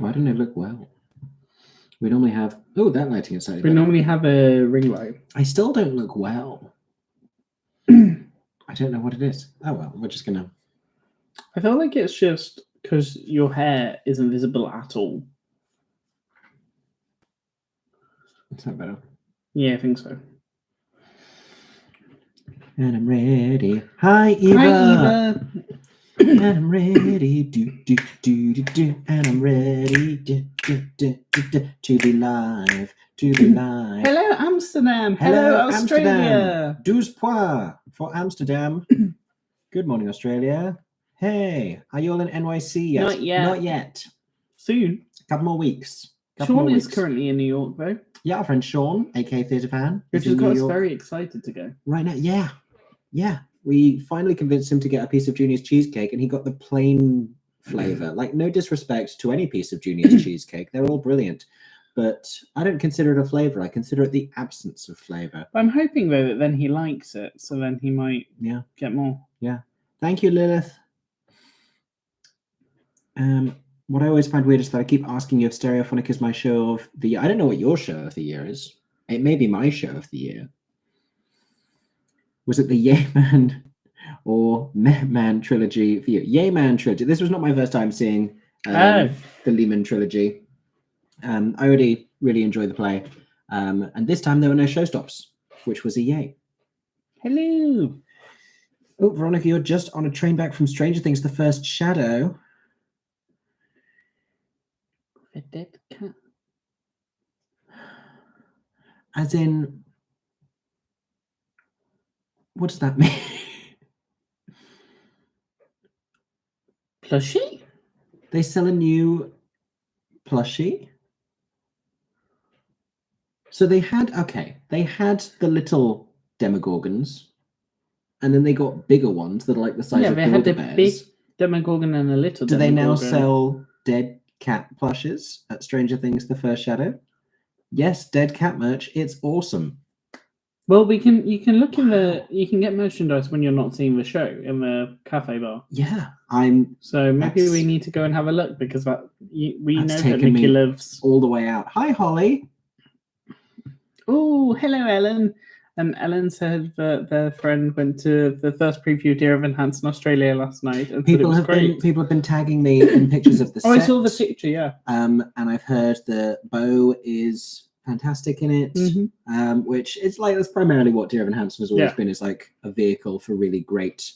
Why don't it look well? We normally have... Oh, that lighting is slightly We better. normally have a ring light. I still don't look well. I don't know what it is. Oh, well, we're just going to... I feel like it's just because your hair isn't visible at all. Is that better? Yeah, I think so. And I'm ready. Hi, Eva. Hi, Eva. And I'm ready. And I'm ready to be live. To be live. Hello, Amsterdam. Hello, Australia. Amsterdam. 12 points for Amsterdam. Good morning, Australia. Hey, are you all in NYC yet? Not yet. Not yet. Soon. A couple more weeks. Sean is currently in New York, though. Yeah, our friend Sean, aka Theatre Fan, Which has got us very excited to go. right now. Yeah. We finally convinced him to get a piece of Junior's cheesecake, and he got the plain flavor. Like, no disrespect to any piece of Junior's cheesecake. They're all brilliant. But I don't consider it a flavor. I consider it the absence of flavor. I'm hoping, though, that then he likes it, so then he might get more. Yeah. Thank you, Lilith. What I always find weird is that I keep asking you if Stereophonic is my show of the year. I don't know what your show of the year is. It may be my show of the year. Was it the Yay Man or Meh Man trilogy for you? Yay Man trilogy. This was not my first time seeing the Lehman trilogy. I already really enjoyed the play. And this time there were no showstops, which was a yay. Hello. Oh, Veronica, you're just on a train back from Stranger Things, The First Shadow. A dead cat. As in, what does that mean? Plushie? They sell a new plushie? So they had the little Demogorgons, and then they got bigger ones that are like the size of they had a Build-A-Bears. big Demogorgon and a little Do Demogorgon. they now sell dead cat plushes at Stranger Things, The First Shadow? Yes, dead cat merch. It's awesome. Well, you can look you can get merchandise when you're not seeing the show in the cafe bar. Yeah, So maybe we need to go and have a look because we know that taken Mickey me lives all the way out. Hi, Holly. Oh, hello, Ellen. And Ellen said that their friend went to the first preview Dear Evan Hansen Australia last night. And people have been tagging me in pictures of the set. I saw the picture, yeah. And I've heard that Bo is fantastic in it, which it's like that's primarily what Dear Evan Hansen has always been, is like a vehicle for really great,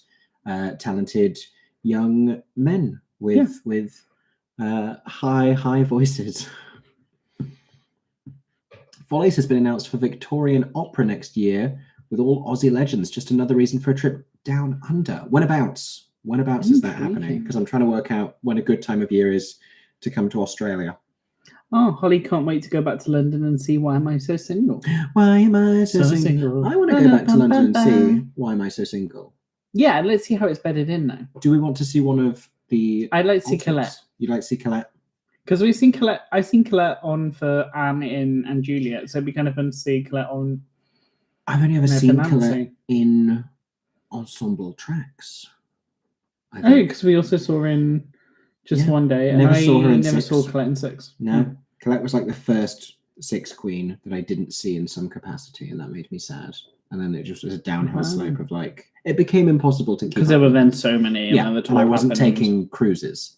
talented young men with high voices. Follies has been announced for Victorian Opera next year with all Aussie legends. Just another reason for a trip down under. Whenabouts is that happening? Because I'm trying to work out when a good time of year is to come to Australia. Oh, Holly can't wait to go back to London and see Why Am I So Single? Why am I so single? I want to go back to London and see Why Am I So Single? Yeah, let's see how it's bedded in now. Do we want to see one of the... I'd like to see Colette. You'd like to see Colette? Because we've seen Colette. I've seen Colette on for Anne and Juliet, so it'd be kind of fun to see Colette on. I've only ever seen Colette in ensemble tracks. Oh, because we also saw her in Just One Day, and I never saw Colette in Six. No, Colette was like the first Six queen that I didn't see in some capacity, and that made me sad. And then it just was a downhill slope of like it became impossible to keep because there were then so many. And I wasn't taking cruises.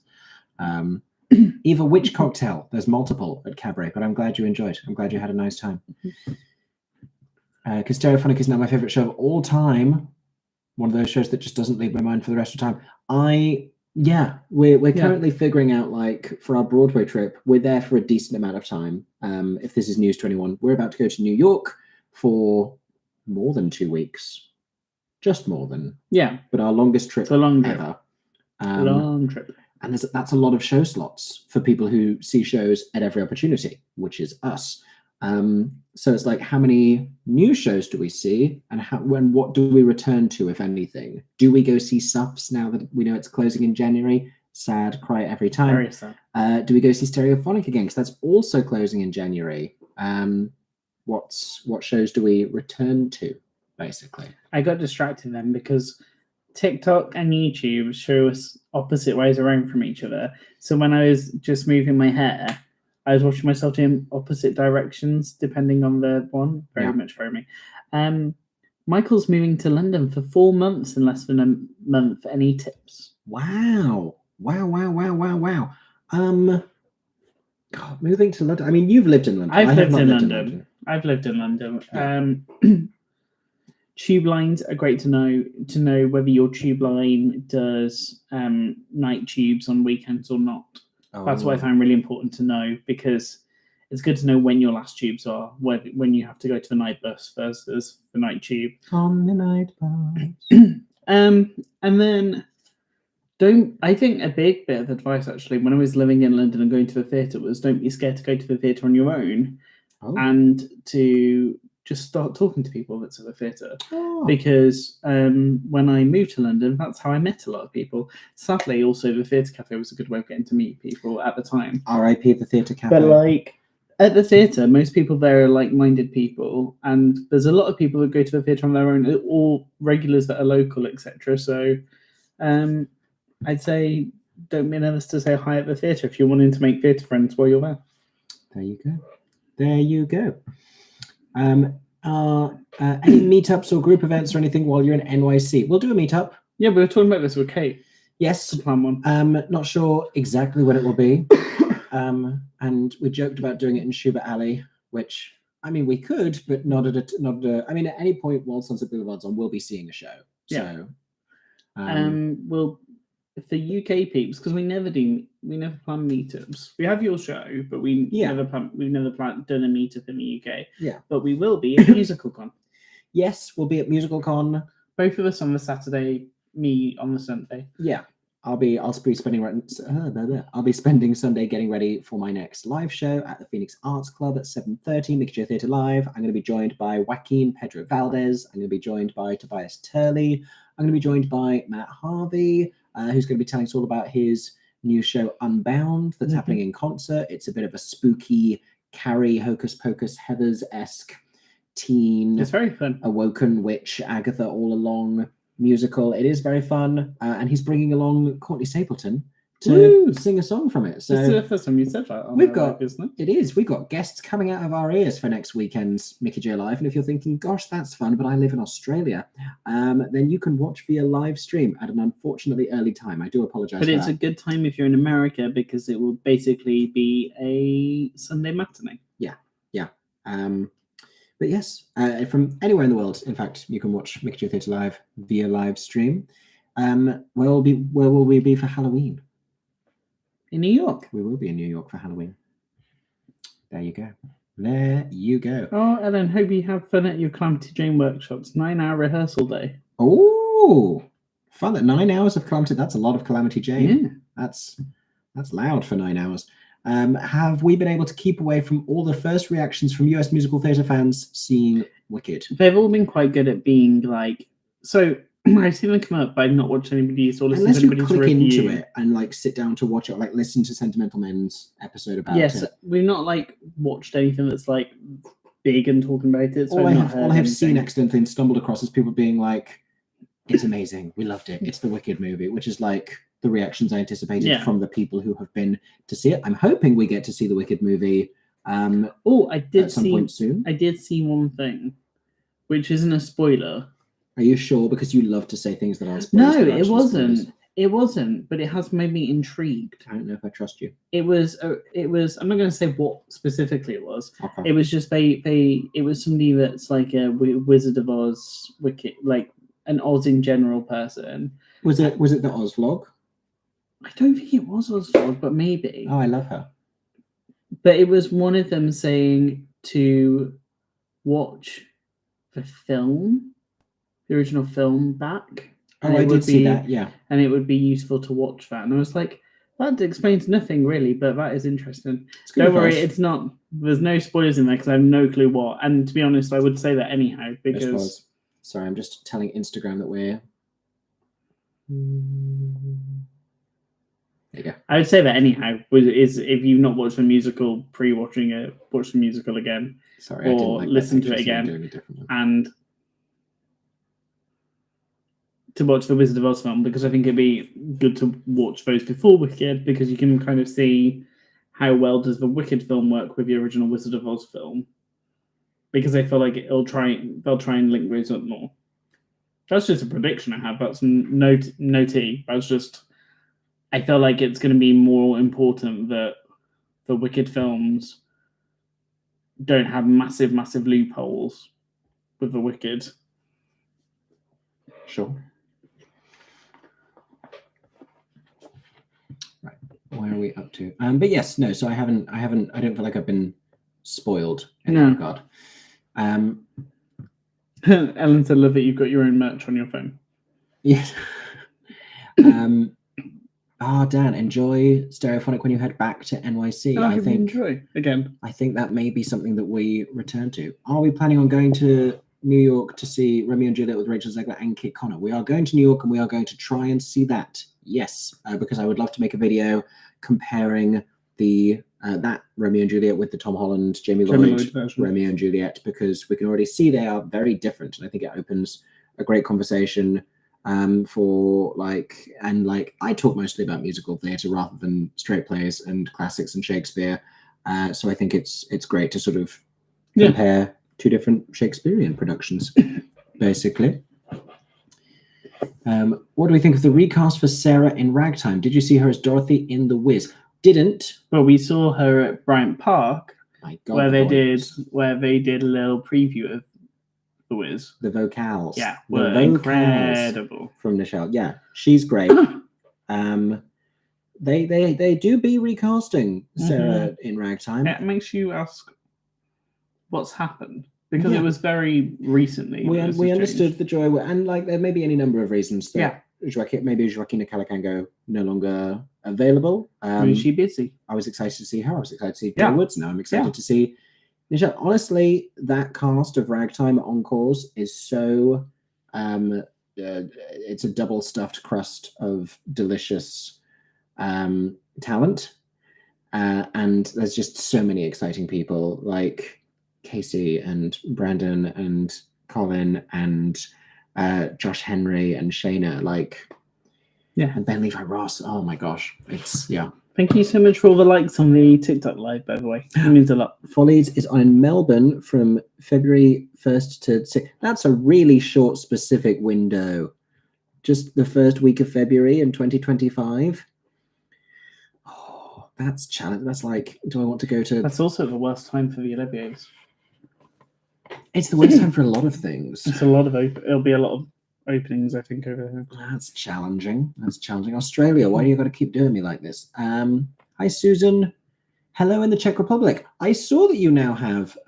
Eva, which cocktail? There's multiple at Cabaret, but I'm glad you enjoyed. I'm glad you had a nice time. Because Stereophonic is now my favorite show of all time. One of those shows that just doesn't leave my mind for the rest of the time. We're currently figuring out, like, for our Broadway trip, we're there for a decent amount of time. If this is news to anyone, we're about to go to New York for more than 2 weeks. Just more than. Yeah. But our longest trip ever. Long trip. And that's a lot of show slots for people who see shows at every opportunity, which is us. So it's like, how many new shows do we see, and what do we return to, if anything? Do we go see Suffs now that we know it's closing in January? Sad, cry every time. Very sad. Do we go see Stereophonic again? Because that's also closing in January. What shows do we return to, basically? I got distracted then because TikTok and YouTube show us opposite ways around from each other. So when I was just moving my hair, I was watching myself in opposite directions depending on the one. Very much for me. Michael's moving to London for 4 months in less than a month. Any tips? Wow. God, moving to London. I mean, you've lived in London. I've lived in London. I've lived in London. Yeah. Tube lines are great to know whether your tube line does night tubes on weekends or not. Oh. That's what I find really important to know, because it's good to know when your last tubes are, when you have to go to the night bus versus the night tube. On the night bus. And then I think a big bit of advice actually when I was living in London and going to the theatre was don't be scared to go to the theatre on your own and to just start talking to people that's at the theatre. Because when I moved to London, that's how I met a lot of people. Sadly, also the theatre cafe was a good way of getting to meet people at the time. R.I.P. the theatre cafe. But like at the theatre, most people there are like-minded people, and there's a lot of people that go to the theatre on their own, or regulars that are local, etc. So I'd say don't be nervous to say hi at the theatre if you're wanting to make theatre friends while you're there. There you go. Any meetups or group events or anything while you're in NYC? We'll do a meetup. Yeah, we were talking about this with Kate. Yes. To plan one. Not sure exactly when it will be. And we joked about doing it in Schubert Alley, which, I mean, we could, but not at any point while Sunset Boulevard's on, we'll be seeing a show. Yeah. So, well, for UK peeps, because we never plan meetups. We have your show, but we've never done a meetup in the UK. Yeah. But we will be at MusicalCon. Yes, we'll be at MusicalCon. Both of us on the Saturday, me on the Sunday. Yeah. I'll be spending Sunday getting ready for my next live show at the Phoenix Arts Club at 7:30, MickeyJoTheatre Live. I'm going to be joined by Joaquin Pedro Valdez. I'm going to be joined by Tobias Turley. I'm going to be joined by Matt Harvey, who's going to be telling us all about his new show Unbound that's happening in concert. It's a bit of a spooky Carrie, Hocus Pocus, Heathers-esque teen. It's very fun. Awoken witch, Agatha all along musical. It is very fun, and he's bringing along Courtney Stapleton to sing a song from it. So this is the first time you said that. We've got guests coming out of our ears for next weekend's Mickey J Live. And if you're thinking, gosh, that's fun, but I live in Australia, then you can watch via live stream at an unfortunately early time. I do apologize. But it's a good time if you're in America, because it will basically be a Sunday matinee. Yeah. But yes, from anywhere in the world, in fact, you can watch MickeyJoTheatre Live via live stream. Where will we be for Halloween? In New York. We will be in New York for Halloween. There you go. Oh, Ellen, hope you have fun at your Calamity Jane workshops. 9-hour rehearsal day. Oh, fun. At 9 hours of Calamity, that's a lot of Calamity Jane. Yeah. That's loud for 9 hours. Have we been able to keep away from all the first reactions from US musical theatre fans seeing Wicked? They've all been quite good at being like, so I've seen them come up, but I've not watched anybody's or listened to anybody's review. Unless you click into it and like sit down to watch it, or like listen to Sentimental Men's episode about it. Yes, we've not like watched anything that's like big and talking about it. So all I have seen accidentally and stumbled across is people being like, it's amazing, we loved it, it's the Wicked movie, which is like the reactions I anticipated from the people who have been to see it. I'm hoping we get to see the Wicked movie at some point soon. I did see one thing, which isn't a spoiler. Are you sure? Because you love to say things that aren't spoilers. No, it wasn't. Spoilers. It wasn't, but it has made me intrigued. I don't know if I trust you. It was. I'm not going to say what specifically it was. Okay. It was just it was somebody that's like a Wizard of Oz, Wicked, like an Oz in general person. Was it the Oz vlog? I don't think it was Oz vlog, but maybe. Oh, I love her. But it was one of them saying to watch the film, the original film back. Oh, I did see that, yeah. And it would be useful to watch that. And I was like, that explains nothing really, but that is interesting. Don't worry, it's not, there's no spoilers in there because I have no clue what. And to be honest, I would say that anyhow, because... Sorry, I'm just telling Instagram that we're... There you go. I would say that anyhow, is if you've not watched the musical, pre-watching it, watch the musical again. Sorry, or listen to it again. And to watch the Wizard of Oz film, because I think it'd be good to watch those before Wicked, because you can kind of see how well does the Wicked film work with the original Wizard of Oz film, because I feel like they'll try and link those up more. That's just a prediction I have. That's no tea. That's just, I feel like it's going to be more important that the Wicked films don't have massive loopholes with the Wicked. Sure. Right. Where are we up to? But yes, no. So I don't feel like I've been spoiled in that regard. Ellen said, "Love that you've got your own merch on your phone." Yes. Dan, enjoy Stereophonic when you head back to NYC. I think enjoy again. I think that may be something that we return to. Are we planning on going to New York to see Romeo and Juliet with Rachel Zegler and Kit Connor? We are going to New York, and we are going to try and see that. Yes, because I would love to make a video comparing the that Romeo and Juliet with the Tom Holland, Jamie Lloyd version. Romeo and Juliet, because we can already see they are very different, and I think it opens a great conversation for I talk mostly about musical theatre rather than straight plays and classics and Shakespeare. So I think it's great to sort of compare two different Shakespearean productions, basically. What do we think of the recast for Sarah in Ragtime? Did you see her as Dorothy in The Wiz? Didn't. Well, we saw her at Bryant Park, My God, where they did a little preview of The Wiz. The vocals. Yeah, the were vocals incredible. From Nichelle. Yeah, she's great. They do be recasting Sarah in Ragtime. It makes you ask what's happened, because it was very recently. We understood the joy, and there may be any number of reasons that maybe Joaquina Calacango no longer available. Was she busy? I was excited to see her. I was excited to see Joe Woods. Now I'm excited to see Nichelle. Honestly, that cast of Ragtime Encores is so it's a double stuffed crust of delicious talent, and there's just so many exciting people like Casey and Brandon and Colin and Josh Henry and Shayna, and Ben Levi Ross. Oh my gosh, Thank you so much for all the likes on the TikTok live, by the way. It means a lot. Follies is on in Melbourne from February 1st to 6th. That's a really short, specific window. Just the first week of February in 2025. Oh, that's challenge. That's do I want to go to... That's also the worst time for the Olympics. It's the worst time for a lot of things. It's a lot of it'll be a lot of openings, I think, over here. That's challenging. Australia, why do you got to keep doing me like this? Hi, Susan. Hello in the Czech Republic. I saw that you now have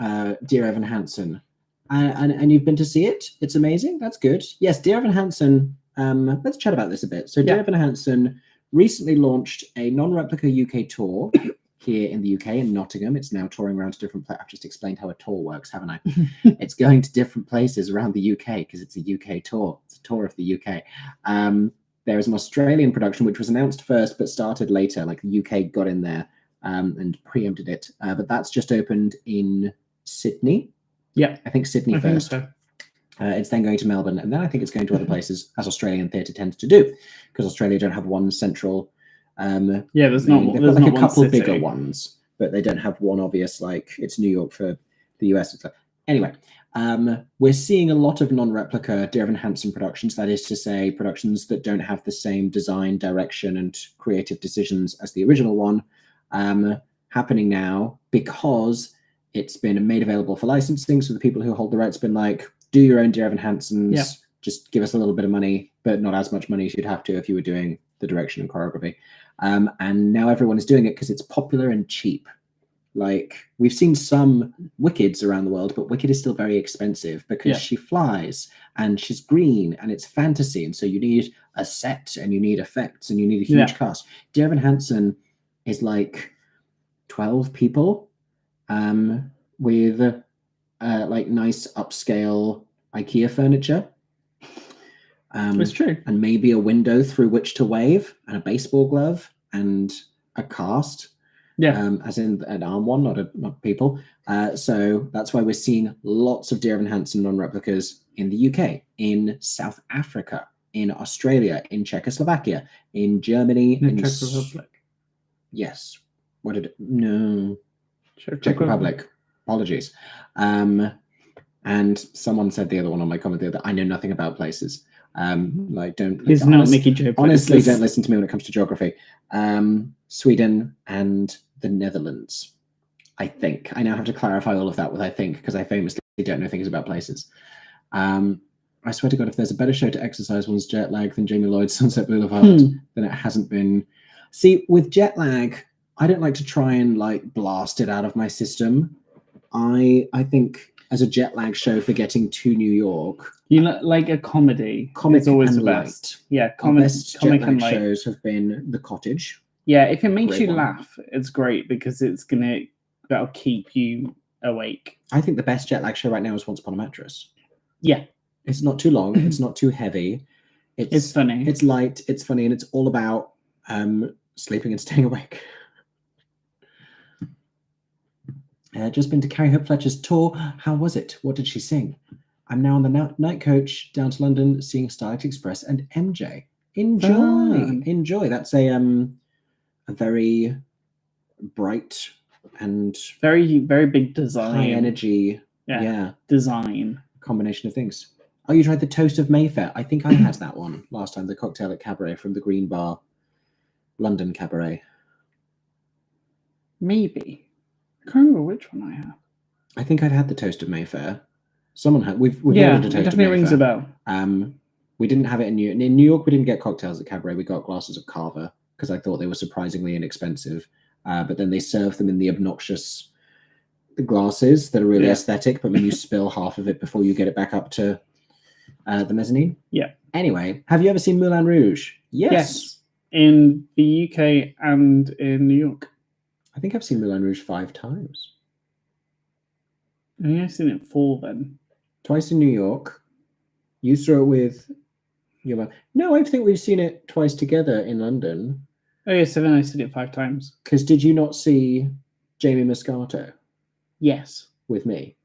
Dear Evan Hansen, and you've been to see it. It's amazing. That's good. Yes, Dear Evan Hansen. Let's chat about this a bit. So Dear Evan Hansen recently launched a non-replica UK tour here in the UK in Nottingham. It's now touring around to different places. I've just explained how a tour works, haven't I? It's going to different places around the UK because it's a UK tour. It's a tour of the UK. There is an Australian production which was announced first but started later. The UK got in there and preempted it. But that's just opened in Sydney. Yeah, I think Sydney first. So. It's then going to Melbourne, and then I think it's going to other places, as Australian theatre tends to do, because Australia don't have one central... there's not a couple of bigger ones, but they don't have one obvious, it's New York for the US. Anyway, we're seeing a lot of non-replica Dear Evan Hansen productions, that is to say, productions that don't have the same design, direction, and creative decisions as the original one, happening now because it's been made available for licensing. So the people who hold the rights have been do your own Dear Evan Hansens, just give us a little bit of money, but not as much money as you'd have to if you were doing the direction and choreography. And now everyone is doing it because it's popular and cheap. We've seen some Wickeds around the world, but Wicked is still very expensive because she flies and she's green and it's fantasy. And so you need a set and you need effects and you need a huge cast. Dear Evan Hansen is 12 people with nice upscale IKEA furniture. It's true. And maybe a window through which to wave, and a baseball glove, and a cast. As in an arm one, not people. So that's why we're seeing lots of Dear Evan Hansen non-replicas in the UK, in South Africa, in Australia, in Czechoslovakia, in Germany, in Czech Republic. Yes. What did it? No. Czech Republic. Apologies. And someone said the other one on my comment the other. I know nothing about places. Like don't. It's not Mickey Joe. Honestly, Places. don't listen to me when it comes to geography. Sweden and the Netherlands. I think I now have to clarify all of that with I think because I famously don't know things about places. I swear to God, if there's a better show to exercise one's jet lag than Jamie Lloyd's Sunset Boulevard, then it hasn't been. See, with jet lag, I don't like to try and like blast it out of my system. I think as a jet lag show for getting to New York, you like a comedy. Comic is always and the best. light. Yeah, Best comic jet and lag light. shows have been The Cottage. Yeah, if it makes Great you one. laugh, it's great because that'll keep you awake. I think the best jet lag show right now is Once Upon a Mattress. Yeah. It's not too long. It's not too heavy. It's funny. It's light. It's funny, and it's all about sleeping and staying awake. Just been to Carrie Hope Fletcher's tour. How was it? What did she sing? I'm now on the night coach down to London, seeing Starlight Express and MJ. Enjoy. That's a very bright and very, very big design. high energy. Yeah. Design. Combination of things. Oh, you tried the Toast of Mayfair. I think I had that one last time. The cocktail at Cabaret from the Green Bar, London Cabaret. Maybe. I can't remember which one I have. I think I've had the Toast of Mayfair. Someone had. We've ordered a it Toast of definitely Mayfair. rings a bell. We didn't have it in New York. In New York, we didn't get cocktails at Cabaret. We got glasses of Cava because I thought they were surprisingly inexpensive. But then they serve them in the obnoxious glasses that are really aesthetic, but when you spill half of it before you get it back up to the mezzanine. Yeah. Anyway, have you ever seen Moulin Rouge? Yes. In the UK and in New York. I think I've seen Moulin Rouge 5 times. I think I've seen it 4 then. Twice in New York. You saw it with your mum. No, I think we've seen it twice together in London. Oh yeah, so then I seen it 5 times. Because did you not see Jamie Moscato Yes. with me?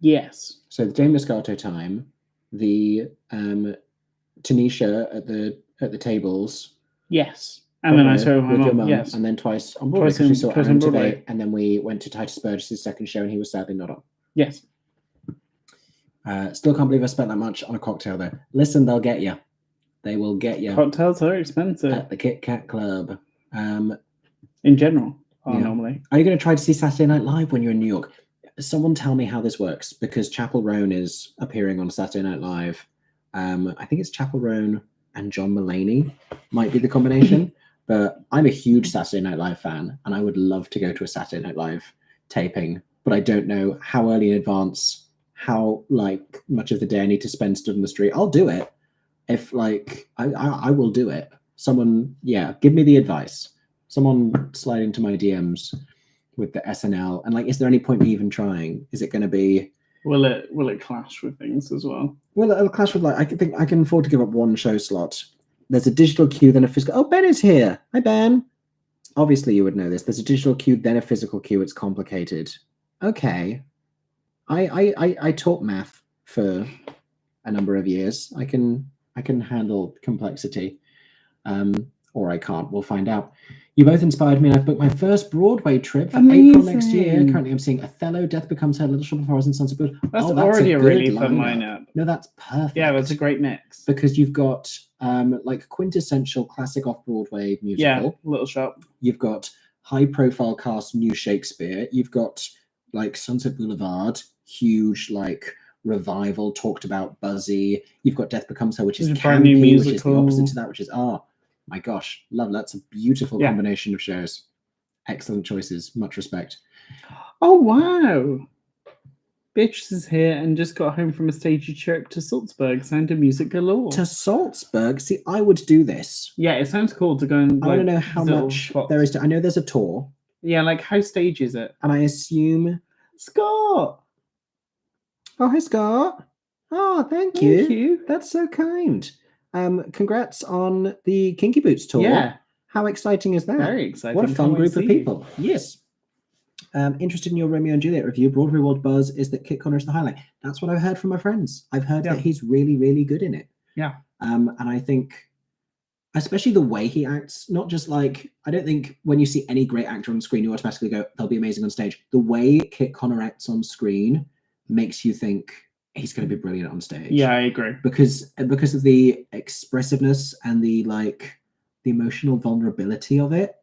Yes. So the Jamie Moscato time, the Tanisha at the tables. Yes. And then I saw with your mum. Yes. And then twice on Broadway because we saw Aaron today, and then we went to Titus Burgess' second show, and he was sadly not on. Yes. Still can't believe I spent that much on a cocktail though. Listen, they'll get you. They will get you. Cocktails are expensive At the Kit Kat Club. in general. Normally. Are you going to try to see Saturday Night Live when you're in New York? Someone tell me how this works, because Chappell Roan is appearing on Saturday Night Live. I think it's Chappell Roan and John Mulaney might be the combination. But I'm a huge Saturday Night Live fan, and I would love to go to a Saturday Night Live taping, but I don't know how early in advance, how much of the day I need to spend stood in the street. I'll do it. If I will do it. Someone, give me the advice. Someone slide into my DMs with the SNL, and is there any point me even trying? Is it going to be? Will it clash with things as well? Well, it'll clash with I think I can afford to give up one show slot. There's a digital queue, then a physical. Oh, Ben is here. Hi, Ben. Obviously, you would know this. There's a digital queue, then a physical queue. It's complicated. Okay. I taught math for a number of years. I can handle complexity, or I can't. We'll find out. You both inspired me, and I've booked my first Broadway trip for April next year. Currently, I'm seeing Othello, Death Becomes Her, Little Shop of Horrors, and Sunset Boulevard. That's already a really fun lineup. No, that's perfect. Yeah, that's a great mix. Because you've got quintessential classic off-Broadway musical. Yeah, Little Shop. You've got high-profile cast new Shakespeare. You've got Sunset Boulevard, huge revival talked about, buzzy. You've got Death Becomes Her, which is brand new musical, which is the opposite to that, which is my gosh, love. That's a beautiful combination of shows. Excellent choices. Much respect. Oh wow. Beatrice is here and just got home from a stagey trip to Salzburg. Sound of music galore. To Salzburg? See, I would do this. Yeah, it sounds cool to go and I want to know how much there is I know there's a tour. Yeah, how stage is it? And I assume Scott. Oh, hi, Scott. Oh, thank you. Thank you. That's so kind. Congrats on the Kinky Boots tour. Yeah. How exciting is that? Very exciting. What a fun group of people. Yes. Interested in your Romeo and Juliet review. Broadway World buzz is that Kit Connor is the highlight. That's what I've heard from my friends. I've heard that he's really, really good in it. Yeah. And I think, especially the way he acts, not just like, I don't think when you see any great actor on screen, you automatically go, they'll be amazing on stage. The way Kit Connor acts on screen makes you think he's going to be brilliant on stage. Yeah, I agree. Because of the expressiveness and the emotional vulnerability of it.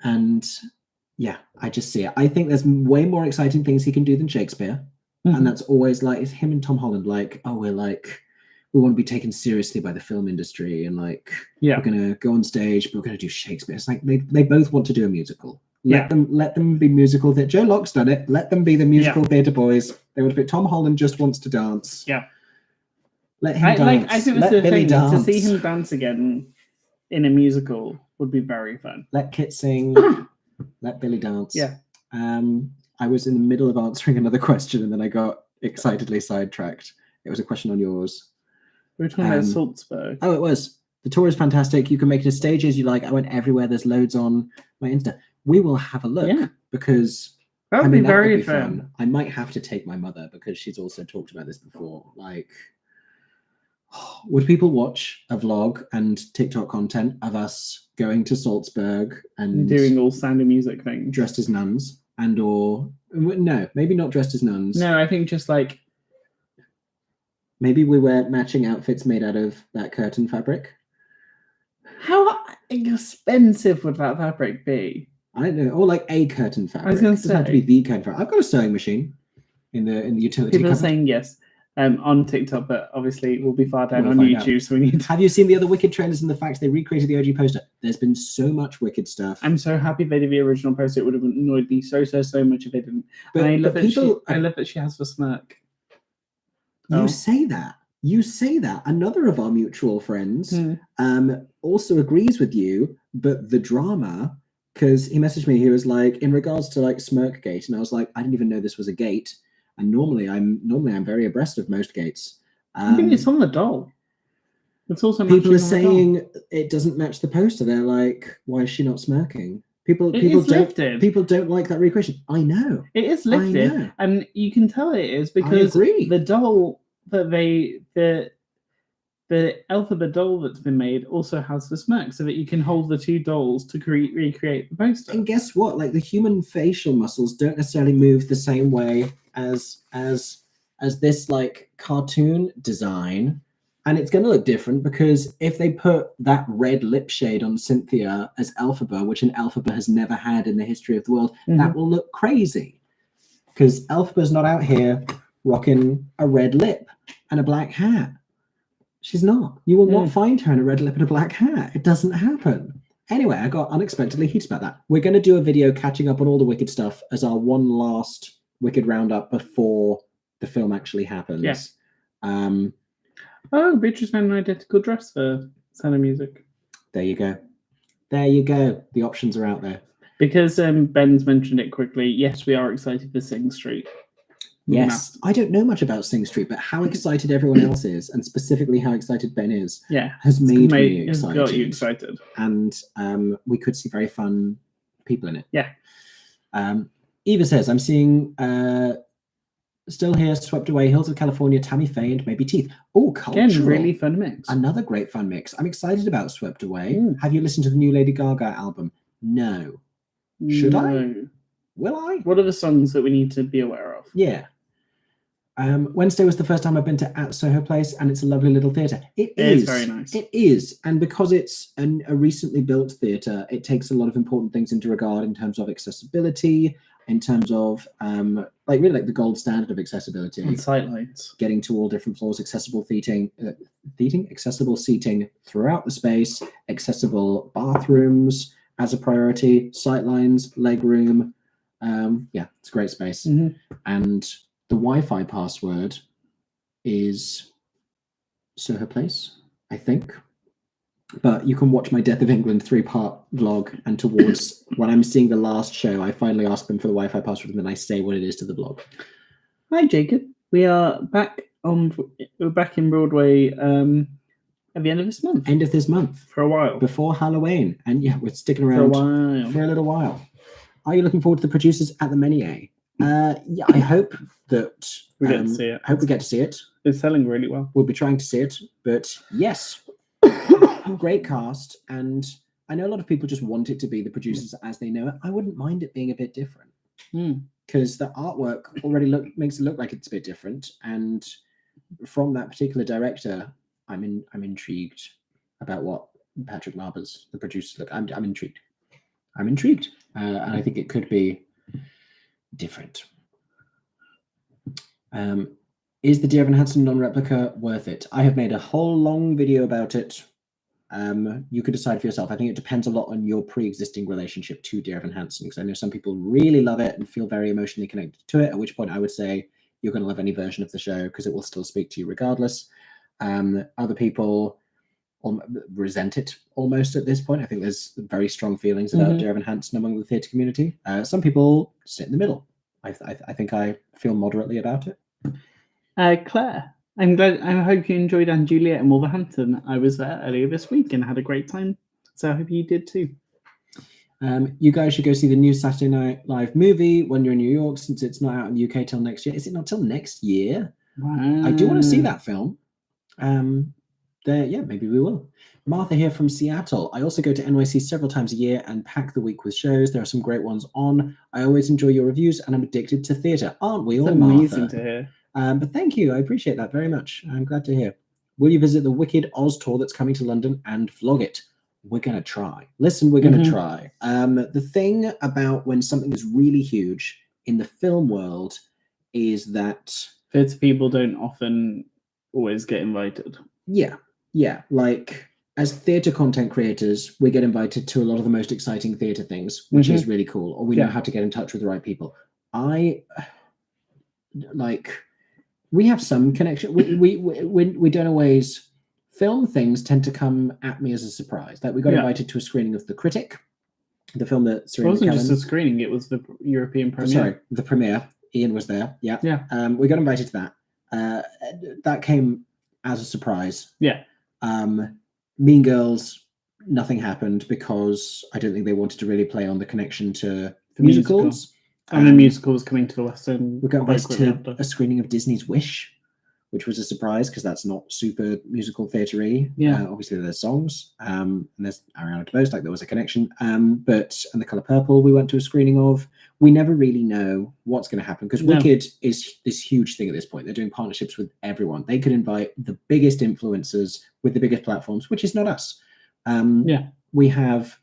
And yeah, I just see it. I think there's way more exciting things he can do than Shakespeare. And that's always like, it's him and Tom Holland, like, oh, we want to be taken seriously by the film industry, and like, we're gonna go on stage, but we're gonna do Shakespeare. It's like they both want to do a musical. Let them be musical theatre. Joe Locke's done it. Let them be the musical theatre boys. They want to be. Tom Holland just wants to dance. Yeah. Let him dance. I think that's the thing. To see him dance again in a musical would be very fun. Let Kit sing. Let Billy dance. Yeah. I was in the middle of answering another question, and then I got excitedly sidetracked. It was a question on yours. We were talking about Salzburg. Oh, it was. The tour is fantastic. You can make it as stagey as you like. I went everywhere. There's loads on my Insta. We will have a look because that would be very fun. I might have to take my mother because she's also talked about this before. Like, would people watch a vlog and TikTok content of us going to Salzburg and doing all Sound of Music things, dressed as nuns, no, maybe not dressed as nuns. No, I think just like maybe we wear matching outfits made out of that curtain fabric. How expensive would that fabric be? I don't know, or like a curtain fabric. I was going to say, it doesn't have to be the curtain fabric. I've got a sewing machine in the utility. People cupboard. are saying yes on TikTok, but obviously we'll be far down on YouTube. So we need to... Have you seen the other Wicked trailers and the fact they recreated the OG poster? There's been so much Wicked stuff. I'm so happy they did the original poster. It would have annoyed me so much if they didn't. But I love that she has the smirk. You say that. You say that. Another of our mutual friends also agrees with you, but the drama, because he messaged me, he was like, in regards to like Smirkgate, and I was like, I didn't even know this was a gate. And normally I'm very abreast of most gates. I think it's on the doll. It's also people are saying it doesn't match the poster. They're like, why is she not smirking? People don't like that recreation. I know. It is lifted. And you can tell it is because the doll that the Elphaba doll that's been made also has the smirk, so that you can hold the two dolls to recreate the poster. And guess what? Like, the human facial muscles don't necessarily move the same way as this like cartoon design, and it's going to look different because if they put that red lip shade on Cynthia as Elphaba, which an Elphaba has never had in the history of the world, that will look crazy because Elphaba's not out here rocking a red lip and a black hat. She's not. You will not find her in a red lip and a black hat. It doesn't happen. Anyway, I got unexpectedly heated about that. We're going to do a video catching up on all the Wicked stuff as our one last Wicked roundup before the film actually happens. Yes. Beatrice found an identical dress for Sound of Music. There you go. There you go. The options are out there. Because Ben's mentioned it quickly, yes, we are excited for Sing Street. Yes, I don't know much about Sing Street, but how excited everyone else is, and specifically how excited Ben is, has made me excited. Got you excited. And we could see very fun people in it. Yeah. Eva says, I'm seeing Still Here, Swept Away, Hills of California, Tammy Faye, and Maybe Teeth. Oh, cultural. Again, really fun mix. Another great fun mix. I'm excited about Swept Away. Have you listened to the new Lady Gaga album? No. Should I? Will I? What are the songs that we need to be aware of? Yeah. Wednesday was the first time I've been to at Soho Place, and it's a lovely little theatre. It is very nice. It is, and because it's a recently built theatre, it takes a lot of important things into regard in terms of accessibility, in terms of really the gold standard of accessibility. And sightlines. Getting to all different floors, accessible accessible seating throughout the space, accessible bathrooms as a priority, sightlines, legroom. It's a great space. And the Wi-Fi password is Soho Place, I think. But you can watch my Death of England 3-part vlog, and towards when I'm seeing the last show, I finally ask them for the Wi-Fi password, and then I say what it is to the vlog. Hi, Jacob. We are back in Broadway at the end of this month. End of this month. For a while. Before Halloween. And we're sticking around for a little while. Are you looking forward to the producers at the Menier? Yeah, I hope that We get to see it. Hope we get to see it. It's selling really well. We'll be trying to see it, but yes, great cast, and I know a lot of people just want it to be the producers as they know it. I wouldn't mind it being a bit different because the artwork already makes it look like it's a bit different, and from that particular director, I'm intrigued about what Patrick Marber's the producers look. I'm intrigued. I'm intrigued, and I think it could be different. Is the Dear Evan Hansen non-replica worth it? I have made a whole long video about it. You could decide for yourself. I think it depends a lot on your pre-existing relationship to Dear Evan Hansen, because I know some people really love it and feel very emotionally connected to it, at which point I would say you're going to love any version of the show because it will still speak to you regardless. Other people resent it almost at this point. I think there's very strong feelings about Dear Evan Hansen among the theatre community. Some people sit in the middle. I think I feel moderately about it. Claire, I hope you enjoyed Anne Juliet and Wolverhampton. I was there earlier this week and had a great time, so I hope you did too. You guys should go see the new Saturday Night Live movie when you're in New York, since it's not out in the UK till next year. Is it not till next year? Wow. I do want to see that film. Yeah, maybe we will. Martha here from Seattle. I also go to NYC several times a year and pack the week with shows. There are some great ones on. I always enjoy your reviews and I'm addicted to theatre. Aren't we all, amazing Martha? To hear. But thank you. I appreciate that very much. I'm glad to hear. Will you visit the Wicked Oz tour that's coming to London and vlog it? We're going to try. Listen, we're going to try. The thing about when something is really huge in the film world is that theatre people don't often always get invited. Yeah. Like, as theatre content creators, we get invited to a lot of the most exciting theatre things, which is really cool. Or we know how to get in touch with the right people. We have some connection. We don't always film things tend to come at me as a surprise. Like we got invited to a screening of The Critic, the film that Serena It wasn't just a screening; it was the European premiere. Sorry, the premiere. Ian was there. Yeah. We got invited to that. That came as a surprise. Yeah. Mean Girls, nothing happened because I don't think they wanted to really play on the connection to the musicals. And the musical was coming to the West End. We got invited to a screening of Disney's Wish, which was a surprise because that's not super musical theatre-y. Yeah. Obviously, there's songs, and there's Ariana DeBose, like there was a connection. And The Colour Purple, we went to a screening of. We never really know what's going to happen because Wicked is this huge thing at this point. They're doing partnerships with everyone. They could invite the biggest influencers with the biggest platforms, which is not us. We have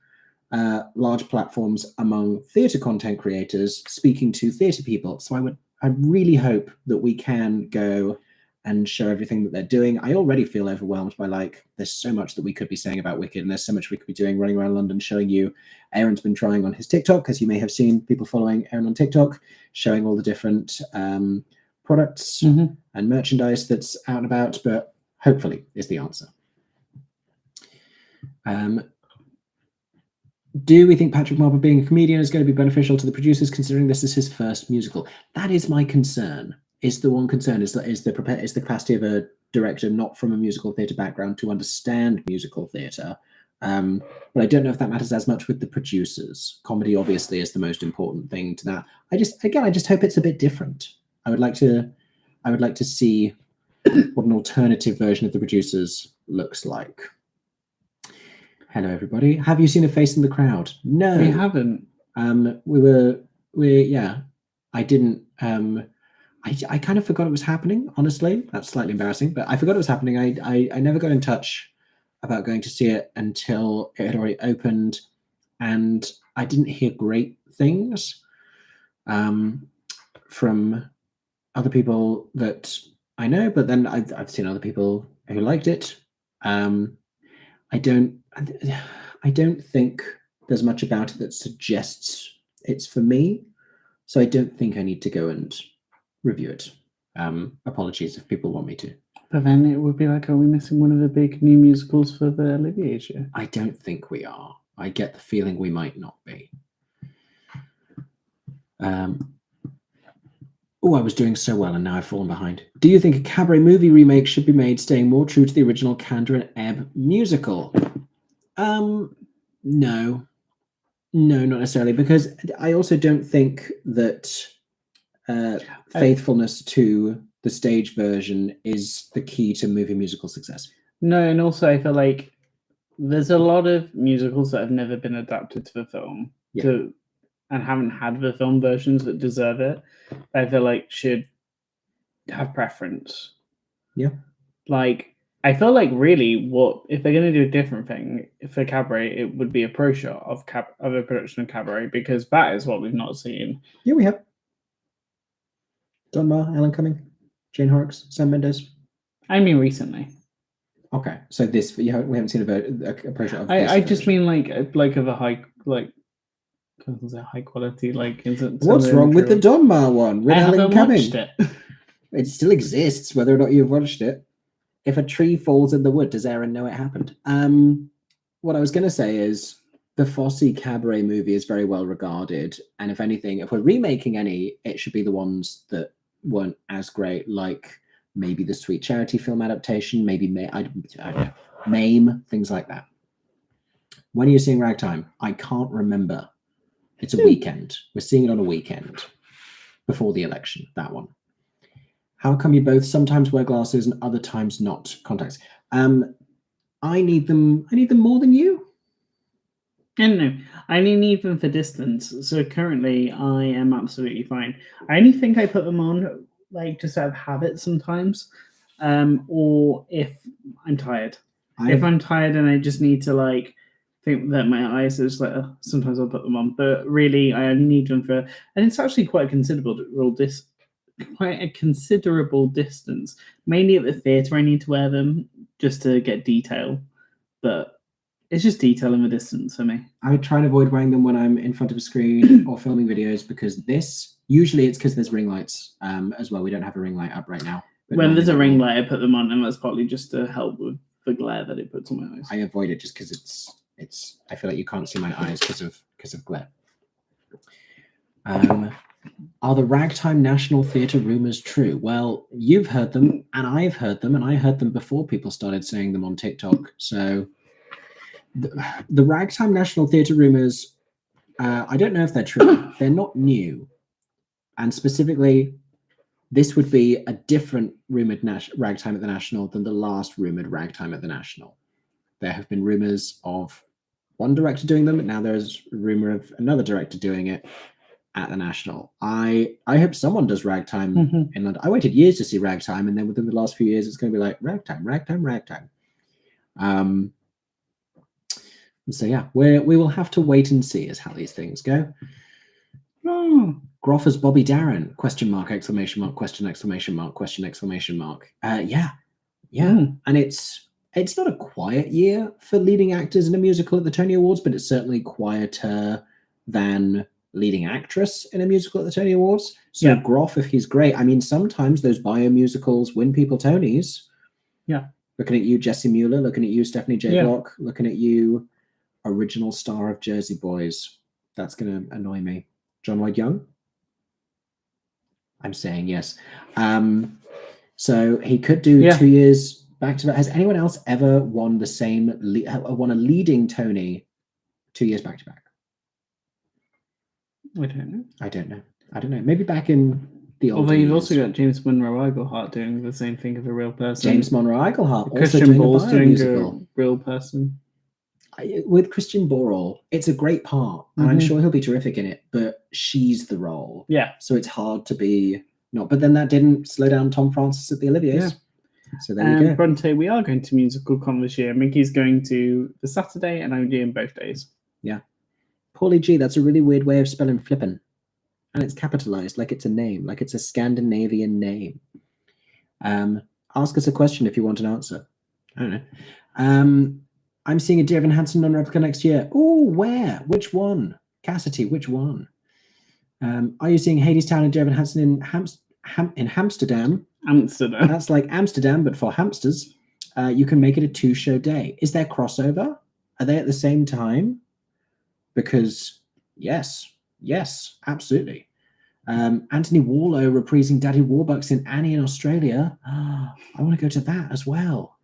large platforms among theatre content creators speaking to theatre people. So I really hope that we can go and show everything that they're doing. I already feel overwhelmed by there's so much that we could be saying about Wicked, and there's so much we could be doing running around London showing you. Aaron's been trying on his TikTok, as you may have seen people following Aaron on TikTok, showing all the different products and merchandise that's out and about, but hopefully is the answer. Do we think Patrick Marber being a comedian is going to be beneficial to the producers, considering this is his first musical? That is my concern. Is the one concern is the capacity of a director not from a musical theatre background to understand musical theatre. But I don't know if that matters as much with the producers. Comedy obviously is the most important thing to that. I just hope it's a bit different. I would like to see what an alternative version of the producers looks like. Hello, everybody. Have you seen A Face in the Crowd? No, we haven't. I didn't. I kind of forgot it was happening. Honestly, that's slightly embarrassing, but I forgot it was happening. I never got in touch about going to see it until it had already opened, and I didn't hear great things from other people that I know. But then I've seen other people who liked it. I don't think there's much about it that suggests it's for me, so I don't think I need to go and review it. Apologies if people want me to. But then it would be like, are we missing one of the big new musicals for the Olivier show? I don't think we are. I get the feeling we might not be. I was doing so well and now I've fallen behind. Do you think a cabaret movie remake should be made staying more true to the original Candor and Ebb musical? No, not necessarily, because I also don't think that faithfulness to the stage version is the key to movie musical success. No, and also I feel like there's a lot of musicals that have never been adapted to the film and haven't had the film versions that deserve it. I feel like should have preference. Yeah. Like, I feel like really what if they're going to do a different thing for Cabaret, it would be a pro shot of a production of Cabaret, because that is what we've not seen. Yeah, we have. Don Ma, Alan Cumming, Jane Horrocks, Sam Mendes. I mean, recently. Okay, so this we haven't seen a pro shot of. I just mean like of a high high quality like. What's wrong with the Don Ma one? With Alan Cumming? Watched it. It still exists, whether or not you've watched it. If a tree falls in the wood, does Aaron know it happened? What I was going to say is the Fosse Cabaret movie is very well regarded, and if anything, if we're remaking any, it should be the ones that weren't as great, like maybe the Sweet Charity film adaptation, maybe I don't know, Mame, things like that. When are you seeing Ragtime? I can't remember. It's a weekend. We're seeing it on a weekend before the election, that one. How come you both sometimes wear glasses and other times not? Contacts. I need them more than you. No, I need them for distance. So currently I am absolutely fine. I only think I put them on like just out of habit sometimes. Or if I'm tired. If I'm tired and I just need to like think that my eyes are just like, sometimes I'll put them on. But really I only need them for, and it's actually quite a considerable distance. Mainly at the theatre I need to wear them just to get detail. But it's just detail in the distance for me. I try and avoid wearing them when I'm in front of a screen or filming videos, because usually it's because there's ring lights as well. We don't have a ring light up right now. When there's a ring light, I put them on, and that's partly just to help with the glare that it puts on my eyes. I avoid it just because it's. I feel like you can't see my eyes because of glare. Are the Ragtime National Theatre rumours true? Well, you've heard them, and I've heard them, and I heard them before people started saying them on TikTok. So the Ragtime National Theatre rumours, I don't know if they're true. They're not new. And specifically, this would be a different rumoured Ragtime at the National than the last rumoured Ragtime at the National. There have been rumours of one director doing them, and now there's a rumour of another director doing it at the National. I hope someone does Ragtime in London. I waited years to see Ragtime, and then within the last few years, it's going to be like Ragtime. So yeah, we will have to wait and see as how these things go. Groff as Bobby Darin? Question mark, exclamation mark, question, exclamation mark, question, exclamation mark. Yeah. And it's not a quiet year for leading actors in a musical at the Tony Awards, but it's certainly quieter than leading actress in a musical at the Tony Awards. So Groff, if he's great, I mean, sometimes those bio musicals win people Tonys. Yeah. Looking at you, Jessie Mueller. Looking at you, Stephanie J. Block. Looking at you, original star of Jersey Boys. That's going to annoy me. John Lloyd Young? I'm saying yes. So he could do 2 years back to back. Has anyone else ever won the same, won a leading Tony 2 years back to back? I don't know. Maybe back in the old. Although you've also got James Monroe Iglehart doing the same thing of a real person. James Monroe Iglehart, Christian Ball's doing a real person. With Christian Borle, it's a great part, and I'm sure he'll be terrific in it, but she's the role. Yeah. So it's hard to be not. But then that didn't slow down Tom Francis at the Olivier's. Yeah. So there you go. Bronte, we are going to Musical Con this year. Mickey's going to the Saturday, and I'm doing both days. Yeah. Paulie G, that's a really weird way of spelling flippin'. And it's capitalized like it's a name, like it's a Scandinavian name. Ask us a question if you want an answer. I don't know. I'm seeing a Dear Evan Hansen non-replica next year. Oh, where? Which one? Cassidy, which one? Are you seeing Hadestown and Dear Evan Hansen in Amsterdam? Amsterdam. That's like Amsterdam, but for hamsters. You can make it a 2-show day. Is there crossover? Are they at the same time? Because yes, absolutely. Anthony Warlow reprising Daddy Warbucks in Annie in Australia. I want to go to that as well.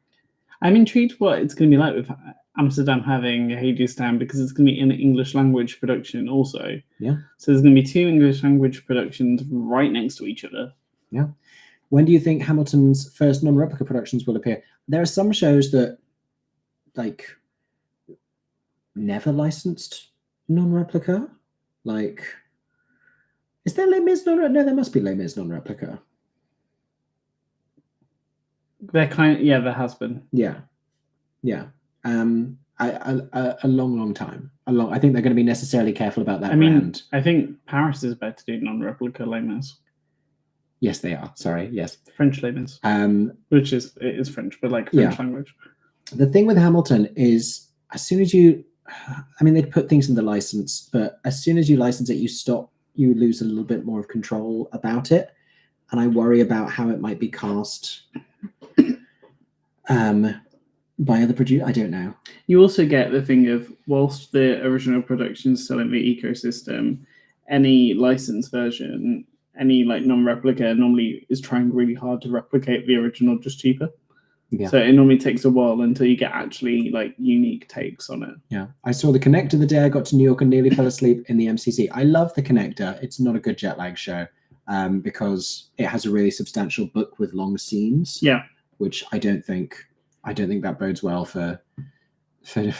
I'm intrigued what it's going to be like with Amsterdam having a Hadestown because it's going to be an English language production also. Yeah. So there's going to be 2 English language productions right next to each other. Yeah. When do you think Hamilton's first non-replica productions will appear? There are some shows that, like, never licensed non-replica. Like, is there Les Mis non-replica? No, there must be Les Mis non-replica. There has been. Yeah. A long time. I think they're going to be necessarily careful about that brand. I think Paris is about to do non-replica Les Mis. Yes, they are. Sorry. Yes. French Les Mis. Which is French, but like French language. The thing with Hamilton is, as soon as you, they put things in the license, but as soon as you license it, you lose a little bit more of control about it. And I worry about how it might be cast by other producers. I don't know. You also get the thing of, whilst the original production is still in the ecosystem, any licensed version, any like non-replica normally is trying really hard to replicate the original, just cheaper. Yeah. So it normally takes a while until you get actually like unique takes on it. Yeah. I saw The Connector the day I got to New York and nearly fell asleep in the MCC. I love The Connector. It's not a good jet lag show because it has a really substantial book with long scenes. Yeah. Which I don't think that bodes well for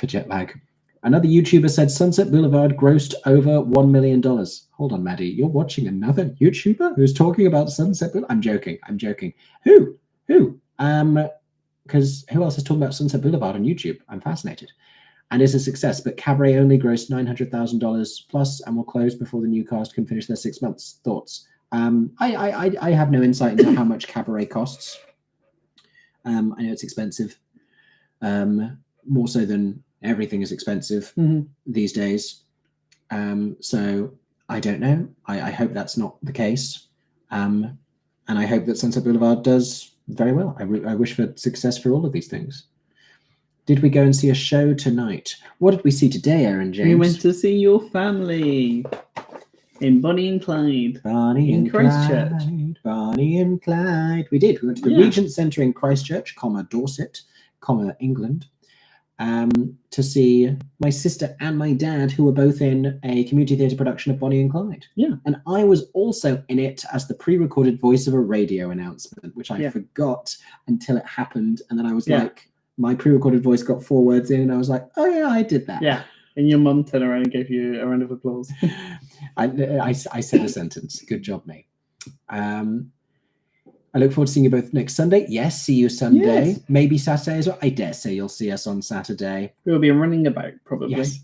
jet lag. Another YouTuber said Sunset Boulevard grossed over $1 million. Hold on, Maddie. You're watching another YouTuber who's talking about Sunset Boulevard? I'm joking. Who? Because who else is talking about Sunset Boulevard on YouTube? I'm fascinated. And it's a success, but Cabaret only grossed $900,000 plus and will close before the new cast can finish their 6 months. Thoughts? I have no insight into how much Cabaret costs. I know it's expensive, more so than everything is expensive these days. So I don't know. I hope that's not the case. And I hope that Sunset Boulevard does very well. I wish for success for all of these things. Did we go and see a show tonight? What did we see today, Aaron James? We went to see Your Family in Bonnie and Clyde. In Christchurch. Bonnie and Clyde. We did. We went to the Regent Centre in Christchurch, Dorset, England, to see my sister and my dad, who were both in a community theatre production of Bonnie and Clyde. Yeah. And I was also in it as the pre-recorded voice of a radio announcement, which I forgot until it happened. And then I was like, my pre-recorded voice got 4 words in, and I was like, oh yeah, I did that. Yeah. And your mum turned around and gave you a round of applause. I said a sentence. Good job, mate. I look forward to seeing you both next Sunday. Yes, see you Sunday. Yes. Maybe Saturday as well. I dare say you'll see us on Saturday. We'll be running about, probably. Yes.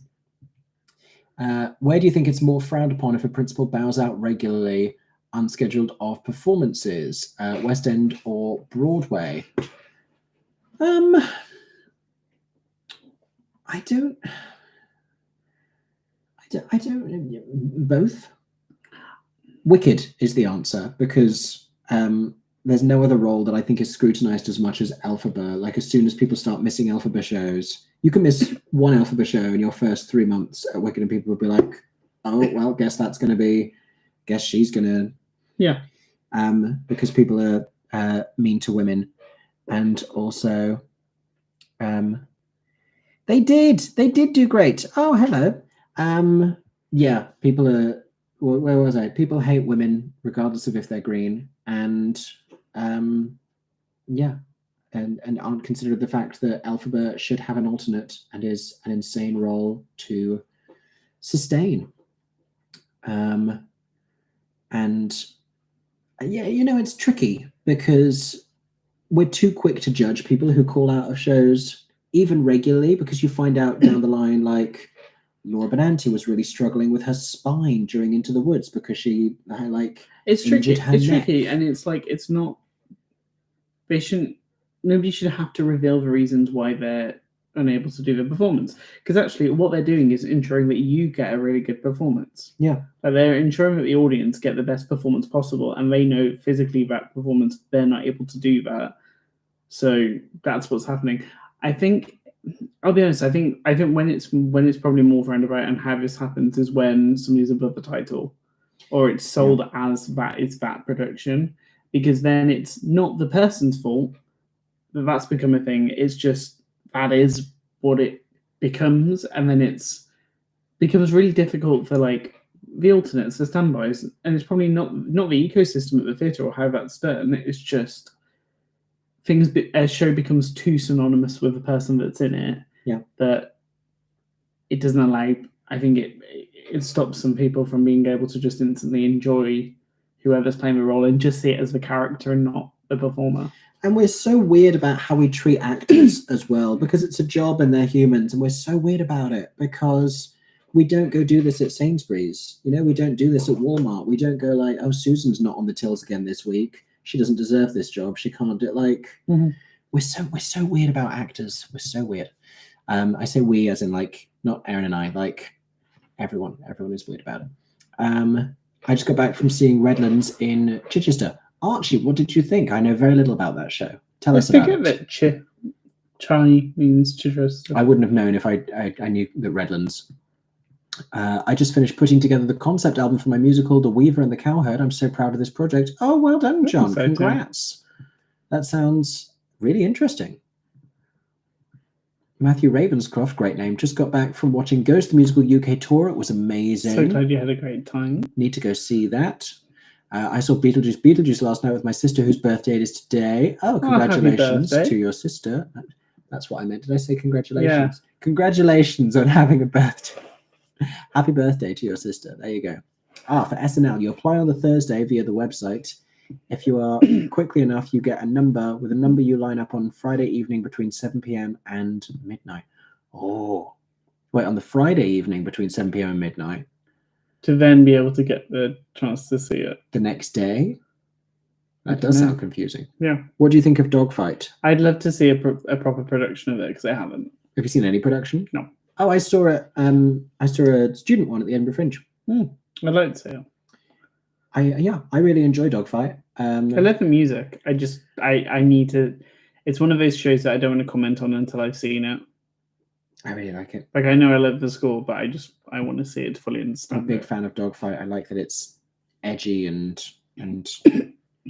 Where do you think it's more frowned upon if a principal bows out regularly, unscheduled off performances? West End or Broadway? I don't. Both. Wicked is the answer because there's no other role that I think is scrutinized as much as Elphaba. Like, as soon as people start missing Elphaba shows, you can miss one Elphaba show in your first 3 months at Wicked, and people will be like, "Oh, well, guess she's gonna." Yeah. Because people are mean to women, and also, they did do great. Oh, hello. Yeah, people are. Where was I? People hate women regardless of if they're green, and and aren't considered the fact that Elphaba should have an alternate and is an insane role to sustain. And it's tricky because we're too quick to judge people who call out of shows even regularly, because you find out down the line, like, Laura Benanti was really struggling with her spine during Into the Woods because she it's tricky. It's tricky, and it's like, it's not. Nobody should have to reveal the reasons why they're unable to do the performance, because actually what they're doing is ensuring that you get a really good performance. Yeah, they're ensuring that the audience get the best performance possible, and they know physically that performance they're not able to do that. So that's what's happening. I think. I'll be honest. I think when it's probably more roundabout and how this happens is when somebody's above the title, or it's sold as that it's that production, because then it's not the person's fault that that's become a thing. It's just that is what it becomes, and then it's becomes really difficult for like the alternates, the standbys, and it's probably not the ecosystem at the theatre or how that's done. It's just a show becomes too synonymous with the person that's in it. Yeah, that it doesn't allow. I think it stops some people from being able to just instantly enjoy whoever's playing the role and just see it as the character and not the performer. And we're so weird about how we treat actors as well, because it's a job and they're humans, and we're so weird about it because we don't go do this at Sainsbury's. You know, we don't do this at Walmart. We don't go like, oh, Susan's not on the tills again this week. She doesn't deserve this job. She can't do it. Like, we're so weird about actors. We're so weird. I say we as in like not Aaron and I, like everyone is weird about it. I just got back from seeing Redlands in Chichester. Archie, what did you think? I know very little about that show. Tell us about it. That Chai means Chichester. I wouldn't have known if I knew that Redlands. I just finished putting together the concept album for my musical, The Weaver and the Cowherd. I'm so proud of this project. Oh, well done, John. Congrats. That sounds really interesting. Matthew Ravenscroft, great name, just got back from watching Ghost the Musical UK tour. It was amazing. So glad you had a great time. Need to go see that. I saw Beetlejuice last night with my sister, whose birthday it is today. Oh, congratulations to your sister. That's what I meant. Did I say congratulations? Yeah. Congratulations on having a birthday. Happy birthday to your sister. There you go. For SNL, you apply on the Thursday via the website. If you are quickly enough, you get a number. With a number, you line up on Friday evening between 7 p.m. and midnight. Oh, wait, on the Friday evening between 7 p.m. and midnight. To then be able to get the chance to see it. The next day? That does sound confusing. Yeah. What do you think of Dogfight? I'd love to see a proper production of it, because I haven't. Have you seen any production? No. Oh, I saw a student one at the Edinburgh Fringe. I'd like to see it. I really enjoy Dogfight. I love the music. I need to. It's one of those shows that I don't want to comment on until I've seen it. I really like it. Like, I know I love the score, but I want to see it to fully understand. I'm a big fan of Dogfight. I like that it's edgy and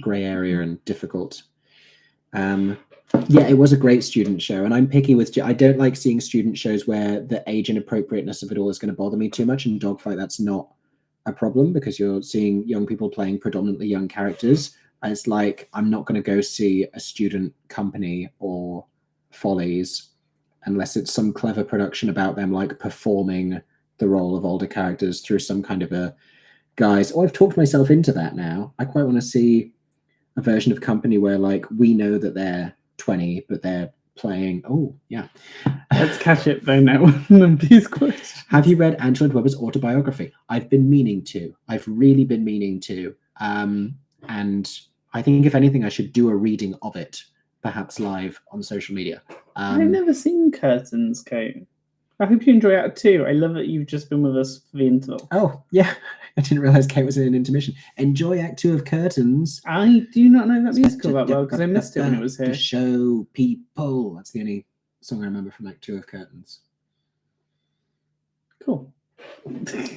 grey area and difficult. Yeah, it was a great student show, and I'm picky with. I don't like seeing student shows where the age inappropriateness of it all is going to bother me too much. In Dogfight, that's not a problem because you're seeing young people playing predominantly young characters. And it's like, I'm not going to go see a student company or Follies unless it's some clever production about them like performing the role of older characters through some kind of a guise. Oh, I've talked myself into that now. I quite want to see a version of Company where like we know that they're 20, but they're playing. Oh, yeah. Let's catch it though now. These questions. Have you read Angela Weber's autobiography? I've been meaning to. I've really been meaning to. And I think if anything, I should do a reading of it, perhaps live on social media. I've never seen Curtains, Kate. I hope you enjoy Act 2. I love that you've just been with us for the interval. Oh, yeah. I didn't realise Kate was in an intermission. Enjoy Act 2 of Curtains. I do not know that musical that well because I missed it when it was here. To show people. That's the only song I remember from Act 2 of Curtains. Cool.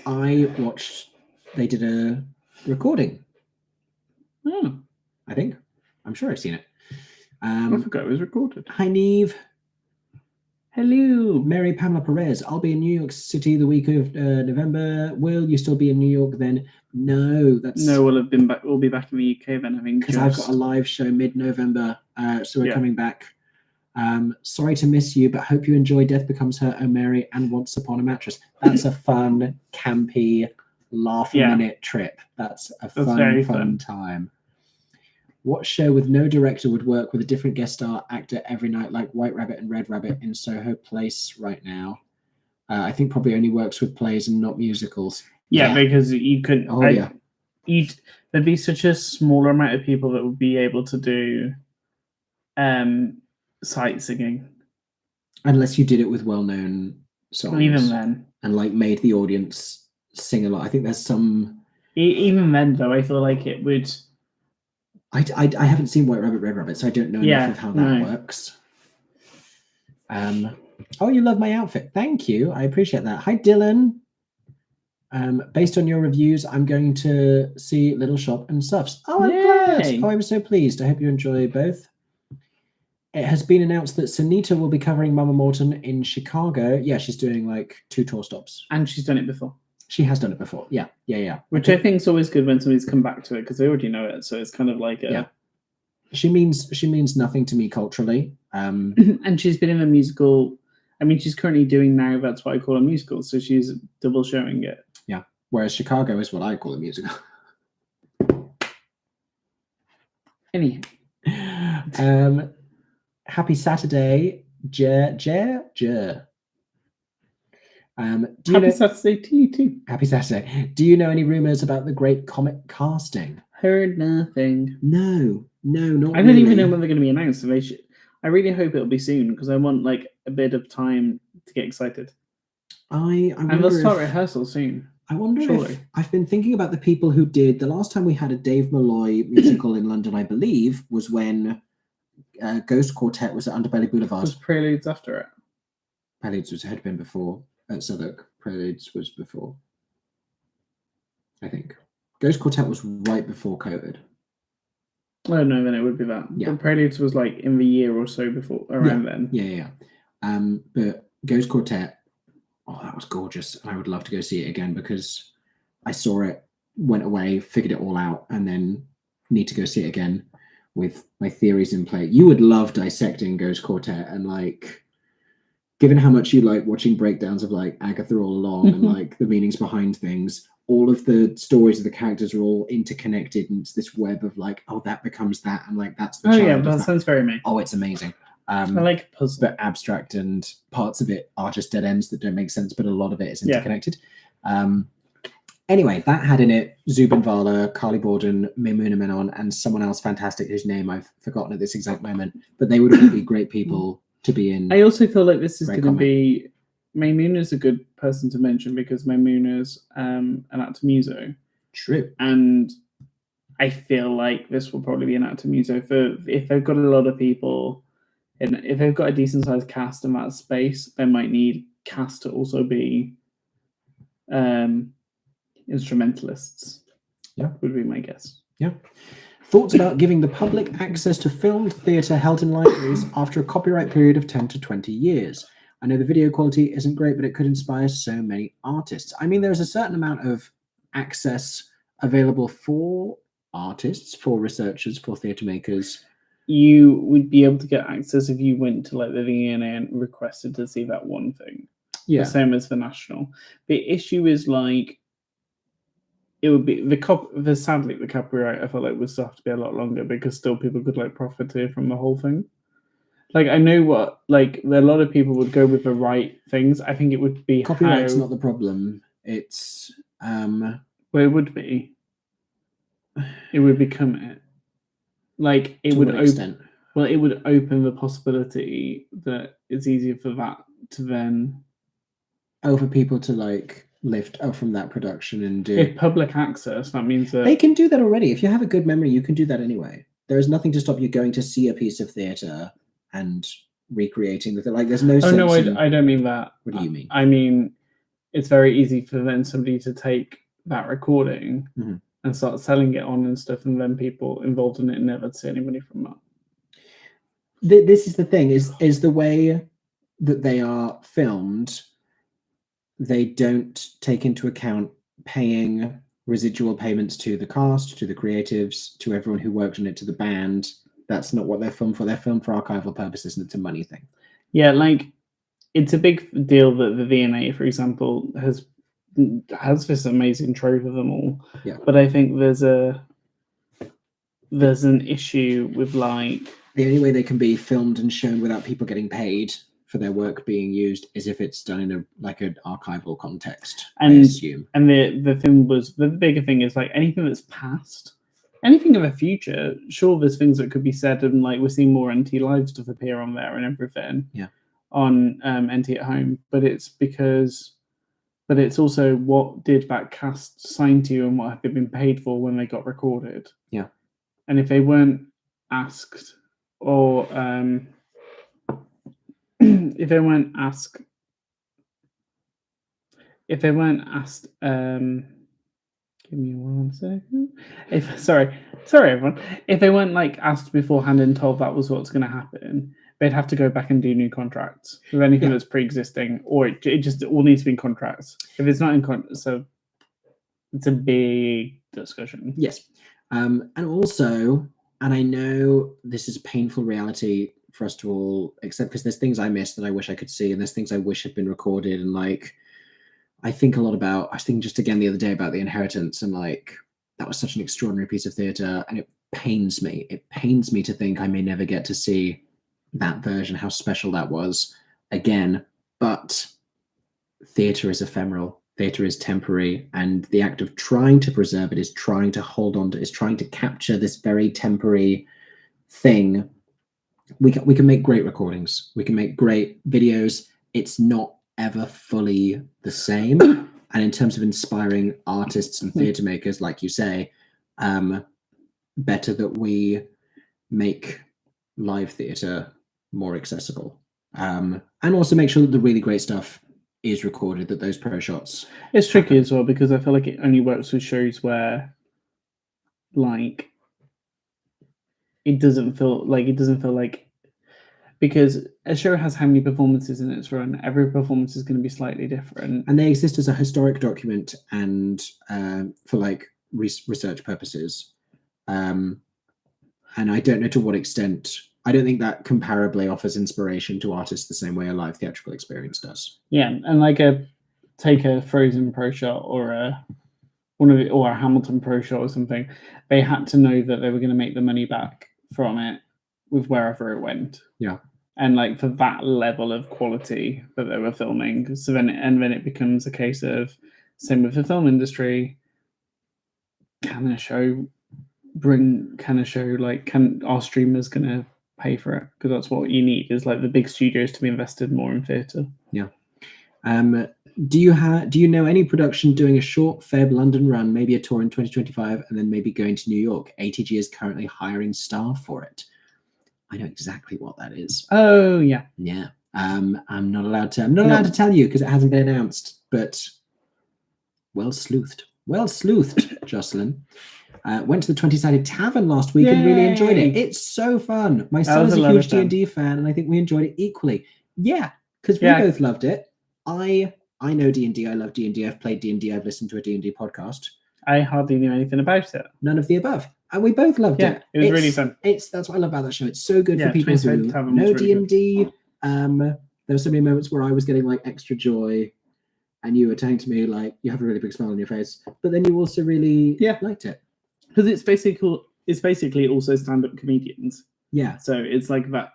I watched, they did a recording. Oh. I think. I'm sure I've seen it. I forgot it was recorded. Hi, Neve. Hello. Mary Pamela Perez. I'll be in New York City the week of November. Will you still be in New York then? No, that's... No, we'll have been back. We'll be back in the UK then, I think. Because I've got a live show mid-November, so we're coming back. Sorry to miss you, but hope you enjoy Death Becomes Her, Oh Mary, and Once Upon a Mattress. That's a fun, campy, laugh-a-minute trip. That's a fun time. What show with no director would work with a different guest star actor every night, like White Rabbit and Red Rabbit in Soho Place right now? I think probably only works with plays and not musicals. Yeah. Because you couldn't. Oh, there'd be such a smaller amount of people that would be able to do sight singing. Unless you did it with well-known songs. Well, even then. And like made the audience sing a lot. I think there's some... Even then, though, I feel like it would... I haven't seen White Rabbit, Red Rabbit, so I don't know enough of how that works. Oh, you love my outfit. Thank you. I appreciate that. Hi, Dylan. Based on your reviews, I'm going to see Little Shop and Suffs. Oh, I'm glad. Oh, I'm so pleased. I hope you enjoy both. it has been announced that Sunita will be covering Mama Morton in Chicago. Yeah, she's doing like 2 tour stops. And she's done it before. She has done it before. Yeah. Which I think is always good when somebody's come back to it because they already know it. So it's kind of like yeah. She means nothing to me culturally. And she's been in a musical. I mean, she's currently doing now. That's what I call a musical. So she's double showing it. Yeah. Whereas Chicago is what I call a musical. Anyhow. Happy Saturday, Jer. Happy Saturday to you too. Happy Saturday. Do you know any rumors about the Great Comet casting? Heard nothing. No, not I don't even know when they're going to be announced. I really hope it'll be soon because I want like a bit of time to get excited. And they'll start rehearsal soon. I wonder if I've been thinking about the people who did the last time we had a Dave Malloy musical in London, I believe, was when Ghost Quartet was at Underbelly Boulevard. Was Preludes after it? Preludes had been before at Southwark. Preludes was before, I think. Ghost Quartet was right before COVID. Oh no, then it would be that. Yeah. But Preludes was like in the year or so before, around then. Yeah. But Ghost Quartet, oh, that was gorgeous. I would love to go see it again because I saw it, went away, figured it all out, and then need to go see it again with my theories in play. You would love dissecting Ghost Quartet and like, given how much you like watching breakdowns of like Agatha all along and like the meanings behind things, all of the stories of the characters are all interconnected and it's this web of like, oh, that becomes that, and like that's the child. Yeah, that sounds very me. Oh, it's amazing. I like puzzle, but abstract, and parts of it are just dead ends that don't make sense, but a lot of it is interconnected. Anyway, that had in it Zubin Vala, Carly Borden, Maimouna Menon, and someone else fantastic whose name I've forgotten at this exact moment, but they would all be great people to be in. I also feel like this is going to be... Maimouna's a good person to mention because Maimouna's an actor muso. True. And I feel like this will probably be an actor muso for if they've got a lot of people, and if they've got a decent sized cast in that space, they might need cast to also be instrumentalists. Yeah, would be my guess. Yeah. Thoughts about giving the public access to filmed theatre held in libraries after a copyright period of 10 to 20 years. I know the video quality isn't great, but it could inspire so many artists. I mean, there's a certain amount of access available for artists, for researchers, for theatre makers. You would be able to get access if you went to like the V&A and requested to see that one thing. Yeah. The same as the national. The issue is like, it would be sadly the copyright I felt like would still have to be a lot longer because still people could like profiteer from the whole thing. Like I know what like a lot of people would go with the right things. I think it would be copyright's not the problem. It's well, it would be. It would become it. Like it would open. Well, it would open the possibility that it's easier for that to then. Oh, for people to like lift up from that production and do. If public access, that means that they can do that already. If you have a good memory, you can do that anyway. There is nothing to stop you going to see a piece of theatre and recreating the like. There's no. Oh no, I don't mean that. What do you mean? I mean, it's very easy for then somebody to take that recording and start selling it on and stuff, and then people involved in it never see any money from that. This is the thing: is the way that they are filmed. They don't take into account paying residual payments to the cast, to the creatives, to everyone who worked on it, to the band. That's not what they're filmed for. They're filmed for archival purposes, and it's a money thing. Yeah, like it's a big deal that the V&A, for example, has this amazing trove of them all. Yeah. But I think there's an issue with like the only way they can be filmed and shown without people getting paid for their work being used is if it's done in an archival context. I assume. And the thing was the bigger thing is like anything that's past, anything in the future. Sure, there's things that could be said, and like we're seeing more NT Live stuff appear on there and everything. Yeah. On NT at Home, but it's also what did that cast sign to you and what have they been paid for when they got recorded. Yeah. And if they weren't asked or if they weren't asked, give me 1 second. Sorry everyone. If they weren't like asked beforehand and told that was what's going to happen, they'd have to go back and do new contracts with anything Yeah. that's pre-existing, or it just all needs to be in contracts. If it's not in contracts, so it's a big discussion. Yes. And also, and I know this is a painful reality for us to all accept, because there's things I miss that I wish I could see, and there's things I wish had been recorded. And like, I think a lot about, I was thinking just again the other day about The Inheritance, and like, that was such an extraordinary piece of theatre, and it pains me. It pains me to think I may never get to see that version, how special that was again. But theatre is ephemeral. Theatre is temporary, and the act of trying to preserve it is trying to hold on to, is trying to capture this very temporary thing. We can make great recordings. We can make great videos. It's not ever fully the same. And in terms of inspiring artists and theatre makers, like you say, better that we make live theatre more accessible, and also make sure that the really great stuff is recorded, that those pro shots. It's tricky as well, because I feel like it only works with shows where, like, it doesn't feel like, because a show has how many performances in its run. Every performance is going to be slightly different, and they exist as a historic document and for like research purposes. And I don't know to what extent. I don't think that comparably offers inspiration to artists the same way a live theatrical experience does. Yeah, and like take a Frozen pro shot or a Hamilton pro shot or something. They had to know that they were going to make the money back from it with wherever it went. Yeah, and like for that level of quality that they were filming. So then it becomes a case of, same with the film industry. Can our streamers gonna pay for it? Because that's what you need, is like the big studios to be invested more in theatre. Yeah. Do you know any production doing a short Feb London run, maybe a tour in 2025, and then maybe going to New York? ATG is currently hiring staff for it. I know exactly what that is. Oh yeah. Yeah. I'm not allowed to tell you because it hasn't been announced, but well sleuthed, Jocelyn. Went to the 20-sided tavern last week and really enjoyed it. It's so fun. My son is a huge D&D fan, and I think we enjoyed it equally. Yeah, because we both loved it. I know D&D. I love D&D. I've played D&D. I've listened to a D&D podcast. I hardly knew anything about it. None of the above. And we both loved it. It was really fun. That's what I love about that show. It's so good for people who know D&D. There were so many moments where I was getting like extra joy, and you were saying to me like, you have a really big smile on your face, but then you also really liked it. Because it's basically also stand-up comedians. Yeah. So it's like that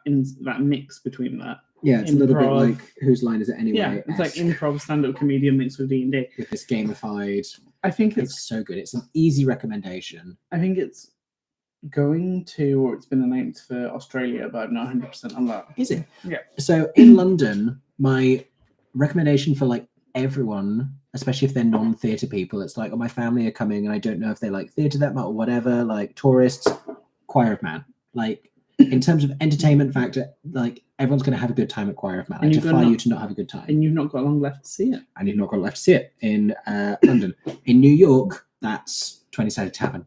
mix between that. Yeah, it's a little bit like Whose Line Is It Anyway? Yeah, it's like improv stand-up comedian mixed with D&D. With this gamified. I think it's so good. It's an easy recommendation. I think it's going to, or it's been announced for Australia, but I'm not 100% on that. Is it? Yeah. So in London, my recommendation for like everyone, especially if they're non-theatre people, it's like, oh, my family are coming and I don't know if they like theatre that much or whatever, like tourists, Choir of Man. Like, in terms of entertainment factor, like everyone's going to have a good time at Choir of Man. I defy you to not have a good time. And you've not got long left to see it. And you've not got left to see it in London. In New York, that's 20-sided tavern,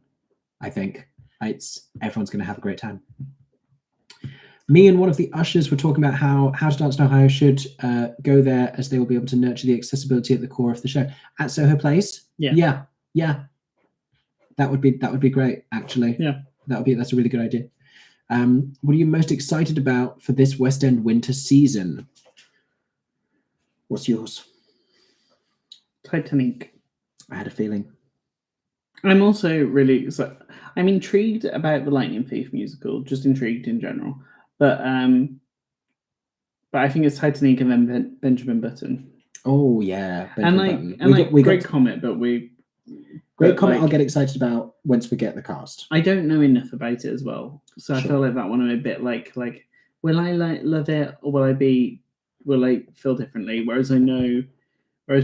I think. Everyone's going to have a great time. Me and one of the ushers were talking about how How to Dance in Ohio should go there, as they will be able to nurture the accessibility at the core of the show. At Soho Place? Yeah. That would be great, actually. Yeah. That's a really good idea. What are you most excited about for this West End winter season? What's yours? Titanic. I had a feeling. I'm also I'm intrigued about the Lightning Thief musical, just intrigued in general. But I think it's Titanic and then Benjamin Button. Oh yeah, Great Comet, but Great Comet. I'll get excited about once we get the cast. I don't know enough about it as well, so I feel like that one I'm a bit like will I love it, or will I feel differently? Whereas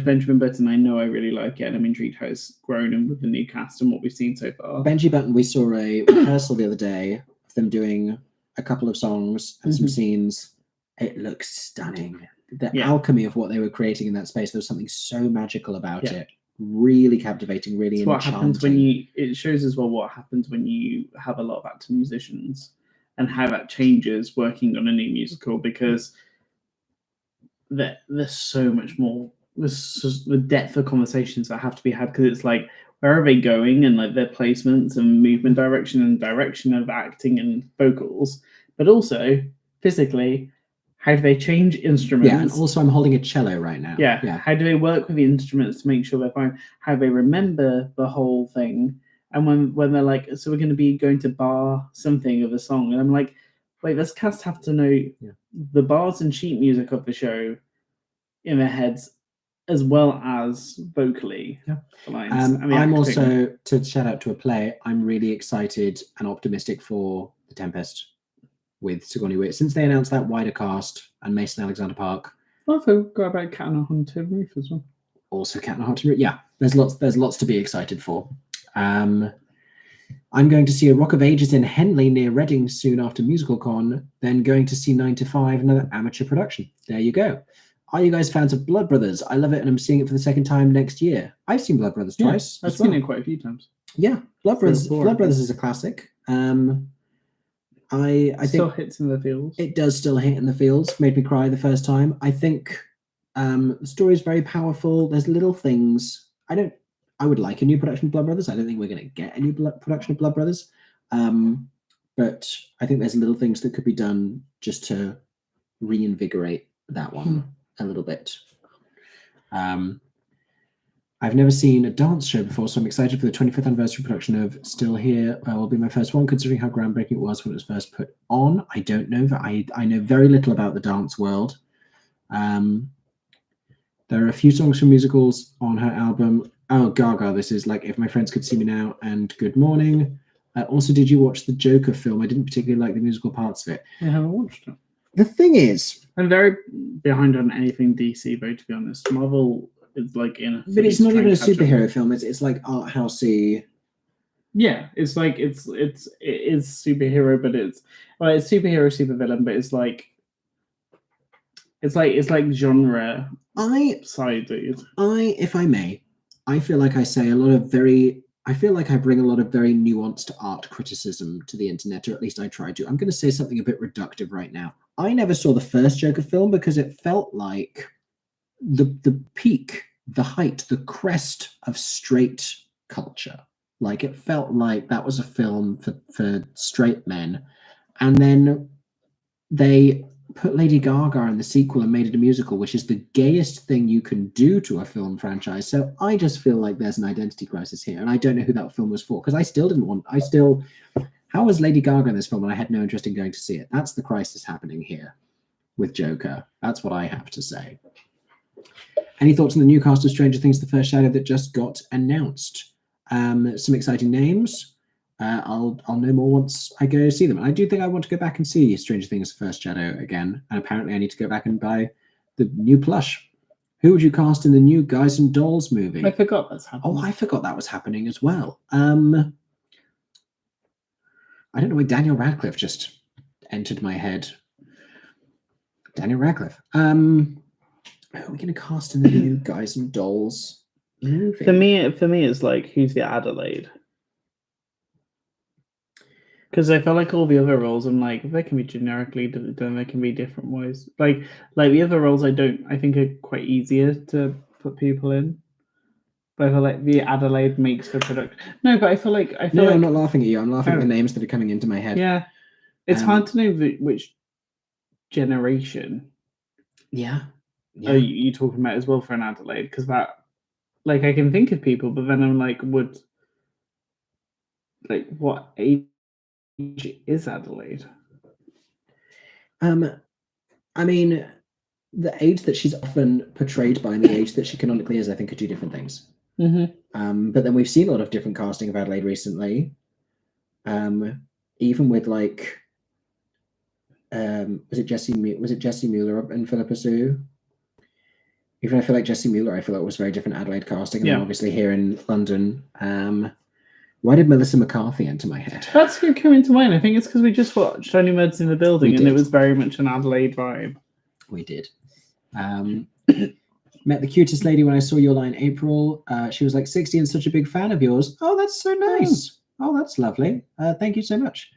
Benjamin Button, I know I really like it, and I'm intrigued how it's grown and with the new cast and what we've seen so far. Benji Button, we saw a rehearsal the other day of them doing a couple of songs and some scenes. It looks stunning. The alchemy of what they were creating in that space, there was something so magical about it. Really captivating, really enchanting. What happens when it shows as well what happens when you have a lot of actor musicians and how that changes working on a new musical, because there's so much more. There's the depth of conversations that have to be had, because it's like, where are they going, and like their placements and movement direction and direction of acting and vocals, but also physically, how do they change instruments? Yeah, and also I'm holding a cello right now. Yeah. How do they work with the instruments to make sure they're fine? How they remember the whole thing? And when they're like, so we're going to be going to bar something of a song, and I'm like, wait, this cast have to know the bars and sheet music of the show in their heads, as well as vocally. Yeah. The lines and the I'm acting. also, to shout out to a play, I'm really excited and optimistic for The Tempest with Sigourney Weaver. Since they announced that wider cast and Mason Alexander Park. I also got about Cat on a Haunted Roof as well. Also Cat on a Haunted Roof. Yeah, there's lots to be excited for. I'm going to see A Rock of Ages in Henley near Reading soon after MusicalCon, then going to see 9 to 5, another amateur production. There you go. Are you guys fans of Blood Brothers? I love it, and I'm seeing it for the second time next year. I've seen Blood Brothers twice. I've seen it quite a few times. Yeah, Blood Brothers is a classic. I think still hits in the feels. It does still hit in the feels. Made me cry the first time. I think the story is very powerful. There's little things. I would like a new production of Blood Brothers. I don't think we're going to get a new production of Blood Brothers. But I think there's little things that could be done just to reinvigorate that one a little bit. I've never seen a dance show before, so I'm excited for the 25th anniversary production of Still Here. Will be my first one, considering how groundbreaking it was when it was first put on. I don't know that I know very little about the dance world. There are a few songs from musicals on her album. Oh, Gaga, this is like If My Friends Could See Me Now and Good Morning. Also, did you watch the Joker film? I didn't particularly like the musical parts of it. I haven't watched it. The thing is, I'm very behind on anything DC, though, to be honest. Marvel is like in a... But it's not even a superhero film. It's like art housey. Yeah, it's like it is superhero, but it's superhero, supervillain, but it's like genre sided. If I may, I feel like I say a lot of I feel like I bring a lot of very nuanced art criticism to the internet, or at least I try to. I'm going to say something a bit reductive right now. I never saw the first Joker film because it felt like the peak, the height, the crest of straight culture. Like, it felt like that was a film for straight men. And then they put Lady Gaga in the sequel and made it a musical, which is the gayest thing you can do to a film franchise. So I just feel like there's an identity crisis here, and I don't know who that film was for, because how was Lady Gaga in this film and I had no interest in going to see it? That's the crisis happening here with Joker. That's what I have to say. Any thoughts on the new cast of Stranger Things, the first shadow that just got announced? Some exciting names. I'll know more once I go see them. I do think I want to go back and see Stranger Things First Shadow again. And apparently I need to go back and buy the new plush. Who would you cast in the new Guys and Dolls movie? I forgot that's happening. Oh, I forgot that was happening as well. I don't know why Daniel Radcliffe just entered my head. Daniel Radcliffe. Who are we going to cast in the new Guys and Dolls movie? For me, it's like, who's the Adelaide? Because I feel like all the other roles, I'm like, they can be generically done, they can be different ways. Like the other roles, I think are quite easier to put people in. But I feel like the Adelaide makes the product. No, but I feel like I'm not laughing at you. I'm laughing at the names that are coming into my head. Yeah, it's hard to know which generation. Yeah. Are you talking about as well for an Adelaide? Because that, like, I can think of people, but then I'm like, what age is Adelaide? I mean, the age that she's often portrayed by and the age that she canonically is, I think, are two different things. Mm-hmm. But then we've seen a lot of different casting of Adelaide recently. Even with like, was it Jesse Mueller and Philippa Sue? Even I feel like Jesse Mueller, I feel like was very different Adelaide casting. And then obviously here in London. Why did Melissa McCarthy enter my head? That's who came into mind. I think it's because we just watched Only Murders in the Building, and it was very much an Adelaide vibe. We did. Met the cutest lady when I saw your line, April. She was like 60 and such a big fan of yours. Oh, that's so nice. Oh, that's lovely. Thank you so much.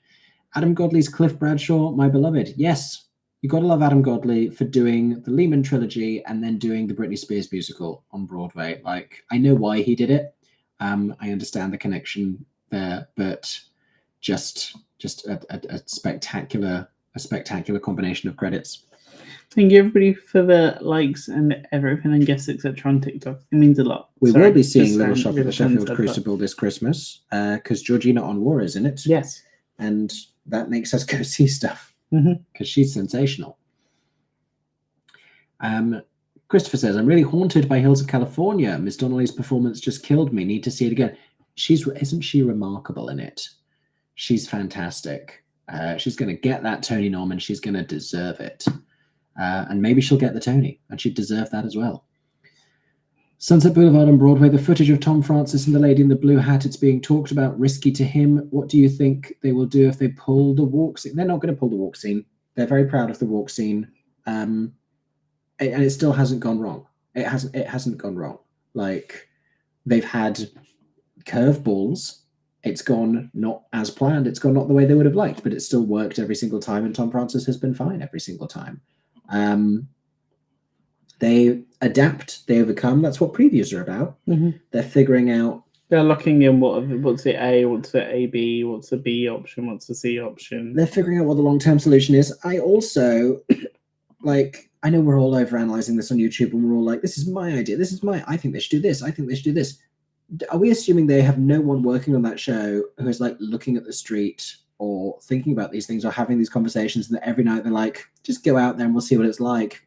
Adam Godley's Cliff Bradshaw, my beloved. Yes, you got to love Adam Godley for doing the Lehman trilogy and then doing the Britney Spears musical on Broadway. Like, I know why he did it. I understand the connection there, but just a spectacular combination of credits. Thank you everybody for the likes and everything and guests, etc. on TikTok. It means a lot. We will be seeing Little Shop at the Sheffield Crucible this Christmas because Georgina Onwar is in it. Yes. And that makes us go see stuff because she's sensational. Christopher says, I'm really haunted by Hills of California. Miss Donnelly's performance just killed me. Need to see it again. Isn't she remarkable in it? She's fantastic. She's going to get that Tony nom and she's going to deserve it. And maybe she'll get the Tony and she'd deserve that as well. Sunset Boulevard on Broadway, the footage of Tom Francis and the lady in the blue hat, it's being talked about, risky to him. What do you think they will do if they pull the walk scene? They're not going to pull the walk scene. They're very proud of the walk scene. And it still hasn't gone wrong. It hasn't gone wrong. Like, they've had curveballs. It's gone not as planned. It's gone not the way they would have liked, but it still worked every single time, and Tom Francis has been fine every single time. They adapt, they overcome. That's what previews are about. They're figuring out. They're looking in what's the A, what's the AB, what's the B option, what's the C option. They're figuring out what the long-term solution is. I also, I know we're all overanalyzing this on YouTube, and we're all like, this is my idea. I think they should do this. I think they should do this. Are we assuming they have no one working on that show who is looking at the street or thinking about these things or having these conversations, and that every night they're like, just go out there and we'll see what it's like?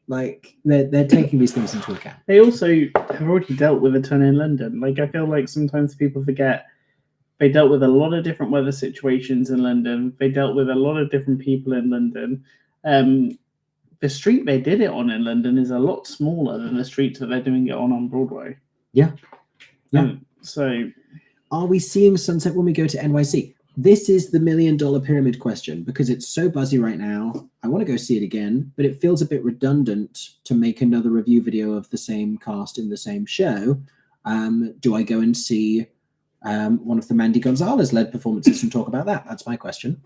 Like, they're taking these things into account. They also have already dealt with a ton in London. I feel like sometimes people forget they dealt with a lot of different weather situations in London. They dealt with a lot of different people in London. The street they did it on in London is a lot smaller than the streets that they're doing it on Broadway. Yeah. So, are we seeing Sunset when we go to NYC? This is the $1 million pyramid question because it's so buzzy right now. I want to go see it again, but it feels a bit redundant to make another review video of the same cast in the same show. Do I go and see one of the Mandy Gonzalez-led performances and talk about that? That's my question.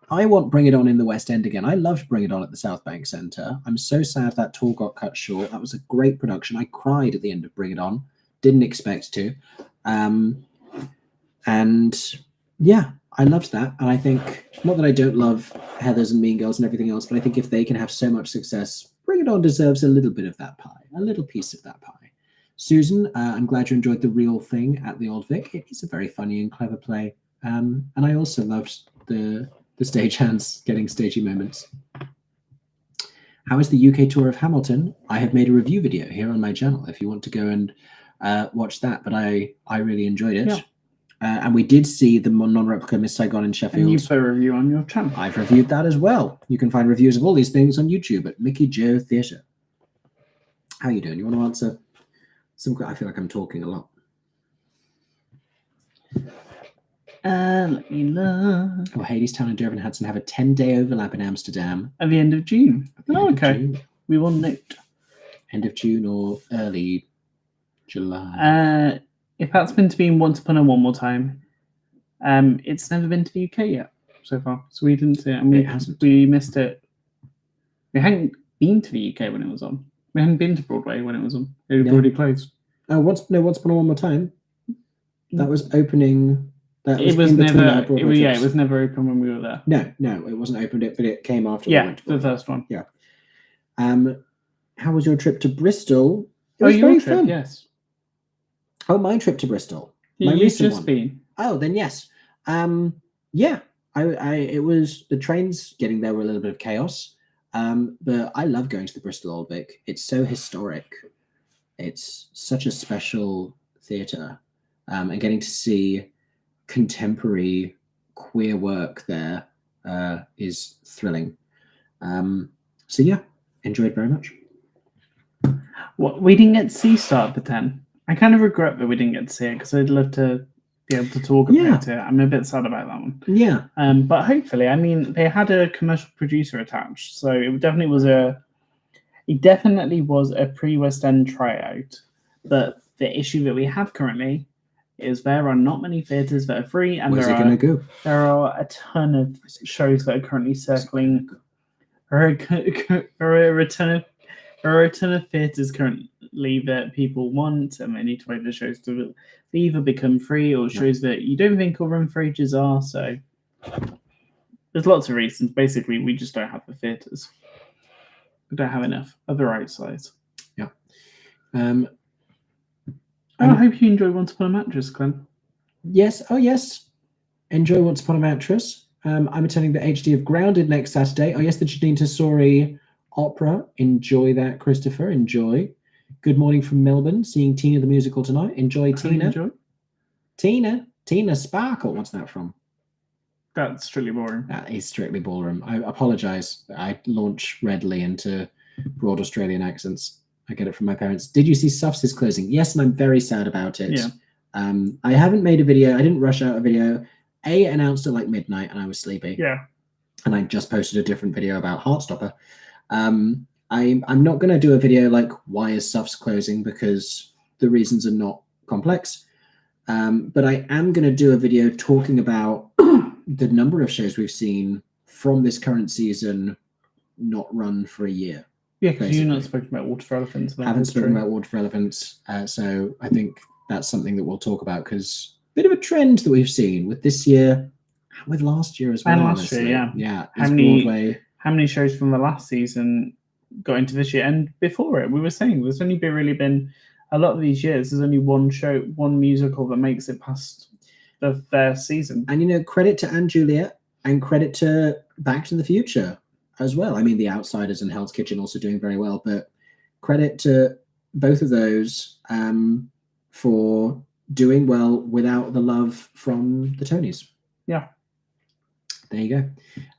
I want Bring It On in the West End again. I loved Bring It On at the South Bank Centre. I'm so sad that tour got cut short. That was a great production. I cried at the end of Bring It On. Didn't expect to. And yeah, I loved that. And I think, not that I don't love Heathers and Mean Girls and everything else, but I think if they can have so much success, Bring It On deserves a little bit of that pie, a little piece of that pie. Susan, I'm glad you enjoyed The Real Thing at the Old Vic. It is a very funny and clever play. And I also loved the stagehands getting stagey moments. How is the UK tour of Hamilton? I have made a review video here on my channel if you want to go and watch that, but I really enjoyed it. Yeah. And we did see the non-replica Miss Saigon in Sheffield. And you put a review on your channel. I've reviewed that as well. You can find reviews of all these things on YouTube at MickeyJoTheatre. How you doing? You want to answer some? I feel like I'm talking a lot. Let me look. Oh, Hadestown and Durban Hudson have a 10-day overlap in Amsterdam. At the end of June. Okay. We will note. End of June or early July. If that's been to be in Once Upon a One More Time, it's never been to the UK yet so far, so we didn't see it, and we missed it. We hadn't been to the UK when it was on. We hadn't been to Broadway when it was on. It had already closed. Once Upon a One More Time. That was opening. It was never open when we were there. No, it wasn't opened. But it came after. Yeah, the first one. Yeah. How was your trip to Bristol? It was very fun. Yes. Oh, my trip to Bristol. My recent one. Been. Oh, then yes. Yeah. It was the trains getting there were a little bit of chaos. But I love going to the Bristol Old Vic. It's so historic. It's such a special theatre. And getting to see contemporary queer work there is thrilling. So yeah, enjoyed very much. What we didn't get to see Start for 10. I kind of regret that we didn't get to see it because I'd love to be able to talk about it. I'm a bit sad about that one. Yeah. But hopefully, I mean, they had a commercial producer attached, so it definitely was a pre-West End tryout. But the issue that we have currently is there are not many theatres that are free, and Where's it going to go? there are a ton of shows that are currently circling. There are a ton of theatres currently that people want, and they need to wait for shows to either become free or shows that you don't think will run for ages are. So there's lots of reasons. Basically, we just don't have the theatres. We don't have enough of the right size. Yeah. I hope you enjoy Once Upon a Mattress, Glenn. Yes. Oh, yes. Enjoy Once Upon a Mattress. I'm attending the HD of Grounded next Saturday. Oh, yes, the Janine Tesori opera. Enjoy that, Christopher. Enjoy. Good morning from Melbourne. Seeing Tina the musical tonight. Enjoy, Tina. Enjoy. Tina Sparkle. What's that from? That's Strictly Ballroom. That is Strictly Ballroom. I apologise. I launch readily into broad Australian accents. I get it from my parents. Did you see Suffs is closing? Yes, and I'm very sad about it. Yeah. I haven't made a video. I didn't rush out a video. A announced at like midnight, and I was sleepy. Yeah. And I just posted a different video about Heartstopper. I'm not going to do a video like why is Suffs closing, because the reasons are not complex. But I am going to do a video talking about the number of shows we've seen from this current season not run for a year. Yeah, because you're not spoken about Water for Elephants. I haven't spoken about Water for Elephants, so I think that's something that we'll talk about, because a bit of a trend that we've seen with this year, with last year as well. And last year, yeah. How many shows from the last season got into this year? And before it, we were saying there's only really been a lot of these years. There's only one show, one musical that makes it past their season. And credit to Anne Juliet and credit to Back to the Future as well. I mean, The Outsiders and Hell's Kitchen also doing very well, but credit to both of those for doing well without the love from the Tonys. Yeah. There you go.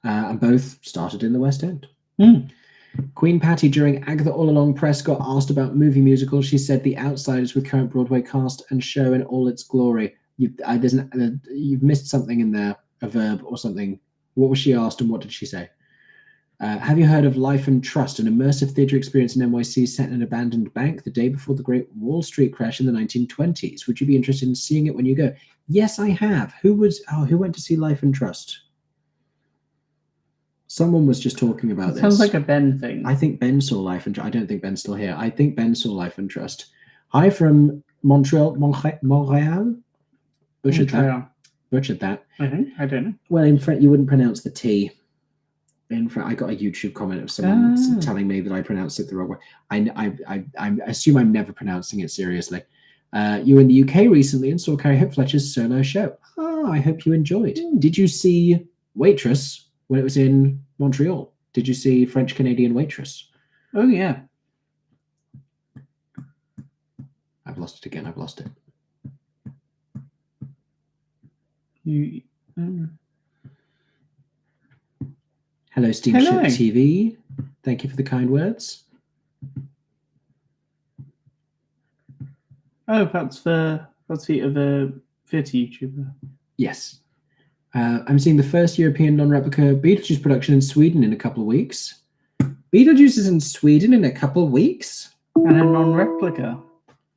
And both started in the West End. Mm. Queen Patty during Agatha All Along press got asked about movie musicals. She said The Outsiders with current Broadway cast and show in all its glory. You've missed something in there, a verb or something. What was she asked and what did she say? Have you heard of Life and Trust, an immersive theatre experience in NYC set in an abandoned bank the day before the Great Wall Street crash in the 1920s? Would you be interested in seeing it when you go? Yes, I have. Who went to see Life and Trust? Someone was just talking about this. Sounds like a Ben thing. I think Ben saw Life and Trust. I don't think Ben's still here. I think Ben saw Life and Trust. Hi from Montreal. Butchered that. I don't know. Well, in French, you wouldn't pronounce the T. In front, I got a YouTube comment of someone telling me that I pronounced it the wrong way. I assume I'm never pronouncing it seriously. You were in the UK recently and saw Carrie Hope Fletcher's solo show. Oh, I hope you enjoyed. Did you see Waitress when it was in Montreal? Did you see French Canadian Waitress? Oh, yeah. I've lost it again. I've lost it. Hello, Steamship TV. Thank you for the kind words. Oh, that's the theatre YouTuber. Yes. I'm seeing the first European non-replica Beetlejuice production in Sweden in a couple of weeks. Beetlejuice is in Sweden in a couple of weeks? And a non-replica.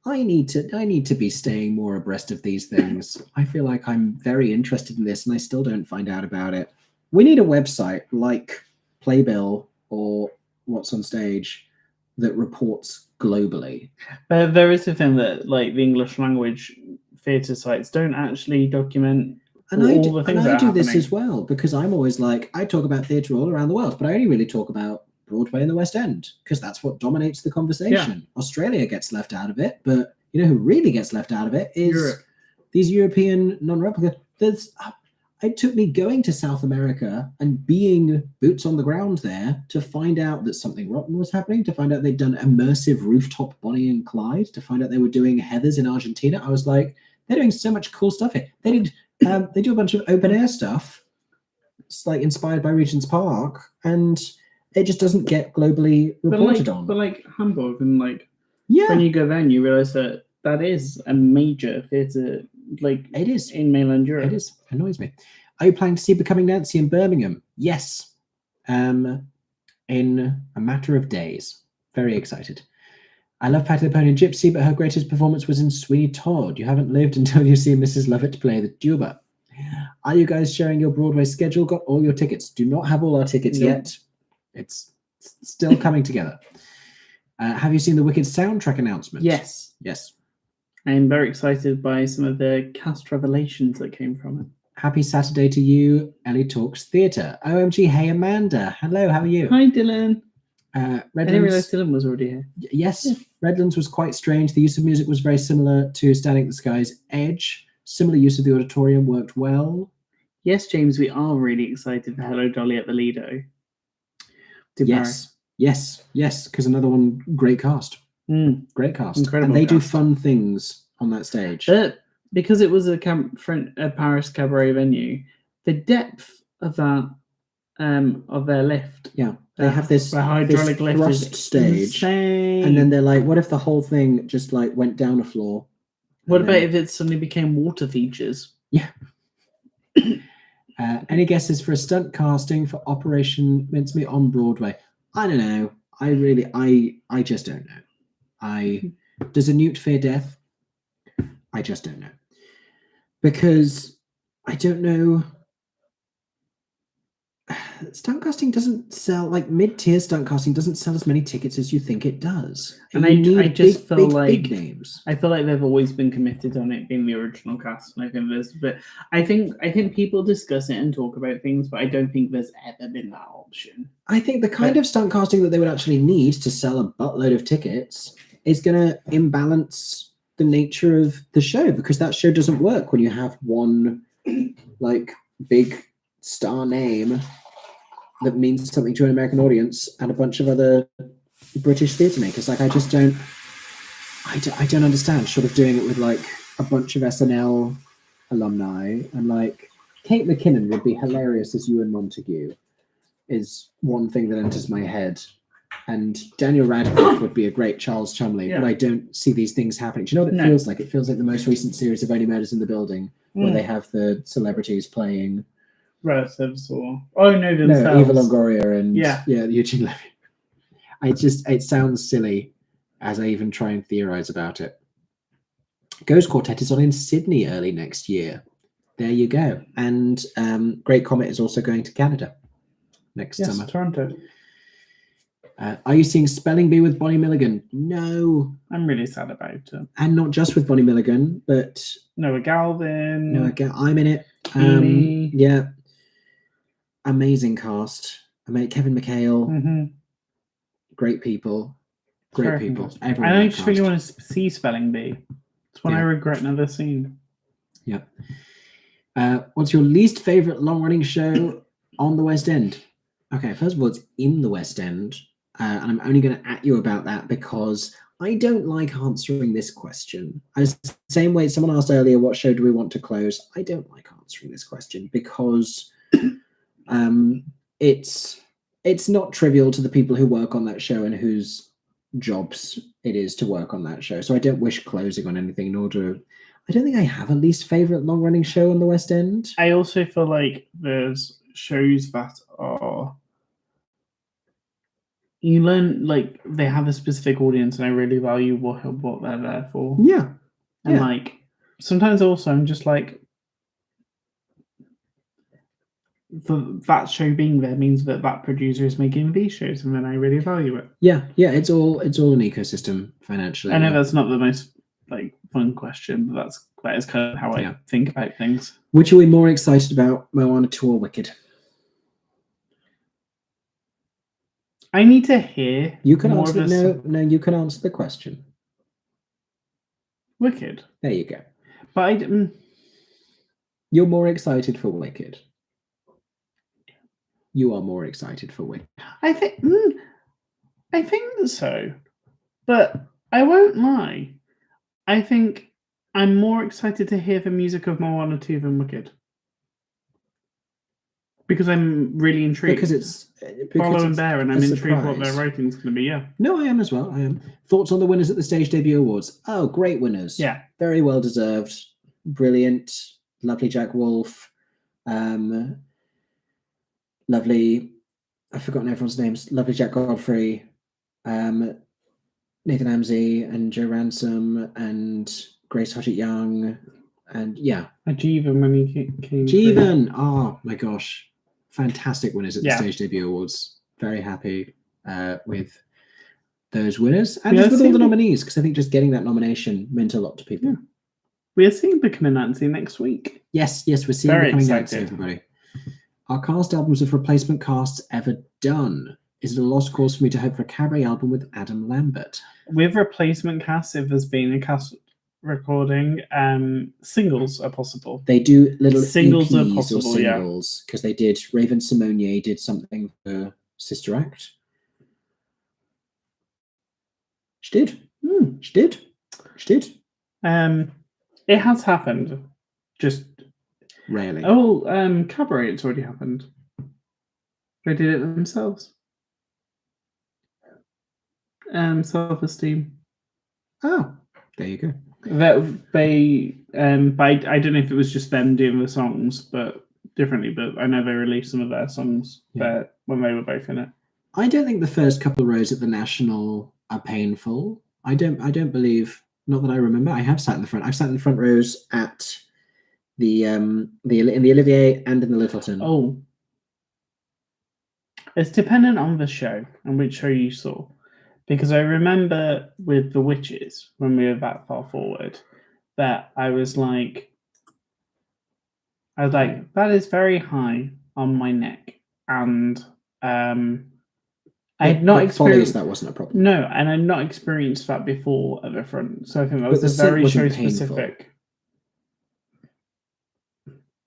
I need to be staying more abreast of these things. I feel like I'm very interested in this and I still don't find out about it. We need a website like Playbill or What's on Stage that reports globally. There is a thing that like the English language theatre sites don't actually document all the things that are happening. This as well, because I'm always like, I talk about theatre all around the world, but I only really talk about Broadway and the West End because that's what dominates the conversation. Yeah. Australia gets left out of it, but you know who really gets left out of it is Europe. These European non-replica. It took me going to South America and being boots on the ground there to find out that something rotten was happening, to find out they'd done immersive rooftop Bonnie and Clyde, to find out they were doing Heathers in Argentina. I was like, they're doing so much cool stuff here. They do a bunch of open air stuff. It's like inspired by Regent's Park, and it just doesn't get globally reported on. But like Hamburg and when you go there and you realize that is a major theatre. Like it is in mainland Europe. It is. Annoys me. Are you planning to see Becoming Nancy in Birmingham? Yes. In a matter of days. Very excited. I love Patty the Pony and Gypsy, but her greatest performance was in Sweeney Todd. You haven't lived until you see Mrs. Lovett play the tuba. Are you guys sharing your Broadway schedule? Got all your tickets? Do not have all our tickets yet. It's still coming together. Have you seen the Wicked soundtrack announcement? Yes. Yes. I am very excited by some of the cast revelations that came from it. Happy Saturday to you, Ellie Talks Theatre. OMG, hey Amanda. Hello, how are you? Hi, Dylan. Redlands, I didn't realise Dylan was already here. Yes, yeah. Redlands was quite strange. The use of music was very similar to Standing at the Sky's Edge. Similar use of the auditorium worked well. Yes, James, we are really excited for Hello Dolly at the Lido. Yes, because another one, great cast. Great cast. Incredible and they cast. do fun things on that stage. Because it was a Paris cabaret venue, the depth of that of their lift. Yeah, they have this hydraulic lift thrust stage, insane. And then they're like, "What if the whole thing just like went down a floor?" What about if it suddenly became water features? Yeah. Any guesses for a stunt casting for Operation Mincemeat on Broadway? I don't know. I just don't know. Does a newt fear death? I just don't know. Because I don't know. Stunt casting doesn't sell, like mid-tier stunt casting doesn't sell as many tickets as you think it does. And I just feel big names. I feel like they've always been committed on it being the original cast, and I think I think people discuss it and talk about things, but I don't think there's ever been that option. I think the kind of stunt casting that they would actually need to sell a buttload of tickets is going to imbalance the nature of the show, because that show doesn't work when you have one like big star name that means something to an American audience and a bunch of other British theatre makers. Like, I don't understand short of doing it with like a bunch of SNL alumni, and like Kate McKinnon would be hilarious as Ewan Montague is one thing that enters my head. And Daniel Radcliffe would be a great Charles Chumley, but I don't see these things happening. Do you know what it feels like? It feels like the most recent series of Only Murders in the Building, where they have the celebrities playing relatives or themselves. No, Eva Longoria and Eugene Levy. It sounds silly as I even try and theorize about it. Ghost Quartet is on in Sydney early next year. There you go. And Great Comet is also going to Canada next summer. Toronto. Are you seeing Spelling Bee with Bonnie Milligan? No. I'm really sad about it. And not just with Bonnie Milligan, but Noah Galvin. I'm in it. Yeah. Amazing cast. Kevin McHale. Great people. Great people. Everyone. I just really want to see Spelling Bee. It's one I regret never seeing. Yeah. What's your least favorite long-running show on the West End? Okay, first of all, it's in the West End. And I'm only going to at you about that because I don't like answering this question. As the same way someone asked earlier, what show do we want to close? I don't like answering this question because it's not trivial to the people who work on that show and whose jobs it is to work on that show. So I don't wish closing on anything, nor do I don't think I have a least favorite long-running show on the West End. I also feel like there's shows that are you learn, like, they have a specific audience, and I really value what they're there for. Yeah. And, like, sometimes also I'm just like, that show being there means that producer is making these shows, and then I really value it. Yeah, it's all an ecosystem financially. I know that's not the most, like, fun question, but that is kind of how I think about things. Which are we more excited about, Moana 2 or Wicked? I need to hear. You can answer. No. You can answer the question. Wicked. There you go. But you're more excited for Wicked. You are more excited for Wicked. I think so, but I won't lie. I think I'm more excited to hear the music of Moana 2 than Wicked. Because I'm really intrigued. Because it's Follow and Bear, and I'm intrigued what their writing's going to be. Yeah. No, I am as well. I am. Thoughts on the winners at the Stage Debut Awards? Oh, great winners. Yeah. Very well deserved. Brilliant. Lovely Jack Wolf. Lovely. I've forgotten everyone's names. Lovely Jack Godfrey. Nathan Amsey and Joe Ransom and Grace Hodgett Young, and yeah, Jeevan when he came. Jeevan. Oh my gosh, fantastic winners at the Yeah. Stage Debut Awards. Very happy with those winners and Yeah, just with all the same. nominees, because I think just getting that nomination meant a lot to people. Yeah. We are seeing Becoming Nancy next week. Yes, we're seeing Very Becoming excited. Nancy, everybody. Are cast albums with replacement casts ever done? Is it a lost cause for me to hope for a cabaret album with Adam Lambert? With replacement casts, if there's been a cast recording, singles are possible. They do little Singles are EPs possible, or singles, because they did. Raven Simonier did something for Sister Act. She did. She did. She did. It has happened. Just Rarely. oh, Cabaret, it's already happened. They did it themselves. Self-esteem. Oh, there you go. That they but I don't know if it was just them doing the songs, but differently. But I know they released some of their songs when they were both in it. I don't think the first couple of rows at the National are painful. I don't believe. Not that I remember. I have sat in the front. I've sat in the front rows at in the Olivier and in the Littleton. Oh, it's dependent on the show and which show you saw. Because I remember with The Witches, when we were that far forward, that I was like, that is very high on my neck. And I had not experienced that wasn't a problem. No, and I'd not experienced that before at the front. So I think that was a very show specific.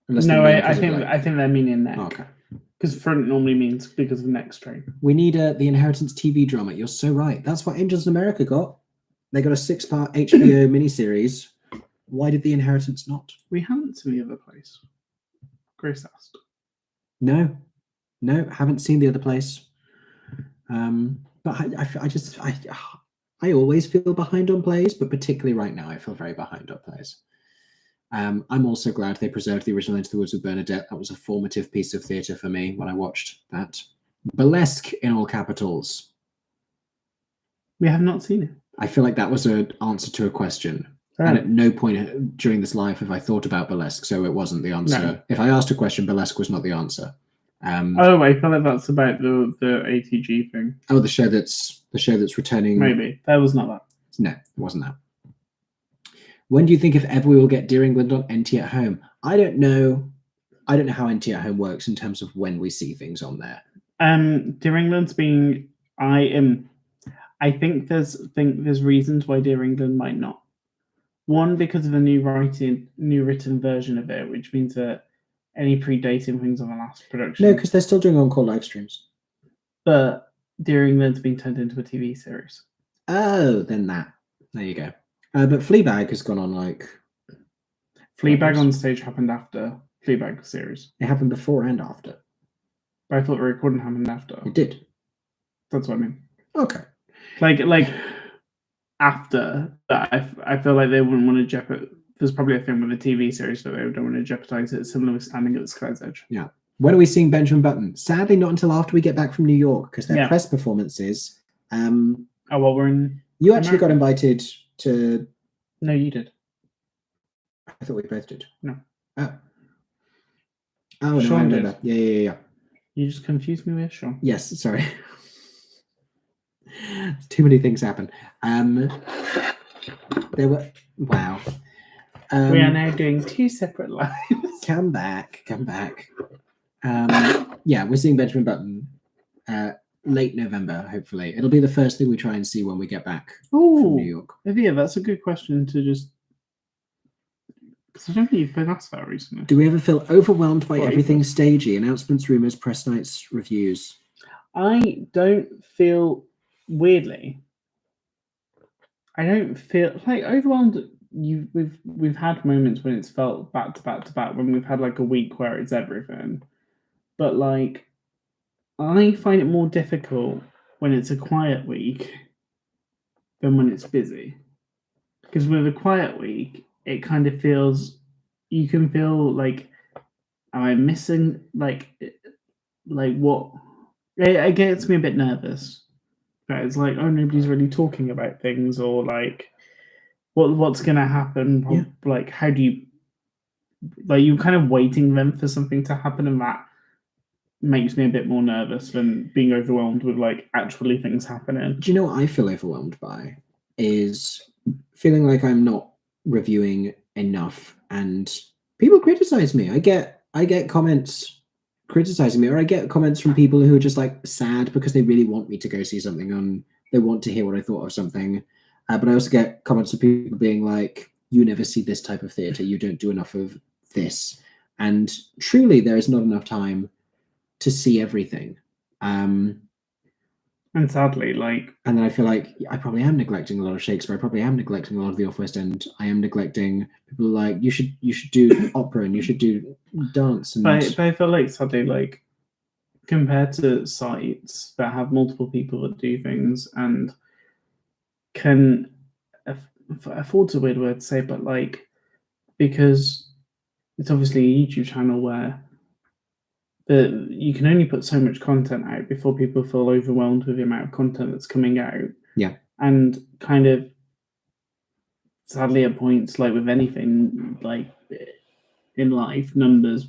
No, I think they're meaning neck. Okay. Because front normally means because of neck strain. We need the Inheritance TV drama. You're so right. That's what Angels in America got. They got a 6-part HBO miniseries. Why did the Inheritance not? We haven't seen The Other Place. Grace asked. No, haven't seen The Other Place. But I always feel behind on plays, but particularly right now, I feel very behind on plays. I'm also glad they preserved the original Into the Woods with Bernadette. That was a formative piece of theatre for me when I watched that. Burlesque in all capitals. We have not seen it. I feel like that was an answer to a question. And at no point during this live have I thought about burlesque, so it wasn't the answer. No. If I asked a question, burlesque was not the answer. I feel like that's about the ATG thing. Oh, the show that's returning. Maybe that was not that. No, it wasn't that. When do you think, if ever, we will get Dear England on NT at Home? I don't know. I don't know how NT at Home works in terms of when we see things on there. Dear England's being. I think there's reasons why Dear England might not. One, because of the new written version of it, which means that any predating things on the last production. No, because they're still doing on-call live streams. But Dear England's been turned into a TV series. Oh, then that. There you go. But Fleabag has gone on like... Fleabag on stage happened after Fleabag series. It happened before and after. But I thought the recording happened after. It did. That's what I mean. Okay. Like after that, I feel like they wouldn't want to jeopardize. There's probably a thing with the TV series that they don't want to jeopardize it. Similar with Standing at the Sky's Edge. Yeah. When are we seeing Benjamin Button? Sadly, not until after we get back from New York, because their press performances. We're in. You actually got invited to. No, you did. I thought we both did. No. Oh, no, Sean I remember. did. Yeah. You just confused me with Sean. Yes, sorry. Too many things happen. There were. Wow. We are now doing 2 separate lives. Come back. Yeah, we're seeing Benjamin Button late November, hopefully. It'll be the first thing we try and see when we get back from New York. Yeah, that's a good question to just... Because I don't think you've been asked that recently. Do we ever feel overwhelmed by everything stagey? Announcements, rumours, press nights, reviews? I don't feel... Weirdly, I don't feel like overwhelmed. We've had moments when it's felt back to back when we've had like a week where it's everything, but like I find it more difficult when it's a quiet week than when it's busy, because with a quiet week it kind of feels, you can feel like, am I missing like what? It gets me a bit nervous. that it's like, oh, nobody's really talking about things, or like what's gonna happen? Yeah. Like, how do you like you're kind of waiting then for something to happen, and that makes me a bit more nervous than being overwhelmed with like actually things happening. Do you know what I feel overwhelmed by? Is feeling like I'm not reviewing enough, and people criticize me. I get comments criticizing me, or I get comments from people who are just like sad because they really want me to go see something on. They want to hear what I thought of something, but I also get comments of people being like, "You never see this type of theatre. You don't do enough of this." And truly, there is not enough time to see everything. And sadly, like, and then I feel like I probably am neglecting a lot of Shakespeare. I probably am neglecting a lot of the Off West End. I am neglecting people like you should do opera and you should do dance. And but I feel like sadly, like compared to sites that have multiple people that do things and can afford's a weird word to say, but like because it's obviously a YouTube channel where you can only put so much content out before people feel overwhelmed with the amount of content that's coming out. Yeah. And kind of sadly at points, like with anything like in life, numbers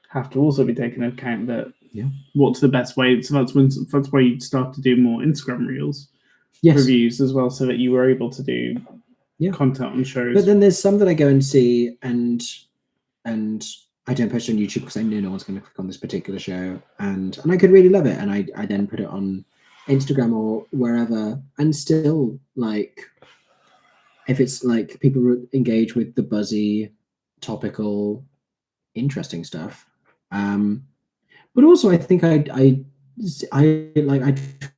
have to also be taken into account. That what's the best way? So that's why you start to do more Instagram reels, reviews as well, so that you were able to do content on shows. But then there's some that I go and see and I don't post on YouTube because I know no one's going to click on this particular show, and I could really love it, and I then put it on Instagram or wherever, and still, like, if it's like people engage with the buzzy, topical, interesting stuff, but also I think I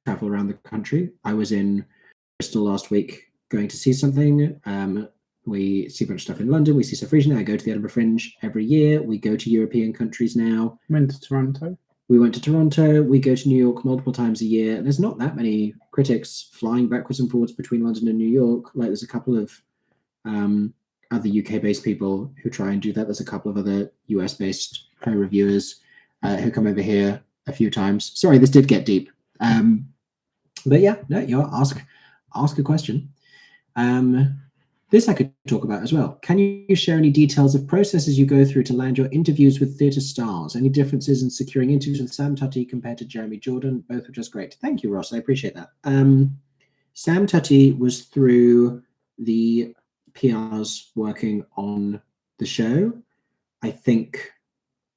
travel around the country. I was in Bristol last week going to see something. We see a bunch of stuff in London. We see stuff regionally. I go to the Edinburgh Fringe every year. We go to European countries now. Went to Toronto. We went to Toronto. We go to New York multiple times a year. And there's not that many critics flying backwards and forwards between London and New York. Like, there's a couple of other UK-based people who try and do that. There's a couple of other US-based reviewers who come over here a few times. Sorry, this did get deep. But yeah, no, ask a question. This I could talk about as well. Can you share any details of processes you go through to land your interviews with theatre stars? Any differences in securing interviews with Sam Tutty compared to Jeremy Jordan? Both were just great. Thank you, Ross. I appreciate that. Sam Tutty was through the PRs working on the show. I think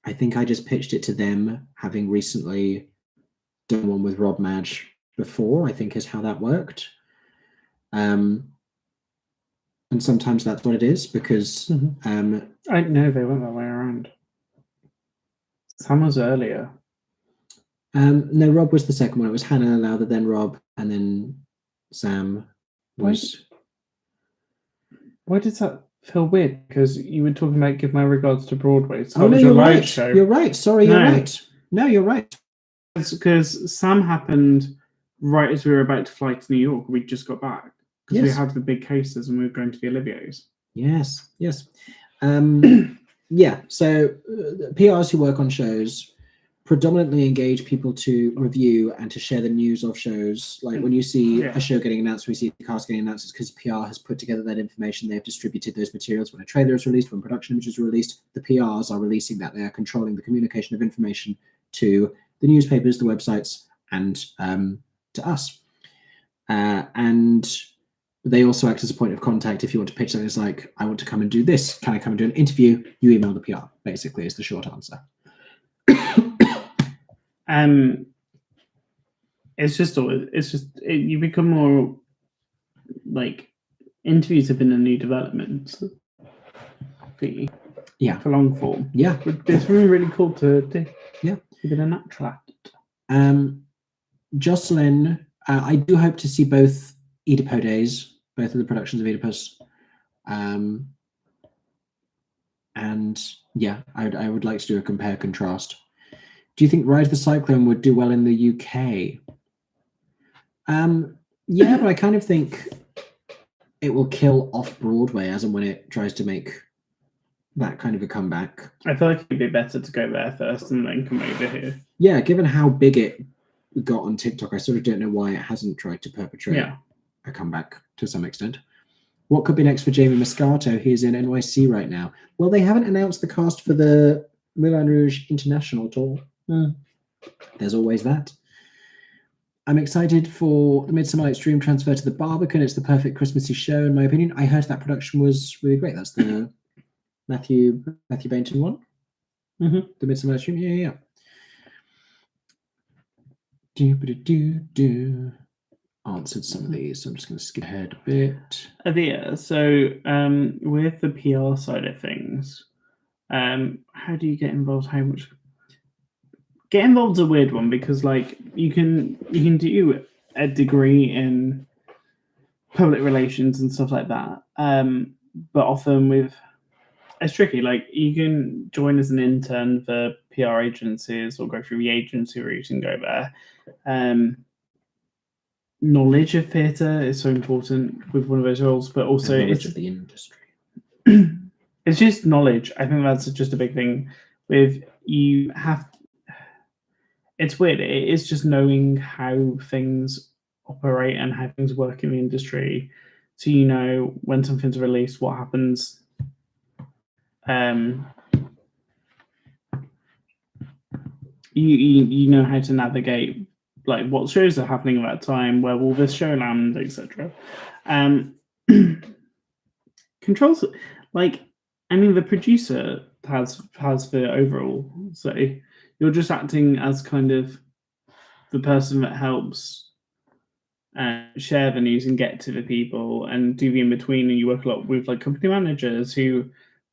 I just pitched it to them, having recently done one with Rob Madge before, I think is how that worked. And sometimes that's what it is, because I know they went that way around. Sam was earlier. No, Rob was the second one. It was Hannah Lowther, then Rob, and then Sam was. Why did that feel weird? Because you were talking about Give My Regards to Broadway. So oh no, you're right. Show. You're right. Sorry, you're right. No, you're right. It's because Sam happened right as we were about to fly to New York. We just got back. Because we had the big cases and we were going to the Olivier's. Yes. Yeah, so PRs who work on shows predominantly engage people to review and to share the news of shows. Like when you see a show getting announced, we see the cast getting announced, it's because PR has put together that information. They have distributed those materials. When a trailer is released, when production images are released, the PRs are releasing that. They are controlling the communication of information to the newspapers, the websites, and to us. And they also act as a point of contact. If you want to pitch something, it's like, I want to come and do this. Can I come and do an interview? You email the PR, basically, is the short answer. You become more like, interviews have been a new development for long form. Yeah. It's really cool to do. Yeah. You've been a natural at it. Jocelyn, I do hope to see both Oedipo days, both of the productions of Oedipus. And yeah, I would like to do a compare contrast. Do you think Ride the Cyclone would do well in the UK? Yeah, but I kind of think it will kill off Broadway as and when it tries to make that kind of a comeback. I feel like it'd be better to go there first and then come over here. Yeah, given how big it got on TikTok. I sort of don't know why it hasn't tried to perpetrate a comeback to some extent. What could be next for Jamie Moscato? He's in NYC right now. Well, they haven't announced the cast for the Moulin Rouge International tour. There's always that. I'm excited for the Midsummer Night's Dream transfer to the Barbican. It's the perfect Christmassy show, in my opinion. I heard that production was really great. That's the Matthew Bainton one. The Midsummer Night's Dream. Yeah. Answered some of these, so I'm just going to skip ahead a bit. So with the PR side of things, how do you get involved? How much? Get involved's a weird one because like you can do a degree in public relations and stuff like that, but often it's tricky. Like you can join as an intern for PR agencies or go through the agency route and go there. Knowledge of theatre is so important with one of those roles, but also knowledge of the industry. It's just knowledge. I think that's just a big thing. It's weird. It is just knowing how things operate and how things work in the industry, so you know when something's released, what happens. You know how to navigate like what shows are happening at that time, where will this show land, etc. Controls the producer has the overall, so you're just acting as kind of the person that helps share the news and get to the people and do the in-between, and you work a lot with like company managers who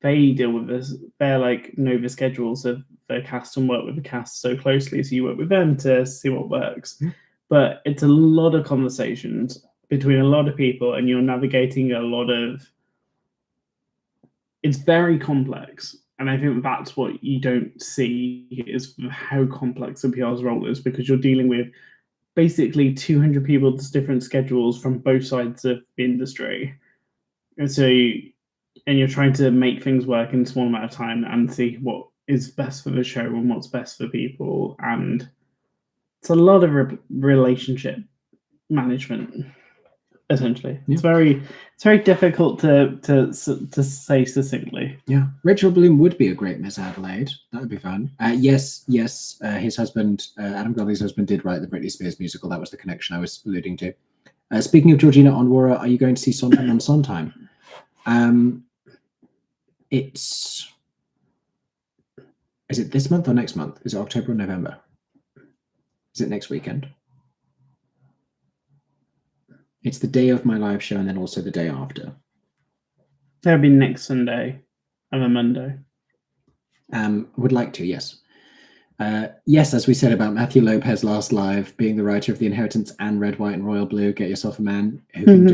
they deal with this. They're like know the schedules of the cast and work with the cast so closely, so you work with them to see what works. But it's a lot of conversations between a lot of people, and you're navigating a lot of. It's very complex, and I think that's what you don't see is how complex the PR's role is, because you're dealing with basically 200 people with different schedules from both sides of the industry, and so you're trying to make things work in a small amount of time and see what is best for the show and what's best for people, and it's a lot of relationship management. Essentially, it's very difficult to say succinctly. Yeah, Rachel Bloom would be a great Miss Adelaide. That would be fun. Yes. His husband, Adam Godley's husband, did write the Britney Spears musical. That was the connection I was alluding to. Speaking of Georgina Onwara, are you going to see Sondheim on Sondheim? Is it this month or next month? Is it October or November? Is it next weekend? It's the day of my live show and then also the day after. That'll be next Sunday and a Monday. Would like to, yes. Yes, as we said about Matthew Lopez last live, being the writer of The Inheritance and Red, White, and Royal Blue, get yourself a man who can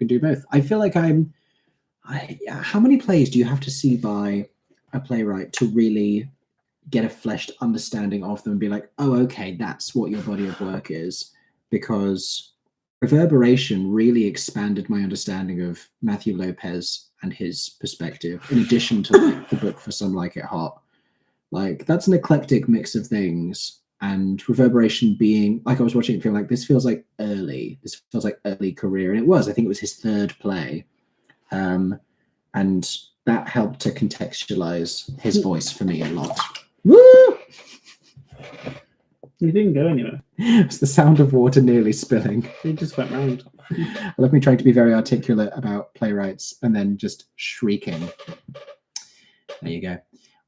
do both. I feel like how many plays do you have to see by a playwright to really get a fleshed understanding of them and be like, oh, okay, that's what your body of work is? Because Reverberation really expanded my understanding of Matthew Lopez and his perspective, in addition to like, the book For Some Like It Hot. Like, that's an eclectic mix of things. And Reverberation being, like, I was watching it feeling like, this feels like early career. And it was. I think it was his third play. And that helped to contextualize his voice for me a lot. Woo! You didn't go anywhere. It's the sound of water nearly spilling. You just went round. I love me trying to be very articulate about playwrights and then just shrieking. There you go.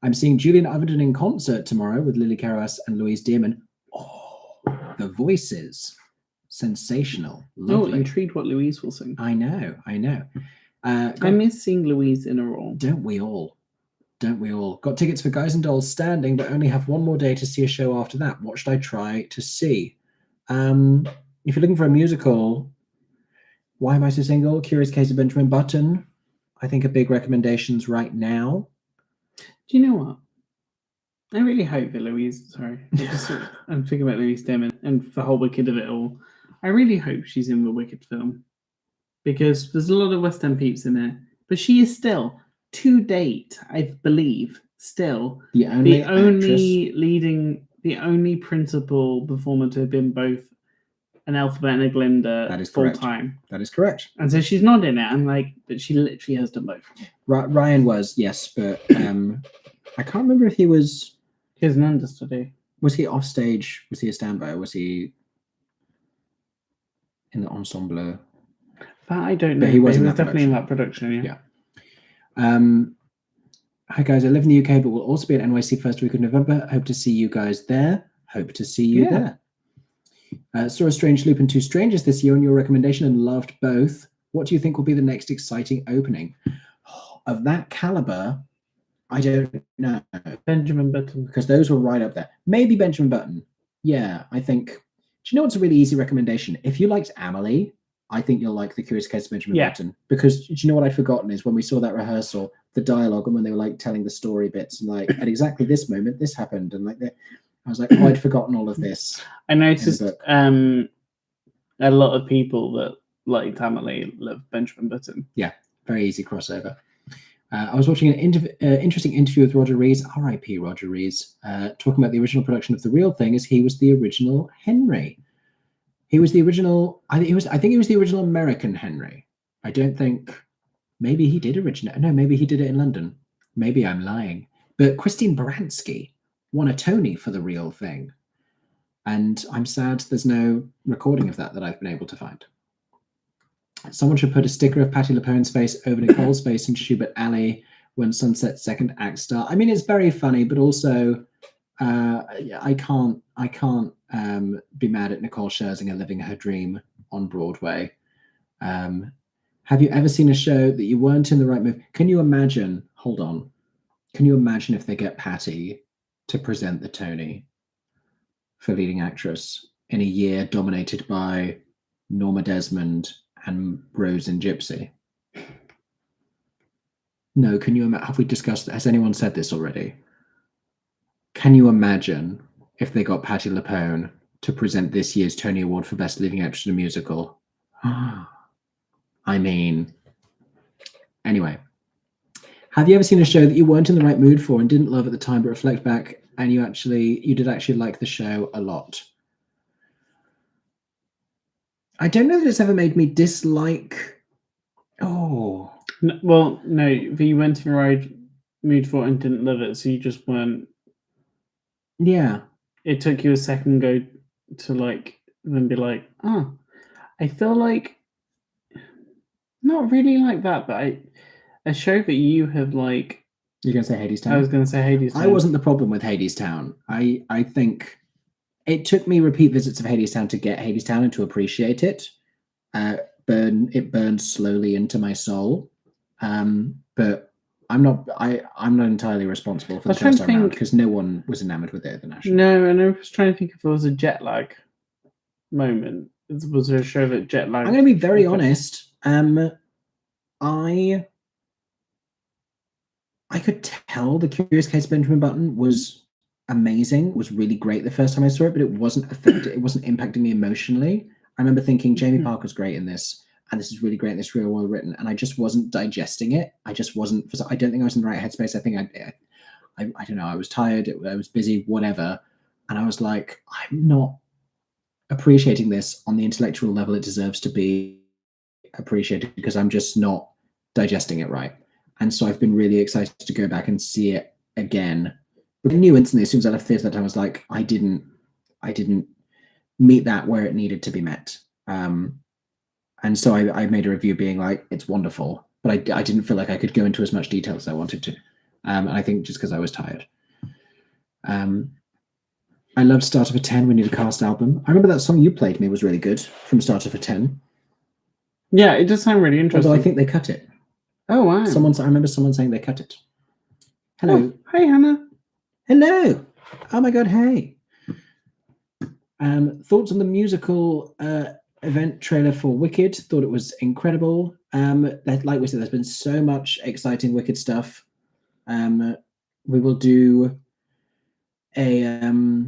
I'm seeing Julian Overton in concert tomorrow with Lily Carras and Louise Dearman. Oh, the voices. Sensational. Lovely. Oh, intrigued what Louise will sing. I know. I miss seeing Louise in a role. Don't we all? Got tickets for Guys and Dolls Standing, but only have one more day to see a show after that. What should I try to see? If you're looking for a musical, Why Am I So Single? Curious Case of Benjamin Button, I think are big recommendations right now. Do you know what? I really hope that Louise, I'm thinking about Louise Dearman and the whole Wicked of it all. I really hope she's in the Wicked film, because there's a lot of West End peeps in there, but she is still, to date, I believe, still the only the only principal performer to have been both an Alphabet and a Glinda That is full correct. time. That is correct. And so she's not in it. I'm like, but she literally has done both. Ryan was, yes, but I can't remember if he was. He has an understudy. Was he off stage? Was he a standby? Or was he in the ensemble? That I don't know. But he was, definitely in that production. Yeah. Hi guys, I live in the UK, but we'll also be at NYC first week of November. Hope to see you guys there. Hope to see you there. Saw A Strange Loop and Two Strangers this year on your recommendation and loved both. What do you think will be the next exciting opening? Of that caliber, I don't know. Benjamin Button. Because those were right up there. Maybe Benjamin Button. Yeah, I think. Do you know what's a really easy recommendation? If you liked Amelie, I think you'll like The Curious Case of Benjamin Button. Because do you know what I'd forgotten is when we saw that rehearsal, the dialogue and when they were like telling the story bits and like at exactly this moment this happened and like I was like, oh, I'd forgotten all of this. I noticed a lot of people that liked Amelie love Benjamin Button. Yeah, very easy crossover. I was watching an interesting interview with Roger Rees, R.I.P. Roger Rees, talking about the original production of The Real Thing as he was the original Henry. He was the original. I think he was the original American Henry. I don't think. Maybe he did originate. No, maybe he did it in London. Maybe I'm lying. But Christine Baranski won a Tony for The Real Thing, and I'm sad there's no recording of that I've been able to find. Someone should put a sticker of Patti LuPone's face over Nicole's face in Schubert Alley when Sunset's second act starts. I mean, it's very funny, but also I can't be mad at Nicole Scherzinger living her dream on Broadway. Have you ever seen a show that you weren't in the right mood? Can you imagine? Hold on. Can you imagine if they get Patti to present the Tony for leading actress in a year dominated by Norma Desmond and Rose and Gypsy? No, can you imagine? Have we discussed that? Has anyone said this already? Can you imagine if they got Patti LuPone to present this year's Tony Award for Best Leading Actress in a Musical? I mean, anyway. Have you ever seen a show that you weren't in the right mood for and didn't love at the time, but reflect back and you did actually like the show a lot? I don't know that it's ever made me dislike. Oh. Well, no, you went in the right mood for it and didn't love it, so you just weren't. Yeah. It took you a second go to like then be like, oh, I feel like not really like that, but a show that you have like. You're gonna say Hadestown? I was gonna say Hadestown. I wasn't the problem with Hadestown. I think it took me repeat visits of Hadestown to get Hadestown and to appreciate it. It burned slowly into my soul. But I'm not entirely responsible for the first time around because no one was enamored with it at the National. No, and I was trying to think if there was a jet lag moment. Was there a show that jet lag? I'm going to be very honest. I could tell The Curious Case of Benjamin Button was amazing. It was really great the first time I saw it, but it wasn't impacting me emotionally. I remember thinking Jamie Parker's great in this, and this is really great, and this is really well written, and I just wasn't digesting it. I don't think I was in the right headspace. I think I don't know, I was tired, I was busy, whatever, and I was like, I'm not appreciating this on the intellectual level it deserves to be appreciated because I'm just not digesting it right. And so I've been really excited to go back and see it again. But I knew instantly as soon as I left theatre that I was like, I didn't meet that where it needed to be met. And so I made a review being like, it's wonderful, but I didn't feel like I could go into as much detail as I wanted to. And I think just because I was tired. I loved Starter for 10, We Need a Cast album. I remember that song you played me was really good from Starter for 10. Yeah, it does sound really interesting. Although I think they cut it. Oh, wow. I remember someone saying they cut it. Hello. Oh, hey, Hannah. Hello. Oh my God, hey. Thoughts on the musical event trailer for Wicked? Thought it was incredible. Like we said, there's been so much exciting Wicked stuff. We will do a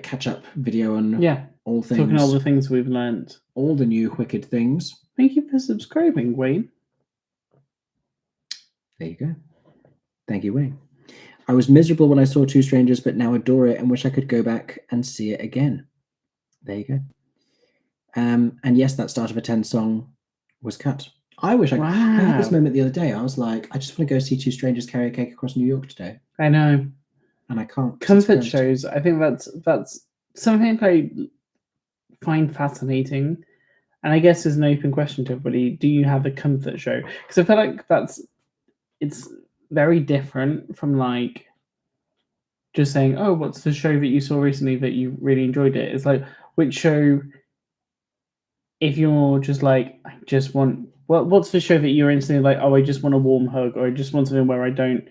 catch-up video on all things. Talking all the things we've learned. All the new Wicked things. Thank you for subscribing, Wayne. There you go. Thank you, Wayne. I was miserable when I saw Two Strangers, but now adore it and wish I could go back and see it again. There you go. And yes, that Start of a 10 song was cut. I wish I had this moment the other day. I was like, I just want to go see Two Strangers Karaoke across New York today. I know. And I can't. Comfort shows, I think that's something I find fascinating. And I guess is an open question to everybody. Do you have a comfort show? Because I feel like it's very different from like just saying, oh, what's the show that you saw recently that you really enjoyed it? It's like, which show, if you're just like, I just want, what's the show that you're instantly like, oh, I just want a warm hug, or I just want something where I can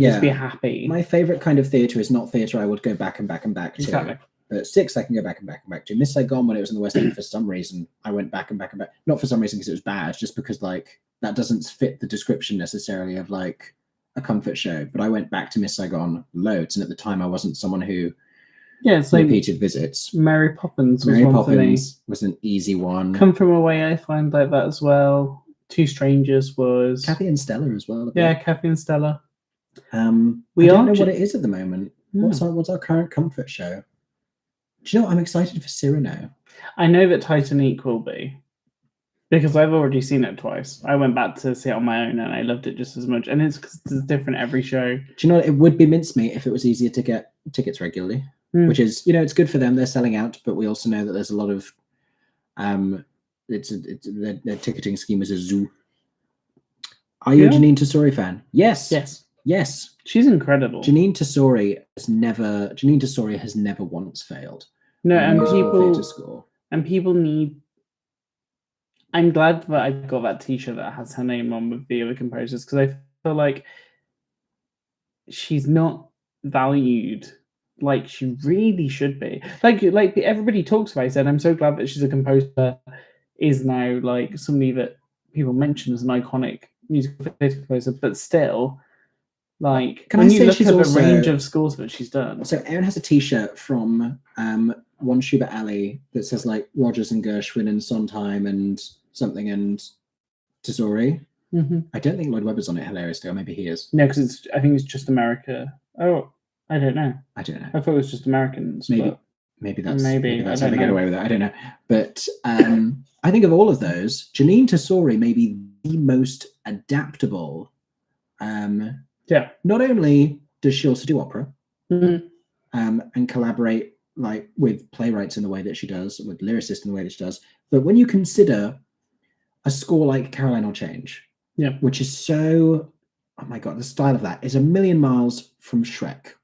just be happy. My favourite kind of theatre is not theatre I would go back and back and back to. Exactly. But Six I can go back and back and back to. Miss Saigon, when it was in the West End, for some reason, I went back and back and back. Not for some reason because it was bad, just because like that doesn't fit the description necessarily of like a comfort show. But I went back to Miss Saigon loads, and at the time I wasn't someone who it's repeated like visits. Mary Poppins was an easy one. Come From Away I find like that as well. Two Strangers was Kathy and Stella as well. Kathy and Stella. I don't know what it is at the moment. What's our current comfort show? Do you know what? I'm excited for Cyrano. I know that Titanic will be, because I've already seen it twice. I went back to see it on my own and I loved it just as much. And it's because it's different every show. Do you know what? It would be mincemeat if it was easier to get tickets regularly, which is, it's good for them. They're selling out, but we also know that there's a lot of, their ticketing scheme is a zoo. Are you a Janine Tesori fan? Yes. Yes. She's incredible. Janine Tesori has never once failed. No, and people need. I'm glad that I got that T-shirt that has her name on with the other composers, because I feel like she's not valued like she really should be. Like everybody talks about it, and I'm so glad that she's a composer, is now like somebody that people mention as an iconic musical theatre composer, but still. Like, can I say she's also the range of scores that she's done? So Erin has a T-shirt from One Schubert Alley that says like Rodgers and Gershwin and Sondheim and something and Tesori. Mm-hmm. I don't think Lloyd Webber's on it hilariously, or maybe he is. No, because I think it's just America. Oh, I don't know. I thought it was just Americans. Maybe that's how they get away with it. I don't know. But I think of all of those, Janine Tesori may be the most adaptable. Not only does she also do opera, and collaborate like with playwrights in the way that she does, with lyricists in the way that she does, but when you consider a score like Caroline or Change, which is so, oh my god, the style of that is a million miles from Shrek,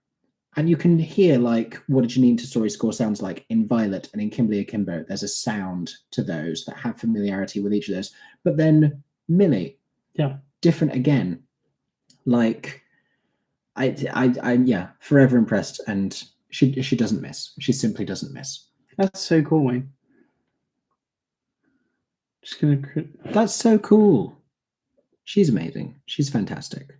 and you can hear like what a Janine Tesori score sounds like in Violet and in Kimberly Akimbo. There's a sound to those that have familiarity with each of those, but then Millie, different again. Like, I forever impressed, and she doesn't miss. She simply doesn't miss. That's so cool, Wayne. That's so cool. She's amazing. She's fantastic.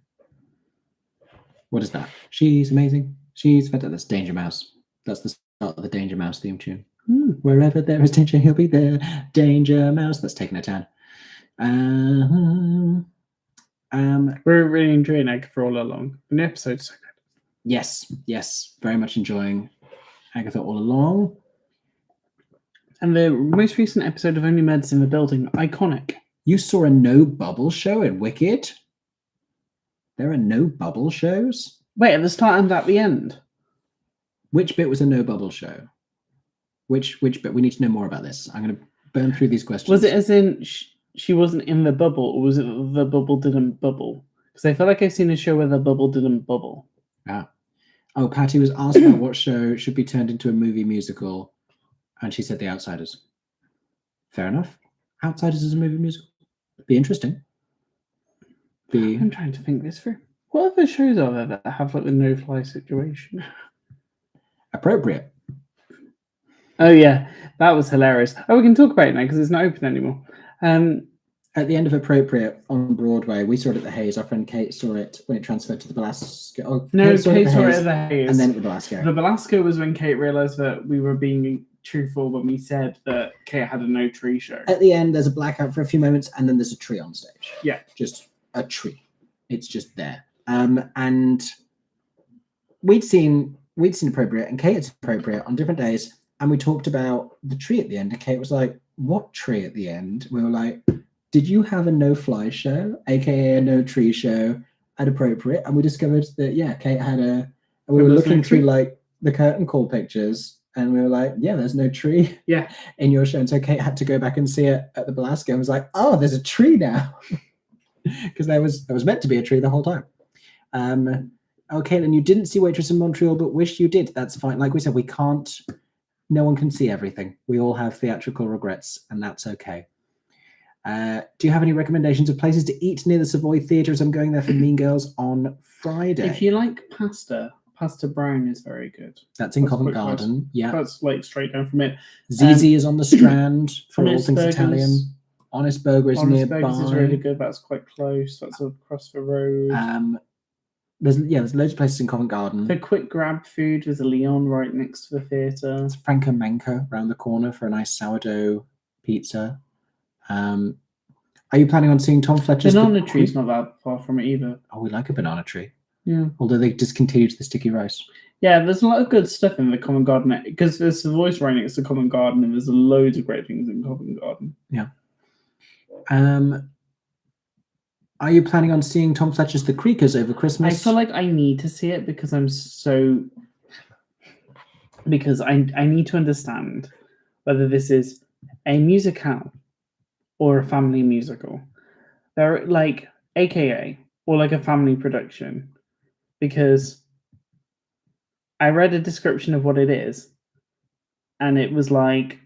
What is that? She's amazing. She's fantastic. That's Danger Mouse. That's the start of the Danger Mouse theme tune. Wherever there is danger, he'll be there. Danger Mouse. That's taking a turn. We're really enjoying Agatha all along. And the episode's so good. Yes. Very much enjoying Agatha all along. And the most recent episode of Only Meds in the Building, iconic. You saw a no bubble show in Wicked? There are no bubble shows? Wait, at the start and at the end? Which bit was a no bubble show? Which bit? We need to know more about this. I'm going to burn through these questions. Was it as in she wasn't in the bubble, or was it the bubble didn't bubble? Because I feel like I've seen a show where the bubble didn't bubble. Oh, Patty was asked about what show should be turned into a movie musical, and she said The Outsiders. Fair enough. Outsiders is a movie musical. Be interesting. I'm trying to think this through. What other shows are there that have like the no-fly situation? Appropriate. Oh yeah, that was hilarious. Oh, we can talk about it now because it's not open anymore. At the end of Appropriate on Broadway, we saw it at the Hayes. Our friend Kate saw it when it transferred to the Belasco. Oh, no, Kate saw it at the Hayes. And then at the Belasco. The Belasco was when Kate realised that we were being truthful when we said that Kate had a no tree show. At the end, there's a blackout for a few moments, and then there's a tree on stage. Yeah. Just a tree. It's just there. And we'd seen Appropriate and Kate had seen Appropriate on different days, and we talked about the tree at the end, and Kate was like, "What tree at the end?" We were like, "Did you have a no-fly show, aka a no-tree show at Appropriate?" And we discovered that Kate had a. And we were looking through like the curtain call pictures, and we were like, "Yeah, there's no tree." In your show, and so Kate had to go back and see it at the Belasco and was like, "Oh, there's a tree now," because there was meant to be a tree the whole time. Okay, then you didn't see Waitress in Montreal, but wish you did. That's fine. Like we said, we can't. No one can see everything. We all have theatrical regrets, and that's okay. Do you have any recommendations of places to eat near the Savoy Theatre as I'm going there for Mean Girls on Friday? If you like pasta Brown is very good. That's in Covent Garden. Yeah. That's like straight down from it. Zizi is on the Strand for all things Burgers, Italian. Honest Burger is nearby. Burgers is really good. That's quite close. That's across the road. There's loads of places in Covent Garden. For quick grab food, there's a Leon right next to the theatre. It's Franco Manca around the corner for a nice sourdough pizza. Are you planning on seeing Tom Fletcher's Banana Tree's not that far from it either. Oh, we like a banana tree. Yeah. Although they discontinued the sticky rice. Yeah, there's a lot of good stuff in the Covent Garden because there's the voice right next to Covent Garden, and there's loads of great things in Covent Garden. Yeah. Are you planning on seeing Tom Fletcher's The Creakers over Christmas? I feel like I need to see it because I need to understand whether this is a musicale or a family musical. They're like AKA or like a family production, because I read a description of what it is, and it was like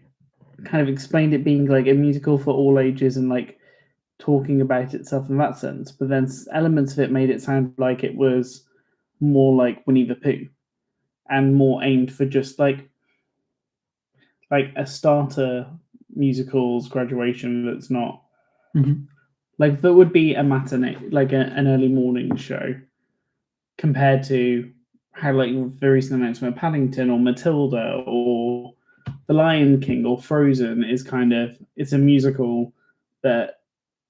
kind of explained it being like a musical for all ages and like talking about itself in that sense, but then elements of it made it sound like it was more like Winnie the Pooh and more aimed for just like a starter musicals graduation that's not like that would be a matinee, like an early morning show, compared to how like the recent announcement of Paddington or Matilda or The Lion King or Frozen is kind of, it's a musical that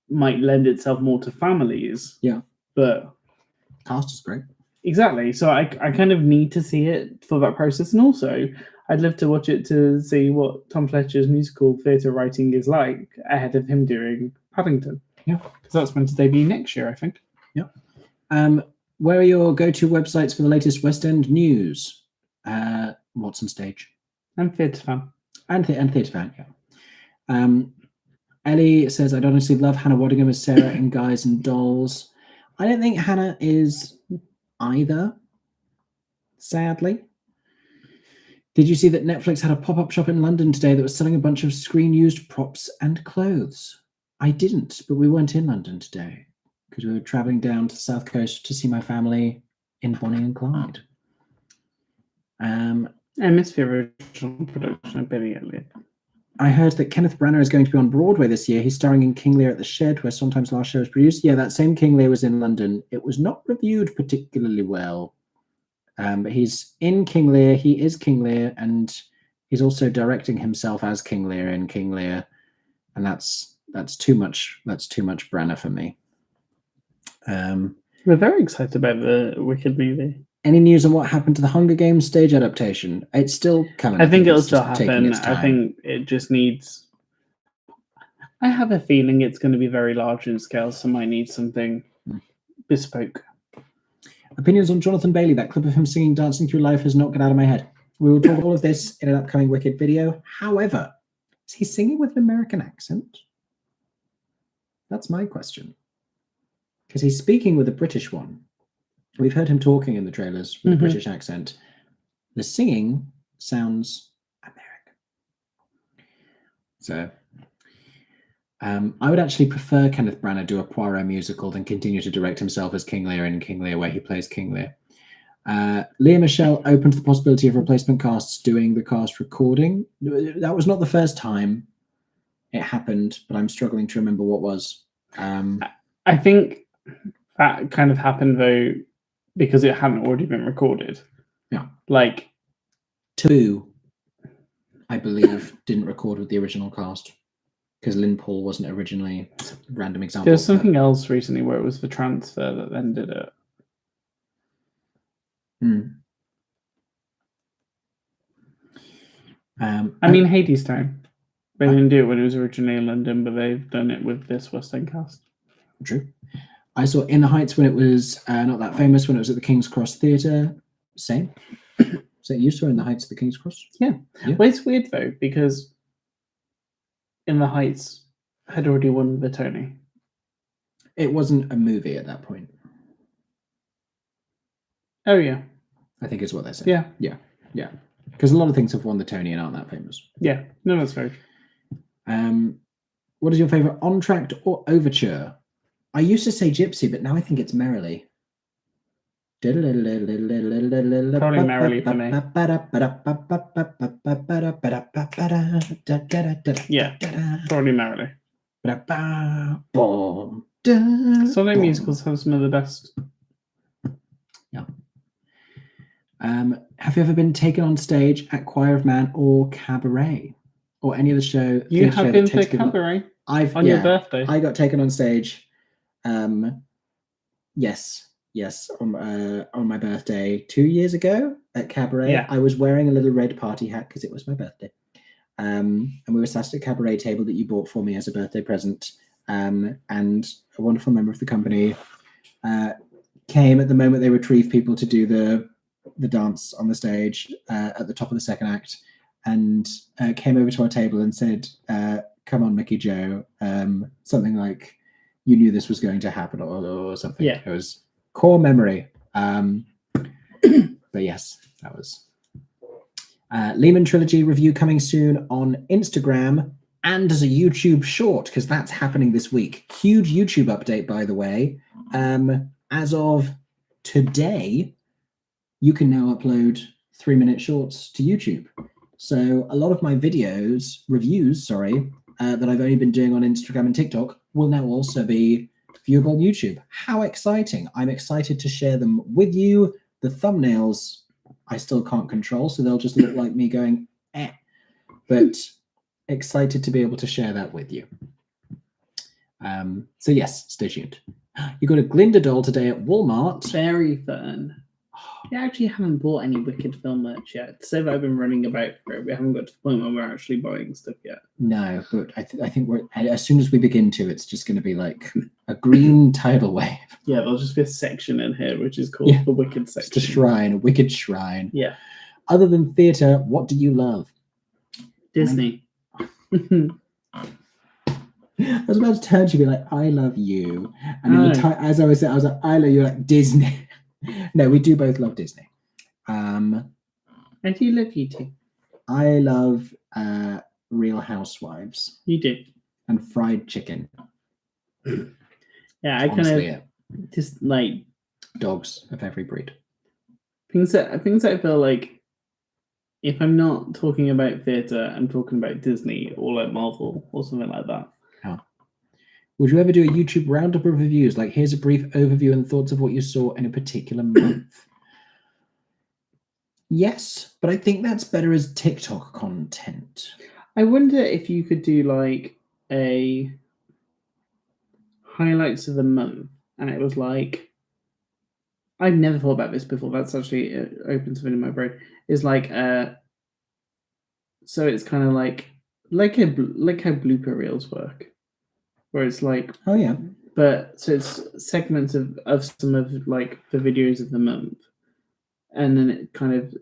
might lend itself more to families. Yeah. But cast is great. Exactly. So I kind of need to see it for that process. And also I'd love to watch it to see what Tom Fletcher's musical theatre writing is like ahead of him doing Paddington. Yeah. Because that's meant to debut next year, I think. Yeah. Where are your go-to websites for the latest West End news? What's on Stage? And Theatre Fan. And Theatre Fan, yeah. Ellie says, I'd honestly love Hannah Waddingham as Sarah in Guys and Dolls. I don't think Hannah is either, sadly. Did you see that Netflix had a pop-up shop in London today that was selling a bunch of screen-used props and clothes? I didn't, but we weren't in London today because we were traveling down to the South Coast to see my family in Bonnie and Clyde. I missed the original production of Billy Elliot. I heard that Kenneth Branagh is going to be on Broadway this year. He's starring in King Lear at the Shed, where Sometimes Last Show was produced. Yeah, that same King Lear was in London. It was not reviewed particularly well. But he's in King Lear. He is King Lear, and he's also directing himself as King Lear in King Lear. And that's too much. That's too much Branagh for me. We're very excited about the Wicked movie. Any news on what happened to the Hunger Games stage adaptation? It's still coming. I think it'll still happen. I think it just needs... I have a feeling it's going to be very large in scale, so might need something bespoke. Opinions on Jonathan Bailey. That clip of him singing Dancing Through Life has not got out of my head. We will talk all of this in an upcoming Wicked video. However, is he singing with an American accent? That's my question. Because he's speaking with a British one. We've heard him talking in the trailers with a British accent. The singing sounds American. So, I would actually prefer Kenneth Branagh do a Poirot musical than continue to direct himself as King Lear in King Lear, where he plays King Lear. Leah Michelle opened to the possibility of replacement casts doing the cast recording. That was not the first time it happened, but I'm struggling to remember what was. I think that kind of happened, though, because it hadn't already been recorded. Yeah. Like, 2, I believe, didn't record with the original cast because Lynn Paul wasn't originally a random example. There was something else recently where it was the transfer that then did it. I mean, Hades Town. They didn't do it when it was originally in London, but they've done it with this West End cast. True. I saw In the Heights when it was not that famous, when it was at the King's Cross Theatre. Same. So you saw In the Heights at the King's Cross? Yeah. Well, it's weird though, because In the Heights had already won the Tony. It wasn't a movie at that point. Oh yeah. I think is what they said. Yeah. Yeah. Because a lot of things have won the Tony and aren't that famous. Yeah. No, that's fair. What is your favourite entr'acte or overture? I used to say Gypsy, but now I think it's Merrily. Probably Merrily for me. Yeah, probably Merrily. Some of musicals have some of the best. Yeah. Have you ever been taken on stage at Choir of Man or Cabaret? Or any other show? You have been to Cabaret on your birthday. I got taken on stage. Yes, on my birthday 2 years ago at Cabaret. Yeah. I was wearing a little red party hat because it was my birthday. And we were sat at a cabaret table that you bought for me as a birthday present. And a wonderful member of the company came at the moment they retrieved people to do the dance on the stage at the top of the second act, and came over to our table and said, "Come on, Mickey Jo," something like, "You knew this was going to happen," or something. Yeah. It was core memory. But yes, that was Lehman Trilogy review coming soon on Instagram and as a YouTube short, because that's happening this week. Huge YouTube update, by the way. As of today, you can now upload 3-minute shorts to YouTube. So a lot of my reviews, that I've only been doing on Instagram and TikTok will now also be viewable on YouTube. How exciting. I'm excited to share them with you. The thumbnails I still can't control, so they'll just look like me going, eh. But excited to be able to share that with you. So yes, stay tuned. You got a Glinda doll today at Walmart. Very fun. I actually haven't bought any Wicked film merch yet. So I've been running about for it. We haven't got to the point where we're actually buying stuff yet. No, but I think we're, as soon as we begin to, it's just going to be like a green tidal wave. Yeah, there'll just be a section in here which is called the Wicked section. Just a shrine, a Wicked shrine. Yeah. Other than theatre, what do you love? Disney. I was about to turn to you and be like, I love you. And then as I was saying, I was like, I love you, like Disney. No, we do both love Disney. I do love you too. I love Real Housewives. You do. And fried chicken. Yeah, I kind of just like dogs of every breed. Things that I feel like if I'm not talking about theatre, I'm talking about Disney or like Marvel or something like that. Yeah. Would you ever do a YouTube roundup of reviews? Like, here's a brief overview and thoughts of what you saw in a particular month. Yes, but I think that's better as TikTok content. I wonder if you could do like a highlights of the month, and it was like, I've never thought about this before. That's actually open something in my brain. It's like so it's kind of like how blooper reels work, where it's like, oh yeah, but so it's segments of some of like the videos of the month, and then it kind of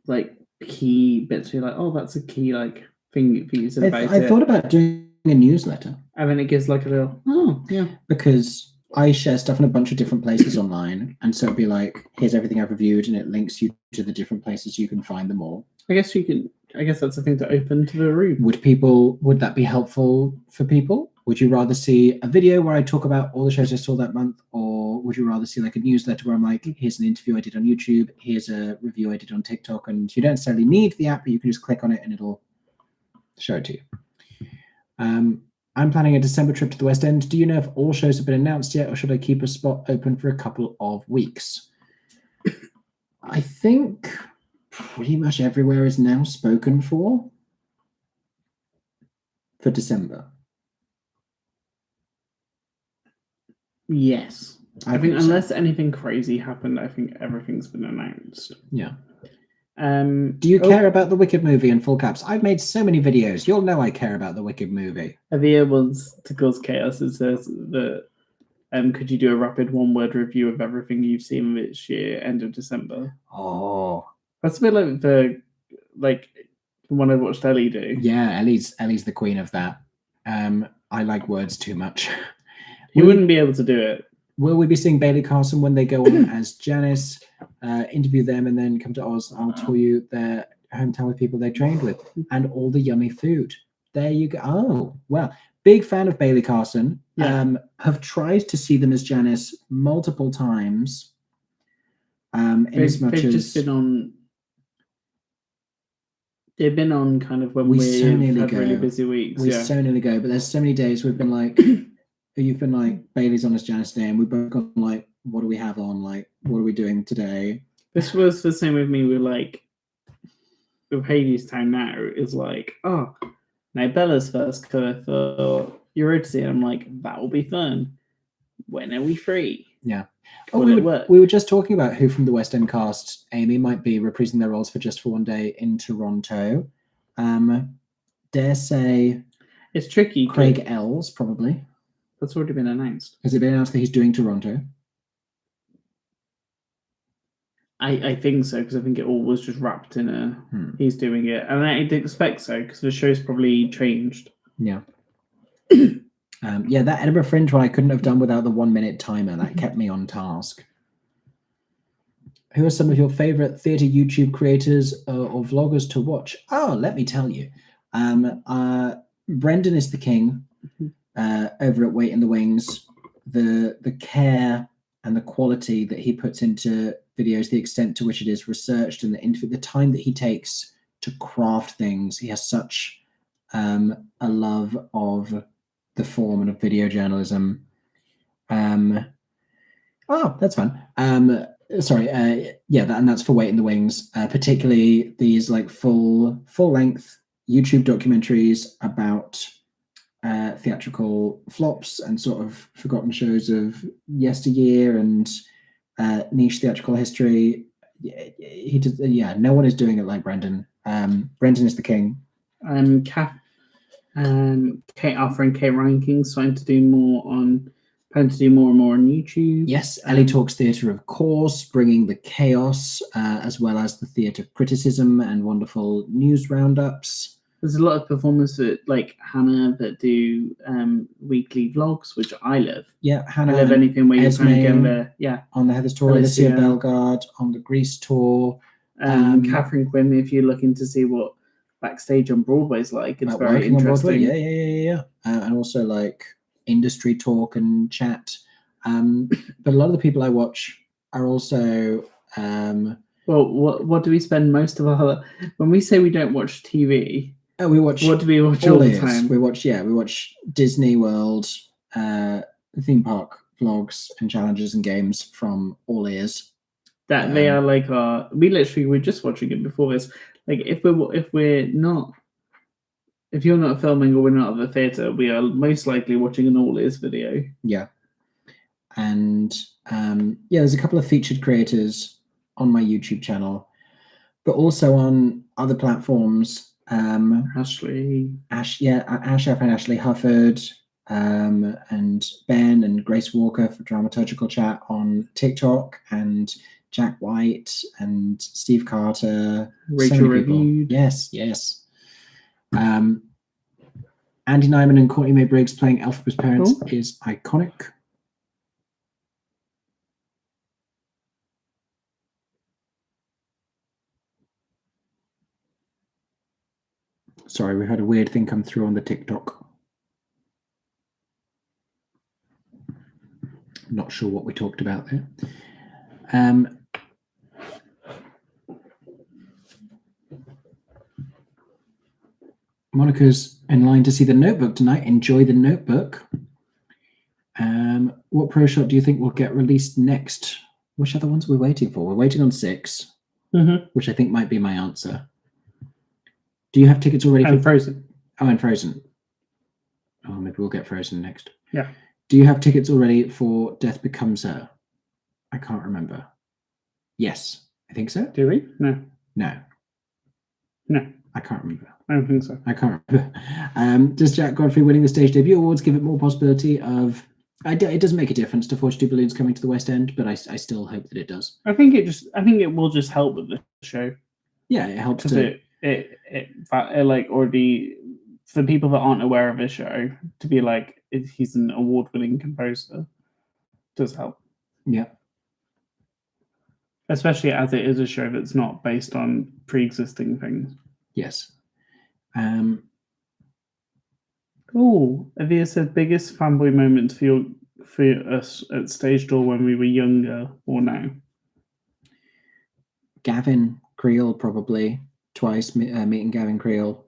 like key bits where you're like, oh, that's a key like thing for you to about I thought about doing a newsletter, and then it gives like a little, oh yeah, because I share stuff in a bunch of different places online, and so it'd be like, here's everything I've reviewed, and it links you to the different places you can find them all. I guess that's a thing to open to the room. Would that be helpful for people? Would you rather see a video where I talk about all the shows I saw that month, or would you rather see like a newsletter where I'm like, here's an interview I did on YouTube, here's a review I did on TikTok, and you don't necessarily need the app, but you can just click on it and it'll show it to you. I'm planning a December trip to the West End. Do you know if all shows have been announced yet, or should I keep a spot open for a couple of weeks? I think pretty much everywhere is now spoken for December. Yes. I think unless anything crazy happened, I think everything's been announced. Yeah. Do you care about the Wicked movie in full caps? I've made so many videos. You'll know I care about the Wicked movie. Avia wants to cause chaos. It says that could you do a rapid one-word review of everything you've seen this year, end of December? Oh, that's a bit like the one I watched Ellie do. Yeah, Ellie's the queen of that. I like words too much. You wouldn't be able to do it. Will we be seeing Bailey Carson when they go on as Janice? Interview them and then come to Oz. I'll tell you their hometown with people they trained with and all the yummy food. There you go. Oh, well, big fan of Bailey Carson. Yeah. Have tried to see them as Janice multiple times. They've just been on. They've been on kind of when we've had really busy weeks. We so nearly go, but there's so many days we've been like, you've been like, Bailey's on as Janice Day, and we've both gone like, what do we have on? Like, what are we doing today? This was the same with me with Hadestown now. Is like, oh, now Bella's first cover for Eurydice. I'm like, that will be fun. When are we free? Yeah. Oh, we were just talking about who from the West End cast, Amy, might be reprising their roles for Just for One Day in Toronto. Dare say it's tricky. Craig Ells, probably. That's already been announced. Has it been announced that he's doing Toronto? I think so, because I think it all was just wrapped in a he's doing it. And I didn't expect so, because the show's probably changed. Yeah. Yeah, that Edinburgh Fringe one I couldn't have done without the 1 minute timer. That kept me on task. Who are some of your favorite theatre YouTube creators or vloggers to watch? Oh, let me tell you. Brendan is the king over at Wait in the Wings. The care and the quality that he puts into videos, the extent to which it is researched, and the time that he takes to craft things. He has such a love of the form and of video journalism. Oh, that's fun. Sorry, and that's for Wait in the Wings. Particularly these like full length YouTube documentaries about theatrical flops and sort of forgotten shows of yesteryear and niche theatrical history. He does. Yeah, no one is doing it like Brendan. Brendan is the king. Kate, our friend Kate Ranking's planning to do more and more on YouTube. Yes, Ellie Talks Theatre, of course, bringing the chaos as well as the theatre criticism and wonderful news roundups. There's a lot of performers like Hannah that do weekly vlogs, which I love. Yeah, Hannah. I love anything where you're trying to get there. Yeah, on the Heather's tour, Alicia Bellegarde on the Grease tour. Catherine Quinn, if you're looking to see what backstage on Broadway's like, it's very interesting. Yeah. And also like industry talk and chat. But a lot of the people I watch are also. Well, what do we spend most of our when we say we don't watch TV? We watch. What do we watch all the time? We watch Disney World theme park vlogs and challenges and games from all ears. That they are like our. We literally were just watching it before this. Like if you're not filming or we're not at the theatre, we are most likely watching an all ears video. Yeah, and there's a couple of featured creators on my YouTube channel, but also on other platforms. Ash and Ashley Hufford, and Ben and Grace Walker for Dramaturgical Chat on TikTok, and Jack White and Steve Carter. Rachel Reviewed. Yes. Andy Nyman and Courtney May Briggs playing Elphaba's parents is iconic. Sorry, we had a weird thing come through on the TikTok. Not sure what we talked about there. Monica's in line to see The Notebook tonight. Enjoy The Notebook. What pro shot do you think will get released next? Which other ones are we waiting for? We're waiting on 6, which I think might be my answer. Do you have tickets already for Frozen? Oh, and Frozen. Oh, maybe we'll get Frozen next. Yeah. Do you have tickets already for Death Becomes Her? I can't remember. Yes, I think so. Do we? No. No. No. I can't remember. I don't think so. I can't remember. Does Jack Godfrey winning the stage debut awards give it more possibility of... It doesn't make a difference to 42 Balloons coming to the West End, but I still hope that it does. I think it will just help with the show. Yeah, it helps to like already for people that aren't aware of his show to be like he's an award-winning composer does help. Yeah. Especially as it is a show that's not based on pre-existing things. Yes. Avia said biggest fanboy moment for us at Stage Door when we were younger or now? Gavin Creel, probably twice meeting Gavin Creel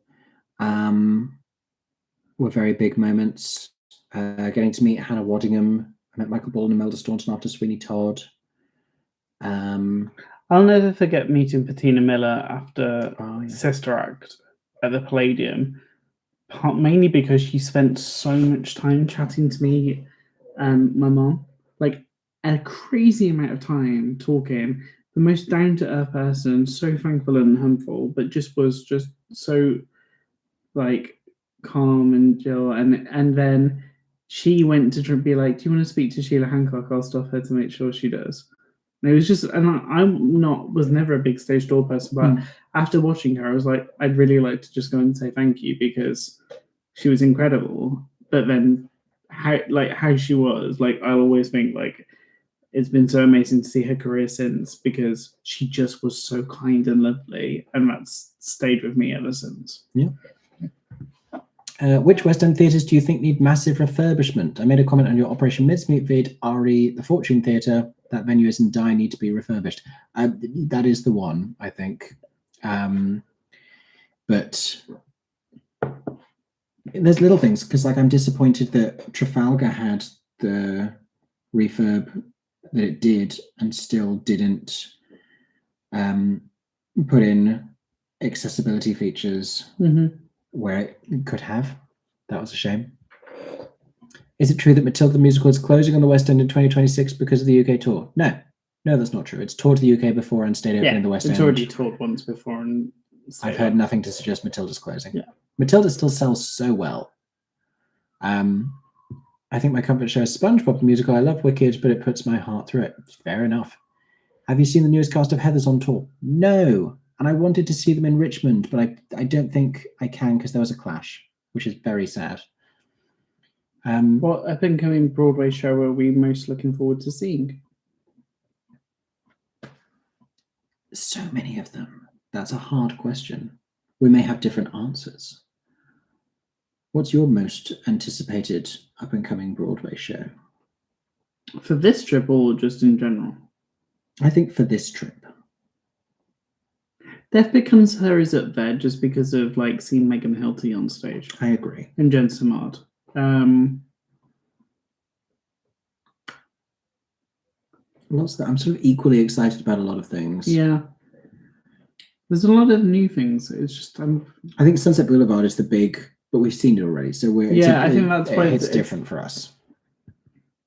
were very big moments. Getting to meet Hannah Waddingham. I met Michael Ball and Imelda Staunton after Sweeney Todd. I'll never forget meeting Patina Miller after Sister Act at the Palladium, mainly because she spent so much time chatting to me and my mom, like a crazy amount of time talking. The most down-to-earth person, so thankful and humble, but was just so like calm and chill. And then she went to be like, "Do you want to speak to Sheila Hancock? I'll stop her to make sure she does." And it was just, and was never a big Stage Door person, but after watching her, I was like, I'd really like to just go and say thank you because she was incredible. But then how she was, like, I'll always think like it's been so amazing to see her career since because she just was so kind and lovely, and that's stayed with me ever since. Yeah. Which West End theatres do you think need massive refurbishment? I made a comment on your Operation Mincemeat vid, RE, the Fortune Theatre. That venue is in dire need to be refurbished. That is the one, I think. But there's little things, because like I'm disappointed that Trafalgar had the refurb that it did and still didn't put in accessibility features where it could have. That was a shame. Is it true that Matilda the Musical is closing on the West End in 2026 because of the UK tour? No, that's not true. It's toured the UK before and stayed open in the West End. It's already toured once before. And I've heard nothing to suggest Matilda's closing. Yeah. Matilda still sells so well. I think my comfort show is SpongeBob the Musical. I love Wicked, but it puts my heart through it. Fair enough. Have you seen the newest cast of Heathers on tour? No. And I wanted to see them in Richmond, but I don't think I can because there was a clash, which is very sad. What up-and-coming Broadway show are we most looking forward to seeing? So many of them. That's a hard question. We may have different answers. What's your most anticipated up-and-coming Broadway show? For this trip or just in general? I think for this trip. Death Becomes Her is up there just because of like seeing Megan Hilty on stage. I agree. And Jen Simard. Lots that I'm sort of equally excited about a lot of things. Yeah. There's a lot of new things. It's just I think Sunset Boulevard is the big, but we've seen it already. So I think that's why it's different for us.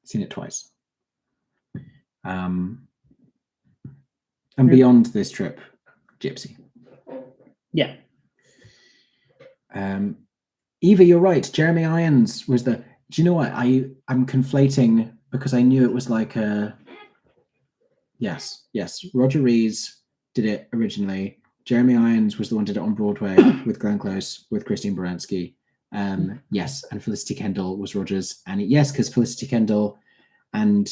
Seen it twice. And beyond this trip, Gypsy. Yeah. Eva, you're right. Jeremy Irons was the. Do you know what? I'm conflating because I knew it was like a. Yes. Roger Rees did it originally. Jeremy Irons was the one who did it on Broadway with Glenn Close, with Christine Baranski. Yes, and Felicity Kendall was Rogers. And yes, because Felicity Kendall and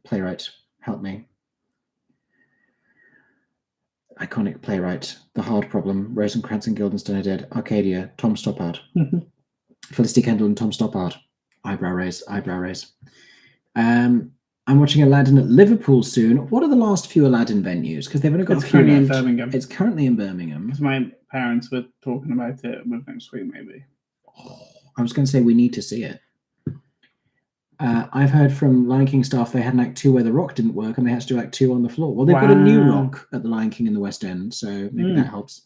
playwright, help me. Iconic playwright, The Hard Problem, Rosencrantz and Guildenstern are dead, Arcadia, Tom Stoppard. Felicity Kendall and Tom Stoppard. Eyebrow raise. I'm watching Aladdin at Liverpool soon. What are the last few Aladdin venues? Because they've only got a few currently left. in Birmingham. It's currently in Birmingham. Because my parents were talking about it with next week, maybe. I was going to say we need to see it. I've heard from Lion King staff they had an Act 2 where the rock didn't work and they had to do Act 2 on the floor. Well, they've got a new rock at the Lion King in the West End, so maybe that helps.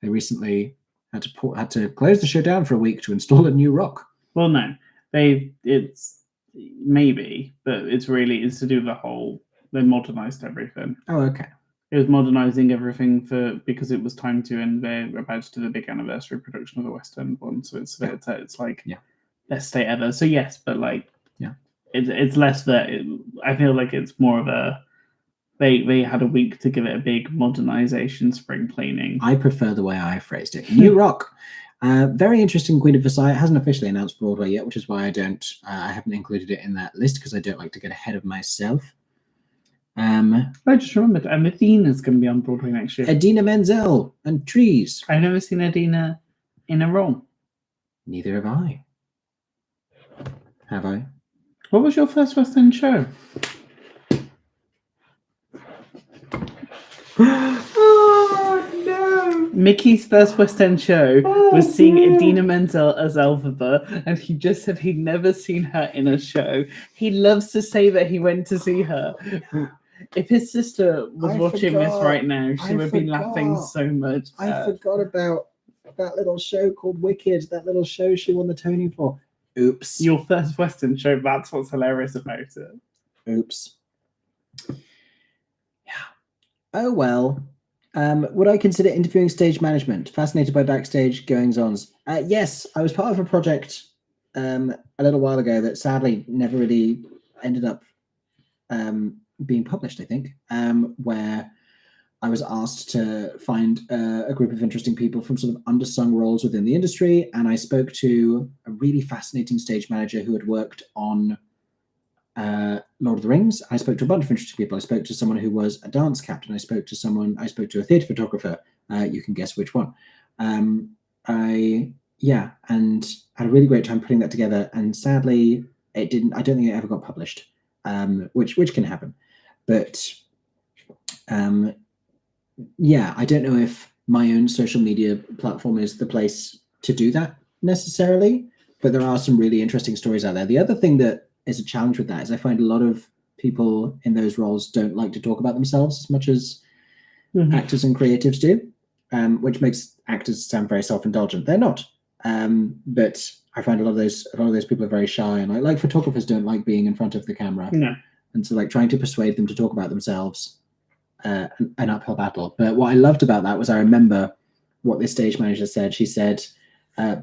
They recently had to close the show down for a week to install a new rock. Well, no, it's maybe, but it's to do with the whole They modernised everything. Oh, okay. It was modernising everything because it was time to, and they're about to do the big anniversary production of the West End one. So it's like best day ever. So yes, but like it's less that I feel like it's more of a they had a week to give it a big modernisation spring cleaning. I prefer the way I phrased it. New Rock. Very interesting. Queen of Versailles. It hasn't officially announced Broadway yet, which is why I haven't included it in that list because I don't like to get ahead of myself. I just remembered, Adina's going to be on Broadway next year. Idina Menzel and Trees. I've never seen Idina in a role. Neither have I. Have I? What was your first West End show? Oh no! Mickey's first West End show was seeing Idina Menzel as Elphaba, and he just said he'd never seen her in a show. He loves to say that he went to see her. If his sister was watching this right now, she would be laughing so much. I forgot about that little show called Wicked, that little show she won the Tony for. Oops. Your first West End show, that's what's hilarious about it. Oops. Yeah. Oh, well. Would I consider interviewing stage management? Fascinated by backstage goings-ons? Yes, I was part of a project a little while ago that sadly never really ended up being published, I think, where I was asked to find a group of interesting people from sort of undersung roles within the industry, and I spoke to a really fascinating stage manager who had worked on Lord of the Rings. I spoke to a bunch of interesting people. I spoke to someone who was a dance captain. I spoke to a theatre photographer. You can guess which one. And had a really great time putting that together. And sadly, it didn't. I don't think it ever got published, which can happen. But I don't know if my own social media platform is the place to do that necessarily. But there are some really interesting stories out there. The other thing that is a challenge with that is I find a lot of people in those roles don't like to talk about themselves as much as actors and creatives do, which makes actors sound very self-indulgent. They're not, but I find a lot of those people are very shy, and like photographers don't like being in front of the camera. No. And so like trying to persuade them to talk about themselves, an uphill battle. But what I loved about that was I remember what this stage manager said. She said,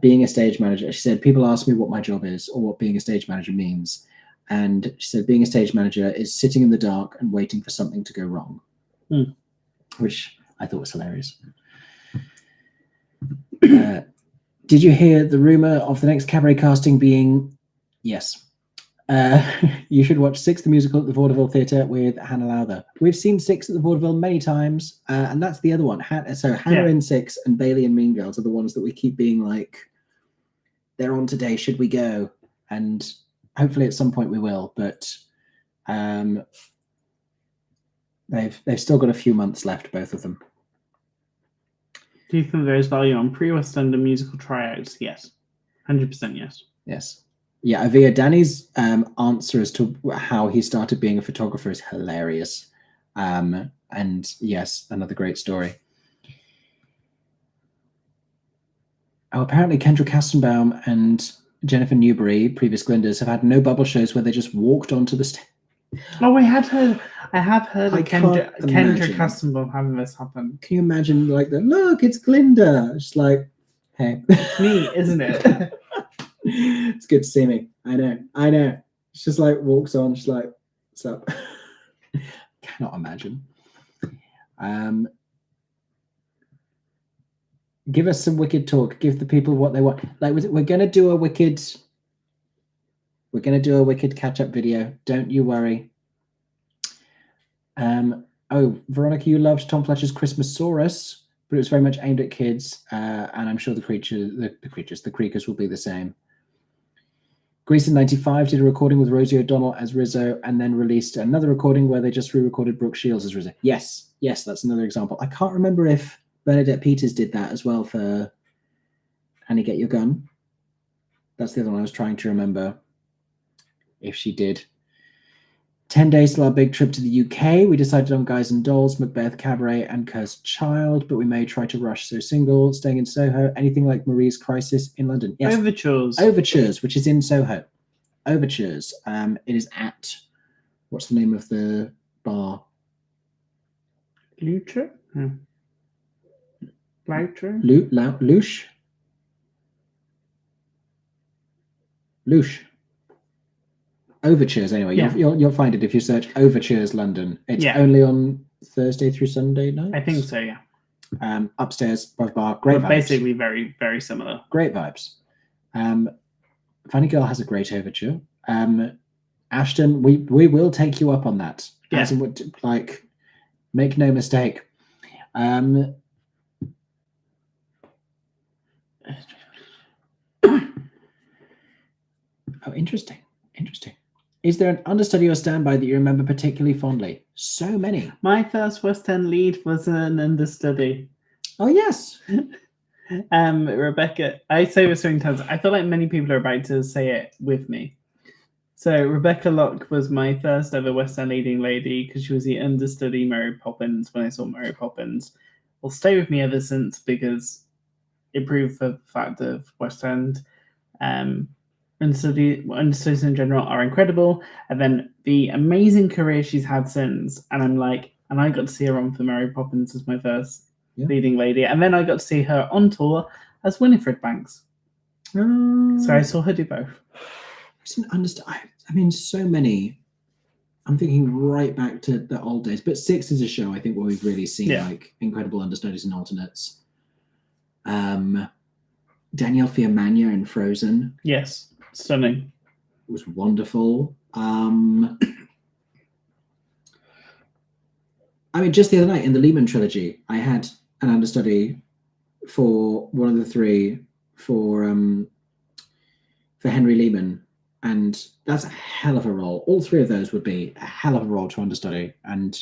being a stage manager, she said, people ask me what my job is or what being a stage manager means. And she said, being a stage manager is sitting in the dark and waiting for something to go wrong, which I thought was hilarious. Did you hear the rumor of the next cabaret casting being? Yes. You should watch Six the Musical at the Vaudeville Theatre with Hannah Lowther. We've seen Six at the Vaudeville many times, and that's the other one. Hannah in Six and Bailey in Mean Girls are the ones that we keep being like, they're on today, should we go? And hopefully at some point we will, but they've still got a few months left, both of them. Do you think there is value on pre-West End and musical tryouts? Yes. 100% yes. Yes. Yeah, Avia, Danny's answer as to how he started being a photographer is hilarious. And yes, another great story. Oh, apparently Kendra Kastenbaum and Jennifer Newbury, previous Glindas, have had no bubble shows where they just walked onto the stage. Oh, I have heard of Kendra Kastenbaum having this happen. Can you imagine, like, look, it's Glinda. It's like, hey. It's me, isn't it? It's good to see me. I know. It's just like walks on, just like, what's up? Cannot imagine. Give us some Wicked talk. Give the people what they want. Like, we're gonna do a Wicked catch-up video. Don't you worry. Oh, Veronica, you loved Tom Fletcher's Christmasaurus, but it was very much aimed at kids, and I'm sure the Creakers will be the same. Grease in 95 did a recording with Rosie O'Donnell as Rizzo and then released another recording where they just re-recorded Brooke Shields as Rizzo. Yes, that's another example. I can't remember if Bernadette Peters did that as well for Annie Get Your Gun. That's the other one I was trying to remember if she did. 10 days till our big trip to the UK. We decided on Guys and Dolls, Macbeth, Cabaret, and Cursed Child, but we may try to rush So Single, Staying in Soho, anything like Marie's Crisis in London. Yes. Overtures, which is in Soho. Overtures. It is at, what's the name of the bar. Lucha? No. Loutre? Loosh? Loosh. Overtures, anyway. Yeah. You'll find it if you search Overtures London. It's Yeah. only on Thursday through Sunday nights. I think so, yeah. Upstairs, bar, great vibes. Basically very, very similar. Great vibes. Funny Girl has a great overture. Ashton, we will take you up on that. Yeah. As in, like, make no mistake. Oh, interesting. Is there an understudy or standby that you remember particularly fondly? So many. My first West End lead was an understudy. Oh, yes. Rebecca, I say this so many times. I feel like many people are about to say it with me. So Rebecca Locke was my first ever West End leading lady because she was the understudy Mary Poppins when I saw Mary Poppins. Will stay with me ever since because it proved the fact of West End. Understudies in general are incredible, and then the amazing career she's had since. And I got to see her on for Mary Poppins as my first leading lady, and then I got to see her on tour as Winifred Banks. So I saw her do both. I mean, so many. I'm thinking right back to the old days, but Six is a show I think where we've really seen like incredible understudies and alternates. Danielle Fiamagna in Frozen. Yes, stunning. It was wonderful. I mean, just the other night in the Lehman trilogy, I had an understudy for one of the three for Henry Lehman, and that's a hell of a role. All three of those would be a hell of a role to understudy, and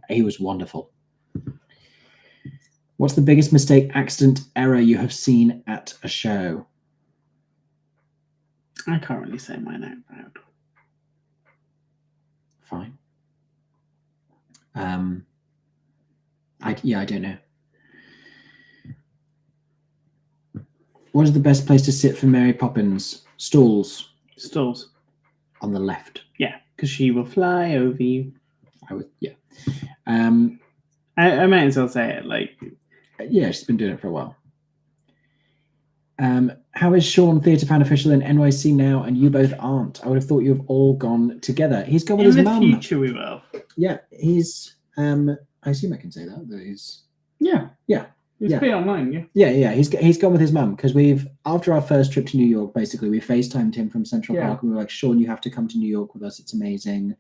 he was wonderful. What's the biggest mistake, accident, error you have seen at a show? I can't really say mine out loud. Fine. I don't know. What is the best place to sit for Mary Poppins? Stalls. Stalls. On the left. Yeah, because she will fly over you. I might as well say it like. Yeah, she's been doing it for a while. How is Sean theatre fan official in NYC now, and you both aren't? I would have thought you have all gone together. He's gone with his mum. In the future, we will. Yeah, he's. I assume I can say that he's. Yeah. It's pretty online. Yeah. He's gone with his mum because after our first trip to New York, basically we FaceTimed him from Central Park and we were like, Sean, you have to come to New York with us. It's amazing.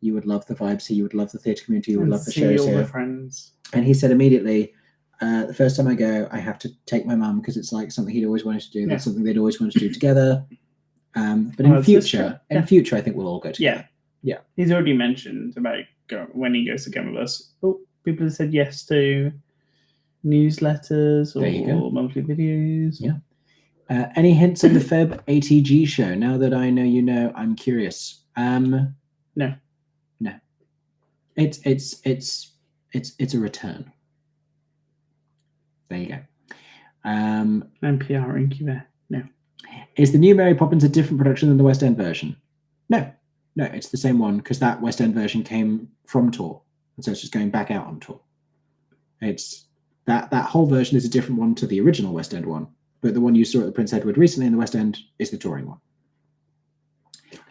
You would love the vibes here. You would love the theatre community. You would love the shows here. The friends. And he said immediately, the first time I go, I have to take my mum because it's like something he'd always wanted to do. That's something they'd always wanted to do together. But in future, I think we'll all go together. Yeah. He's already mentioned about when he goes again with us. Oh, people have said yes to newsletters or monthly videos. Yeah. Any hints on the Feb ATG show? Now that I know you know, I'm curious. No. It's a return. There you go. NPR Incubator. No. Is the new Mary Poppins a different production than the West End version? No, it's the same one because that West End version came from tour, and so it's just going back out on tour. It's that whole version is a different one to the original West End one, but the one you saw at the Prince Edward recently in the West End is the touring one.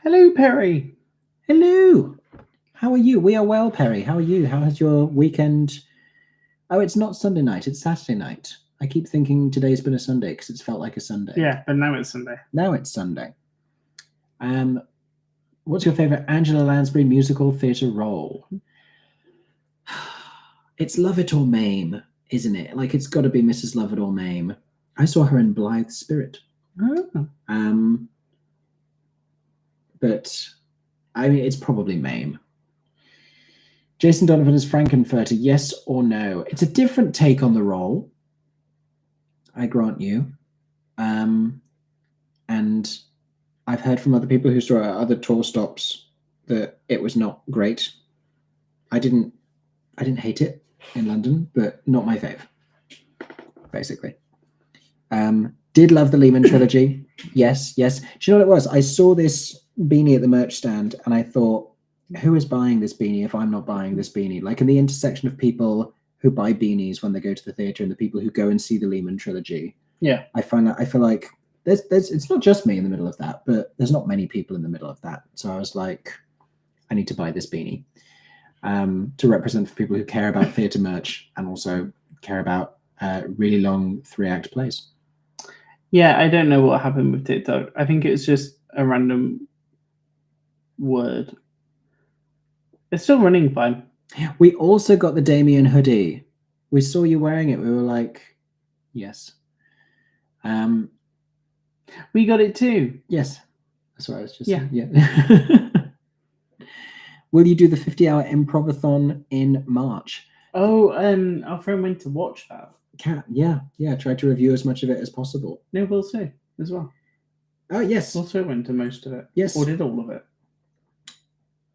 Hello, Perry. Hello. How are you? We are well, Perry. How are you? How has your weekend? Oh, it's not Sunday night. It's Saturday night. I keep thinking today's been a Sunday because it's felt like a Sunday. Yeah, but now it's Sunday. Now it's Sunday. What's your favourite Angela Lansbury musical theatre role? It's Love It or Mame, isn't it? Like, it's got to be Mrs. Love It or Mame. I saw her in Blithe Spirit. Oh. But, I mean, it's probably Mame. Jason Donovan as Frankenfurter, yes or no? It's a different take on the role, I grant you. And I've heard from other people who saw other tour stops that it was not great. I didn't hate it in London, but not my fave, basically. Did love the Lehman trilogy. Yes. Do you know what it was? I saw this beanie at the merch stand and I thought, who is buying this beanie if I'm not buying this beanie? Like in the intersection of people who buy beanies when they go to the theatre and the people who go and see the Lehman trilogy. Yeah. I feel like there's it's not just me in the middle of that, but there's not many people in the middle of that. So I was like, I need to buy this beanie to represent for people who care about theatre merch and also care about really long 3-act plays. Yeah, I don't know what happened with TikTok. I think it's just a random word. It's still running fine. We also got the Damien hoodie. We saw you wearing it. We were like, yes. We got it too. Yes. That's what I was just saying. Yeah. Will you do the 50-hour improvathon in March? Oh, our friend went to watch that. Yeah. Try to review as much of it as possible. No, Will Smith as well. Oh, yes. Will Smith went to most of it. Yes. Or did all of it.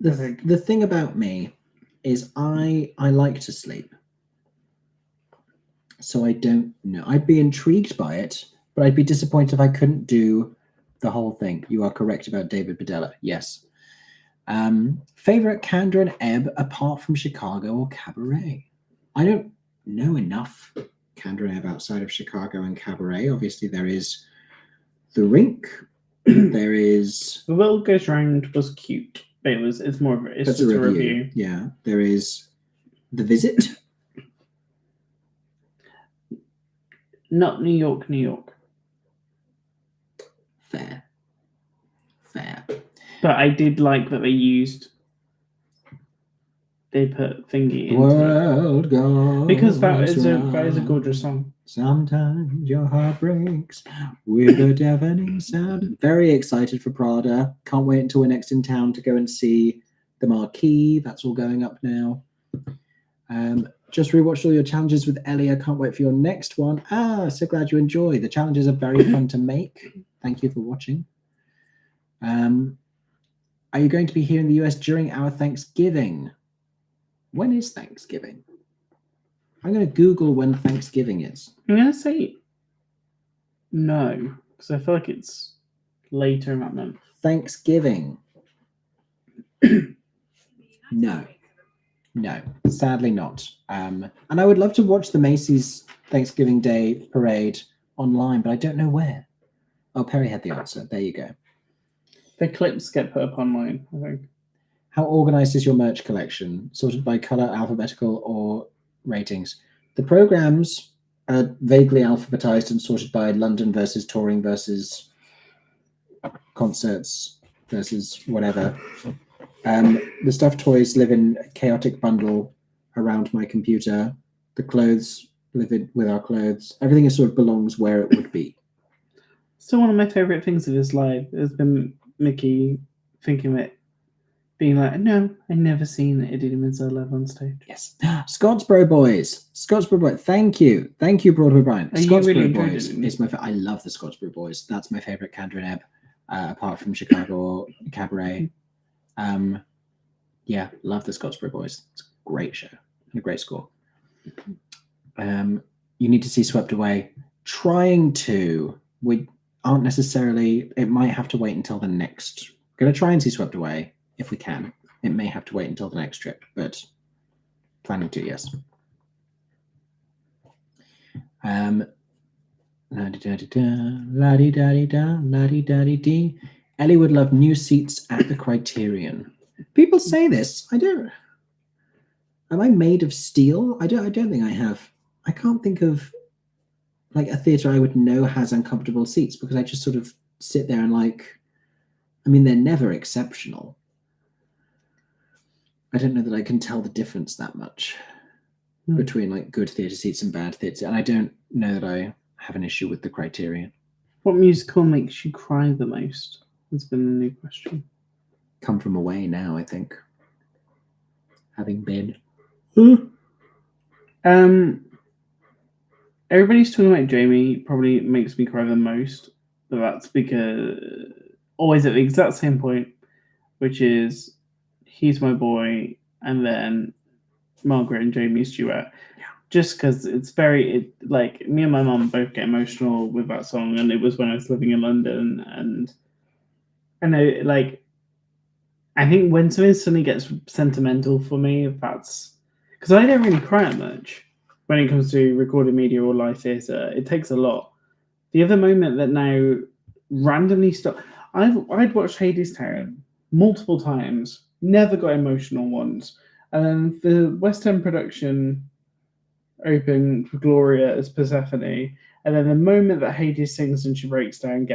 The thing about me is I like to sleep. So I don't know. I'd be intrigued by it, but I'd be disappointed if I couldn't do the whole thing. You are correct about David Bedella. Yes. Favorite Candor and Ebb apart from Chicago or Cabaret? I don't know enough Candor and Ebb outside of Chicago and Cabaret. Obviously, there is The Rink. There is The World Goes Round was cute, but it's more of it's just a review. Yeah. There is The Visit. Not New York, New York. Fair. But I did like that they put thingy into World it. Because that is a round. gorgeous song. Sometimes your heart breaks with a deafening sound. Very excited for Prada. Can't wait until we're next in town to go and see the Marquee. That's all going up now. Just rewatched all your challenges with Ellie. I can't wait for your next one. So glad you enjoy. The challenges are very fun to make. Thank you for watching. Are you going to be here in the US during our Thanksgiving? When is Thanksgiving? I'm going to Google when Thanksgiving is. I'm going to say no, because I feel like it's later in that month. Thanksgiving. No, sadly not. And I would love to watch the Macy's Thanksgiving Day parade online, but I don't know where. Oh, Perry had the answer. There you go. The clips get put up online, I think. How organized is your merch collection? Sorted by color, alphabetical, or ratings? The programs are vaguely alphabetized and sorted by London versus touring versus concerts versus whatever. The stuffed toys live in a chaotic bundle around my computer. The clothes live with our clothes. Everything sort of belongs where it would be. So one of my favorite things of this live has been Mickey thinking of it, being like, no, I never seen Idiomazo live on stage. Yes. Scottsboro Boys. Thank you, Broadway Brian. Scottsboro Boys is my I love the Scottsboro Boys. That's my favorite Candor and Ebb, apart from Chicago or Cabaret. Yeah, love the Scottsboro Boys. It's a great show and a great score. You need to see Swept Away. Trying to. We aren't necessarily. It might have to wait until the next. We're going to try and see Swept Away if we can. It may have to wait until the next trip, but planning to, yes. La-di-da-di-da, Ellie would love new seats at the Criterion. People say this. I don't. Am I made of steel? I don't think I have. I can't think of like a theatre I would know has uncomfortable seats because I just sort of sit there and like. I mean, they're never exceptional. I don't know that I can tell the difference that much between like good theatre seats and bad theatre, and I don't know that I have an issue with the Criterion. What musical makes you cry the most? That's been a new question. Come From Away now, I think. Having been. Everybody's talking about Jamie probably makes me cry the most, but that's because always at the exact same point, which is he's my boy, and then Margaret and Jamie's duet. Yeah. Just because it's very like me and my mum both get emotional with that song, and it was when I was living in London, and I know like I think when something suddenly gets sentimental for me, that's because I don't really cry much when it comes to recorded media or live theatre. It takes a lot. The other moment that now randomly stopped, I'd watched Hades Town multiple times, never got emotional once, and then the West End production opened for Gloria as Persephone, and then the moment that Hades sings and she breaks down,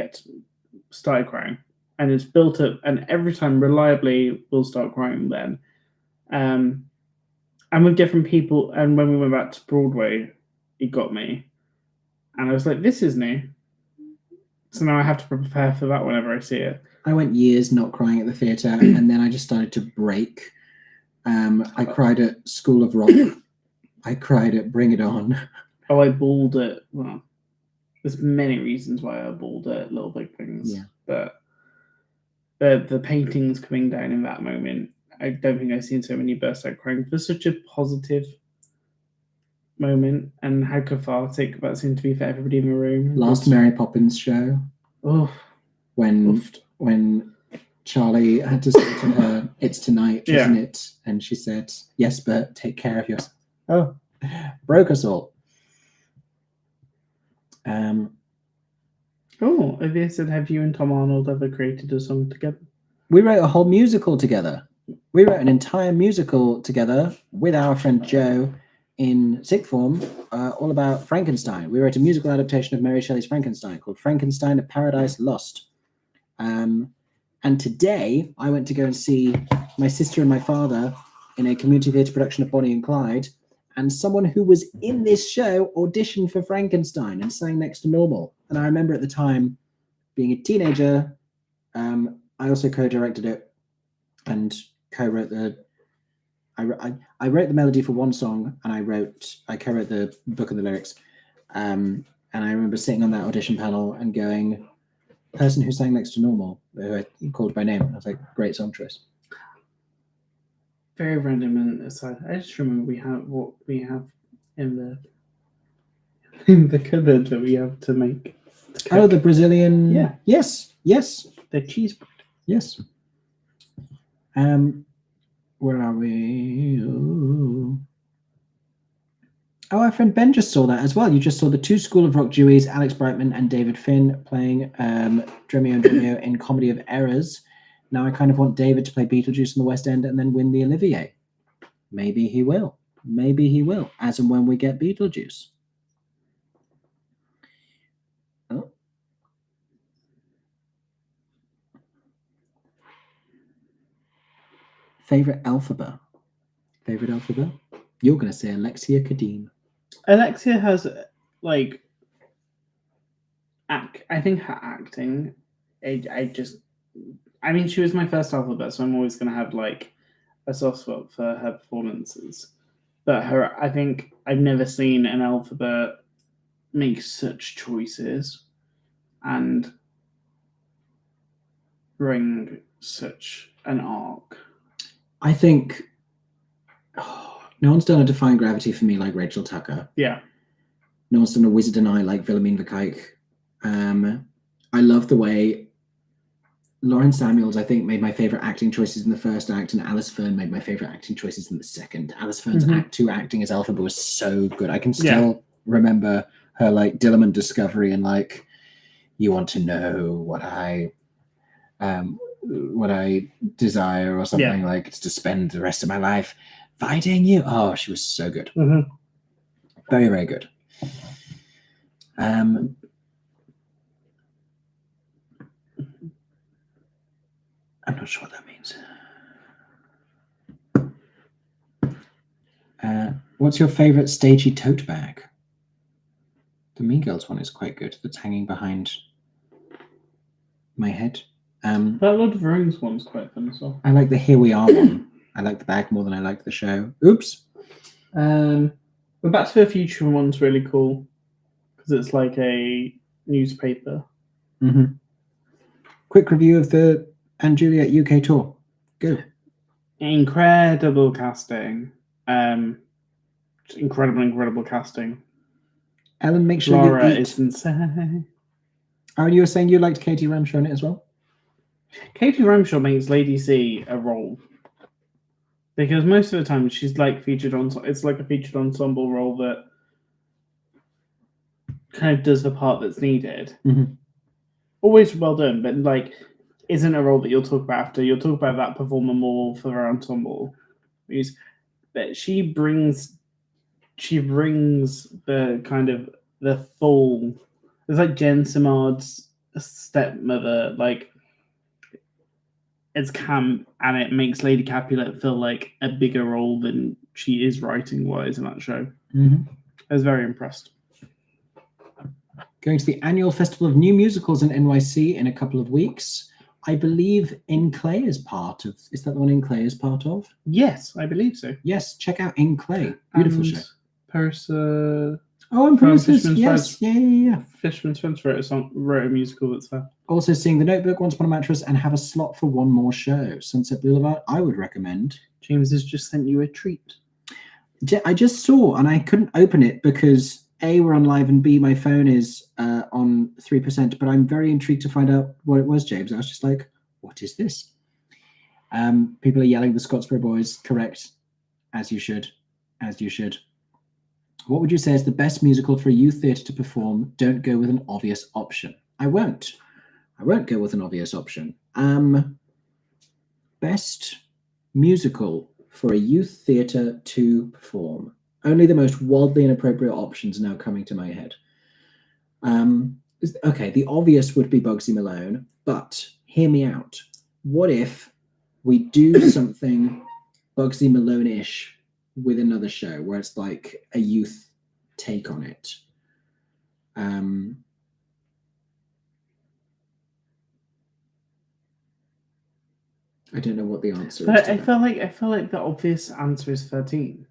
started crying. And it's built up, and every time reliably we'll start crying then. And with different people, and when we went back to Broadway, it got me. And I was like, this is new. So now I have to prepare for that whenever I see it. I went years not crying at the theatre, and then I just started to break. I cried at School of Rock. I cried at Bring It On. Oh, I bawled at, well, there's many reasons why I bawled at Little Big Things. Yeah. But the paintings coming down in that moment, I don't think I've seen so many burst out crying for such a positive moment, and how cathartic that seemed to be for everybody in the room. Last Mary Poppins show. Oh, when Charlie had to say to her, "It's tonight, isn't it?" And she said, "Yes, but take care of yourself." Oh, broke us all. They said, have you and Tom Arnold ever created a song together? We wrote a whole musical together. We wrote an entire musical together with our friend Joe in sixth form, all about Frankenstein. We wrote a musical adaptation of Mary Shelley's Frankenstein called Frankenstein: A Paradise Lost. And today I went to go and see my sister and my father in a community theatre production of Bonnie and Clyde, and someone who was in this show auditioned for Frankenstein and sang next to Normal. And I remember at the time, being a teenager, I also co-directed it and co-wrote I wrote the melody for one song, and I co-wrote the book and the lyrics. And I remember sitting on that audition panel and going, person who sang next to Normal, who I called by name. I was like, great song choice. Very random and aside. I just remember what we have in the cupboard that we have to make. Oh, the Brazilian. Yeah. Yes. The cheese bread. Yes. Where are we? Ooh. Oh, our friend Ben just saw that as well. You just saw the two School of Rock duets, Alex Brightman and David Finn, playing Dromio and Dromio in Comedy of Errors. Now I kind of want David to play Beetlejuice in the West End and then win the Olivier. Maybe he will. As and when we get Beetlejuice. Oh. Favorite alphabet? You're going to say Alexia Kadim. Alexia has, like, I think her acting, I mean, she was my first alphabet, so I'm always going to have, like, a soft spot for her performances. But I think I've never seen an alphabet make such choices and bring such an arc. I think no one's done a Defying Gravity for me like Rachel Tucker. Yeah. No one's done a Wizard and I like Wilhelmine Verkijk. I love the way Lauren Samuels, I think, made my favorite acting choices in the first act, and Alice Fern made my favorite acting choices in the second. Alice Fern's Act 2 acting as Elphaba was so good. I can still remember her like Dillerman discovery and like, you want to know what I desire or something, like it's to spend the rest of my life fighting you. Oh, she was so good. Very, very good. I'm not sure what that means. What's your favorite stagey tote bag? The Mean Girls one is quite good. That's hanging behind my head. That Lord of the Rings one's quite fun as well. I like the Here We Are one. I like the bag more than I like the show. Oops. The Back to the Future one's really cool because it's like a newspaper. Quick review of the Anne Juliet UK tour. Go. Incredible casting. Incredible casting. Ellen, make sure Laura you eat. is insane. Oh, you were saying you liked Katie Ramshaw in it as well? Katie Ramshaw makes Lady C a role. Because most of the time she's like featured on. It's like a featured ensemble role that kind of does the part that's needed. Mm-hmm. Always well done, but like isn't a role that you'll talk about after. You'll talk about that performer more for her ensemble. But she brings the kind of the full. It's like Jen Simard's stepmother, like. It's camp, and it makes Lady Capulet feel like a bigger role than she is writing-wise in that show. Mm-hmm. I was very impressed. Going to the annual Festival of New Musicals in NYC in a couple of weeks. I believe In Clay is part of... Is that the one In Clay is part of? Yes, I believe so. Yes, check out In Clay. Beautiful show. Parisa... Oh, and Paris's, yes. Friends. Yeah. Fisherman's Friends wrote a musical that's there. Also seeing The Notebook, Once Upon a Mattress, and have a slot for one more show. Sunset Boulevard, I would recommend. James has just sent you a treat. I just saw, and I couldn't open it because A, we're on live, and B, my phone is on 3%, but I'm very intrigued to find out what it was, James. I was just like, what is this? People are yelling the Scottsboro Boys, correct, as you should. What would you say is the best musical for a youth theatre to perform? Don't go with an obvious option. I won't go with an obvious option. Best musical for a youth theatre to perform. Only the most wildly inappropriate options now coming to my head. Okay, the obvious would be Bugsy Malone, but hear me out. What if we do something Bugsy Malone-ish with another show where it's like a youth take on it? I don't know what the answer is. But I feel like the obvious answer is 13.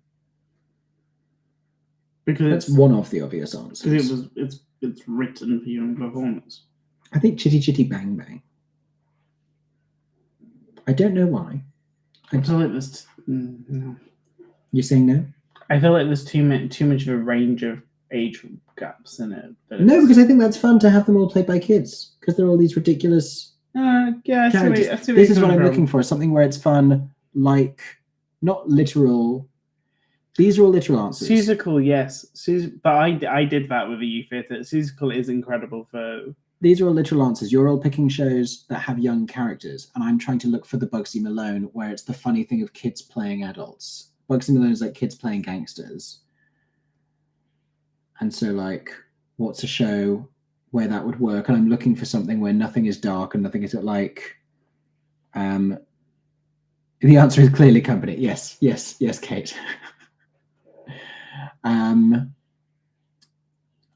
Because that's one of the obvious answers. Because it's written for young performers. I think Chitty Chitty Bang Bang. I don't know why. I feel like there's no. You're saying no? I feel like there's too much of a range of age gaps in it. No, because I think that's fun to have them all played by kids because they're all these ridiculous. Yeah, I see this is what I'm looking for. Something where it's fun, like not literal. These are all literal answers. Susical, yes. But I did that with a youth theatre. Susical is incredible for. These are all literal answers. You're all picking shows that have young characters, and I'm trying to look for the Bugsy Malone, where it's the funny thing of kids playing adults. Bugsy Malone is like kids playing gangsters. And so, like, what's a show where that would work? And I'm looking for something where nothing is dark and nothing is like... the answer is clearly Company. Yes, Kate. I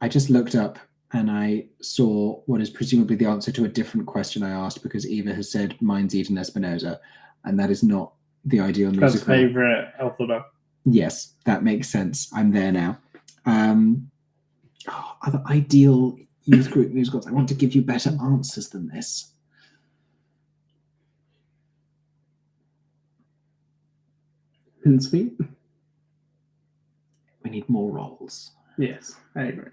just looked up and I saw what is presumably the answer to a different question I asked because Eva has said mine's Eden Espinosa, and that is not the ideal musical. That's favourite alphabet. Yes, that makes sense. I'm there now. Other ideal youth group musicals. I want to give you better answers than this. Sweet. We need more roles. Yes, I agree.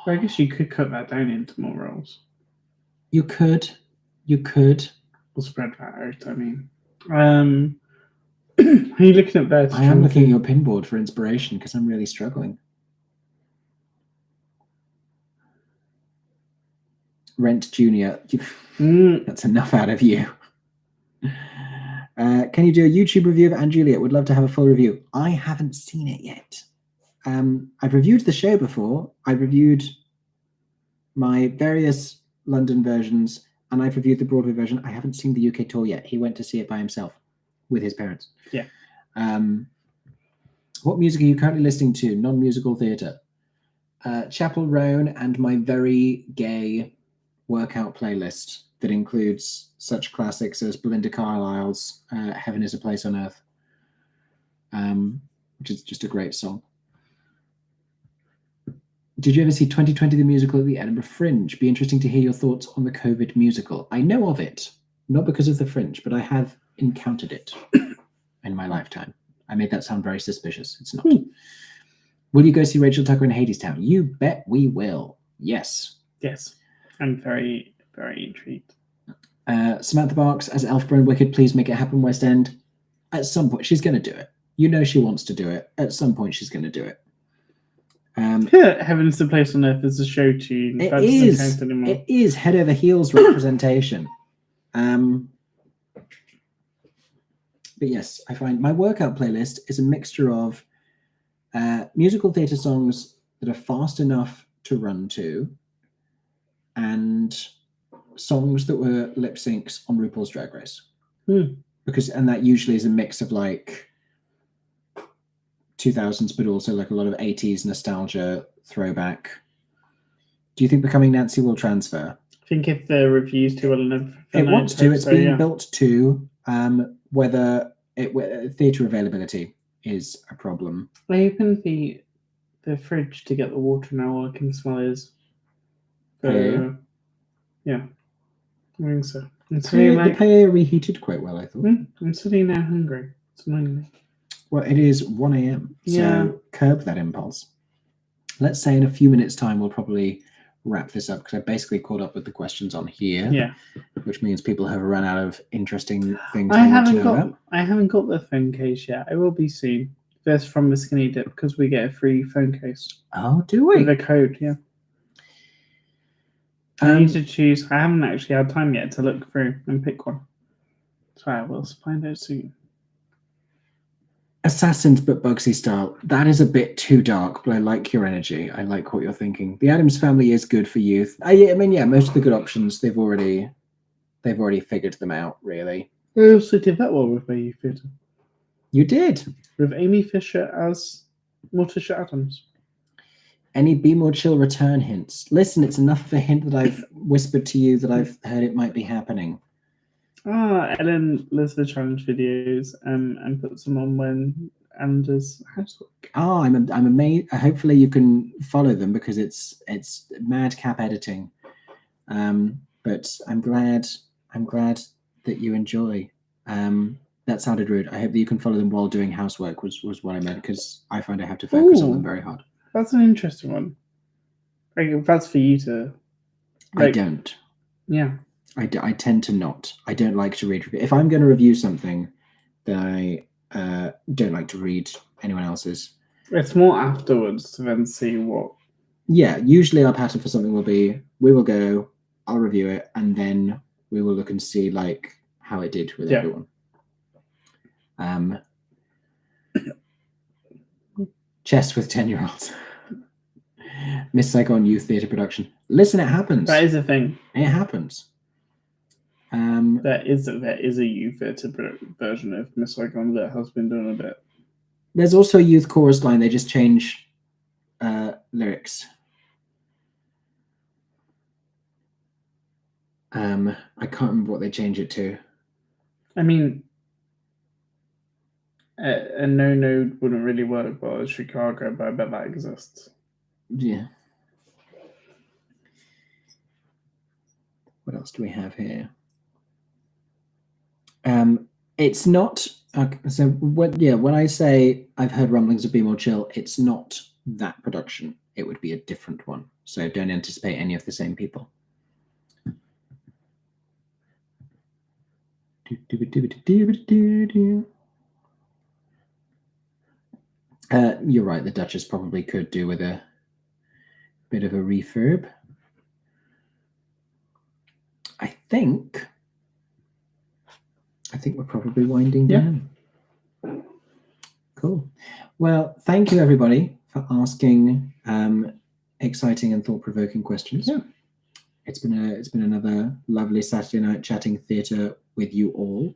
I guess you could cut that down into more roles. You could. We'll spread that out, I mean. Are you looking at that? I am looking at your pinboard for inspiration because I'm really struggling. Rent Junior. That's enough out of you. Can you do a YouTube review of Anne Juliet? Would love to have a full review. I haven't seen it yet. I've reviewed the show before. I've reviewed my various London versions, and I've reviewed the Broadway version. I haven't seen the UK tour yet. He went to see it by himself with his parents. Yeah. What music are you currently listening to? Non-musical theatre. Chapel Roan and my very gay workout playlist that includes such classics as Belinda Carlisle's Heaven is a Place on Earth, which is just a great song. Did you ever see 2020 the musical at the Edinburgh Fringe? Be interesting to hear your thoughts on the COVID musical. I know of it, not because of the Fringe, but I have encountered it in my lifetime. I made that sound very suspicious. It's not. Will you go see Rachel Tucker in Hadestown? You bet we will. Yes. Yes. I'm very, very intrigued. Samantha Barks as Elphaba and Wicked, please make it happen, West End. At some point, she's going to do it. You know she wants to do it. At some point, she's going to do it. Heaven is the Place on Earth is a show tune. It That is. doesn't count anymore. It is head over heels representation. But yes, I find my workout playlist is a mixture of musical theatre songs that are fast enough to run to, and songs that were lip syncs on RuPaul's Drag Race. And that usually is a mix of like 2000s, but also like a lot of 80s nostalgia throwback. Do you think Becoming Nancy will transfer? I think if the review's too well enough, it wants to. It's being built to. Whether theatre availability is a problem. I opened the fridge to get the water now while I can smell is. Yeah. I think so. The paella reheated quite well, I thought. I'm sitting now hungry. It's annoying me. Well, it is 1 a.m. So curb that impulse. Let's say in a few minutes' time we'll probably wrap this up because I basically caught up with the questions on here. Yeah. Which means people have run out of interesting things I want to know about. I haven't got the phone case yet. I will be soon. First from the Skinny Dip because we get a free phone case. Oh, do we? With a code, yeah. I need to choose. I haven't actually had time yet to look through and pick one. So I will find out soon. Assassins but Bugsy style. That is a bit too dark, but I like your energy. I like what you're thinking. The Addams Family is good for youth. Most of the good options they've already figured them out, really. I also did that one with my youth theatre. You did? With Amy Fisher as Morticia Addams. Any Be More Chill return hints? Listen, it's enough of a hint that I've whispered to you that I've heard it might be happening. Ellen lives the challenge videos and puts them on when Anne does housework. I'm amazed. Hopefully you can follow them because it's madcap editing. But I'm glad that you enjoy. That sounded rude. I hope that you can follow them while doing housework was what I meant because I find I have to focus on them very hard. That's an interesting one. That's for you to. I don't. Yeah. I tend to not. I don't like to read. If I'm going to review something, then I don't like to read anyone else's. It's more afterwards to then see what. Yeah, usually our pattern for something will be we will go, I'll review it, and then we will look and see like how it did with everyone. Chess with 10-year-olds. Miss Saigon Youth Theatre Production. Listen, it happens. That is a thing. It happens. There is a youth theatre version of Miss Saigon that has been done a bit. There's also a youth chorus line. They just change lyrics. I can't remember what they change it to. I mean, a no node wouldn't really work well as Chicago, but I bet that exists. Yeah. What else do we have here? It's not. So when I say I've heard rumblings of Be More Chill, it's not that production. It would be a different one. So don't anticipate any of the same people. You're right. The Duchess probably could do with a bit of a refurb. I think we're probably winding down. Cool. Well, thank you everybody for asking exciting and thought-provoking questions. Yeah. It's been another lovely Saturday night chatting theatre with you all.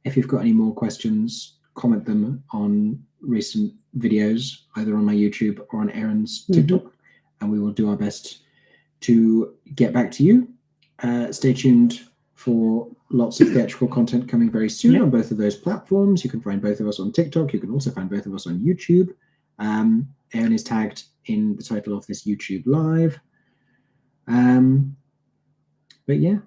If you've got any more questions, comment them on recent videos, either on my YouTube or on Erin's TikTok, and we will do our best to get back to you. Stay tuned for lots of theatrical content coming very soon on both of those platforms. You can find both of us on TikTok. You can also find both of us on YouTube. Erin is tagged in the title of this YouTube live. But yeah,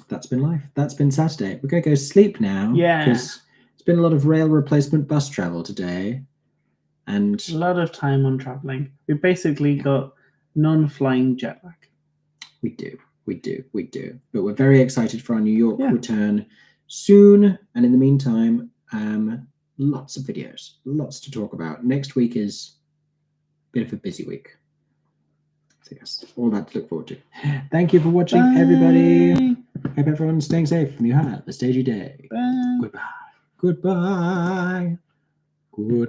that's been life. That's been Saturday. We're going to go sleep now. Yeah. Because it's been a lot of rail replacement bus travel today. And a lot of time on traveling. We basically got non-flying jet lag. We do. We do. But we're very excited for our New York return soon. And in the meantime, lots of videos, lots to talk about. Next week is a bit of a busy week. So yes, all that to look forward to. Thank you for watching, everybody. Hope everyone's staying safe and you have a stagey day. Bye. Goodbye. Goodbye. Good.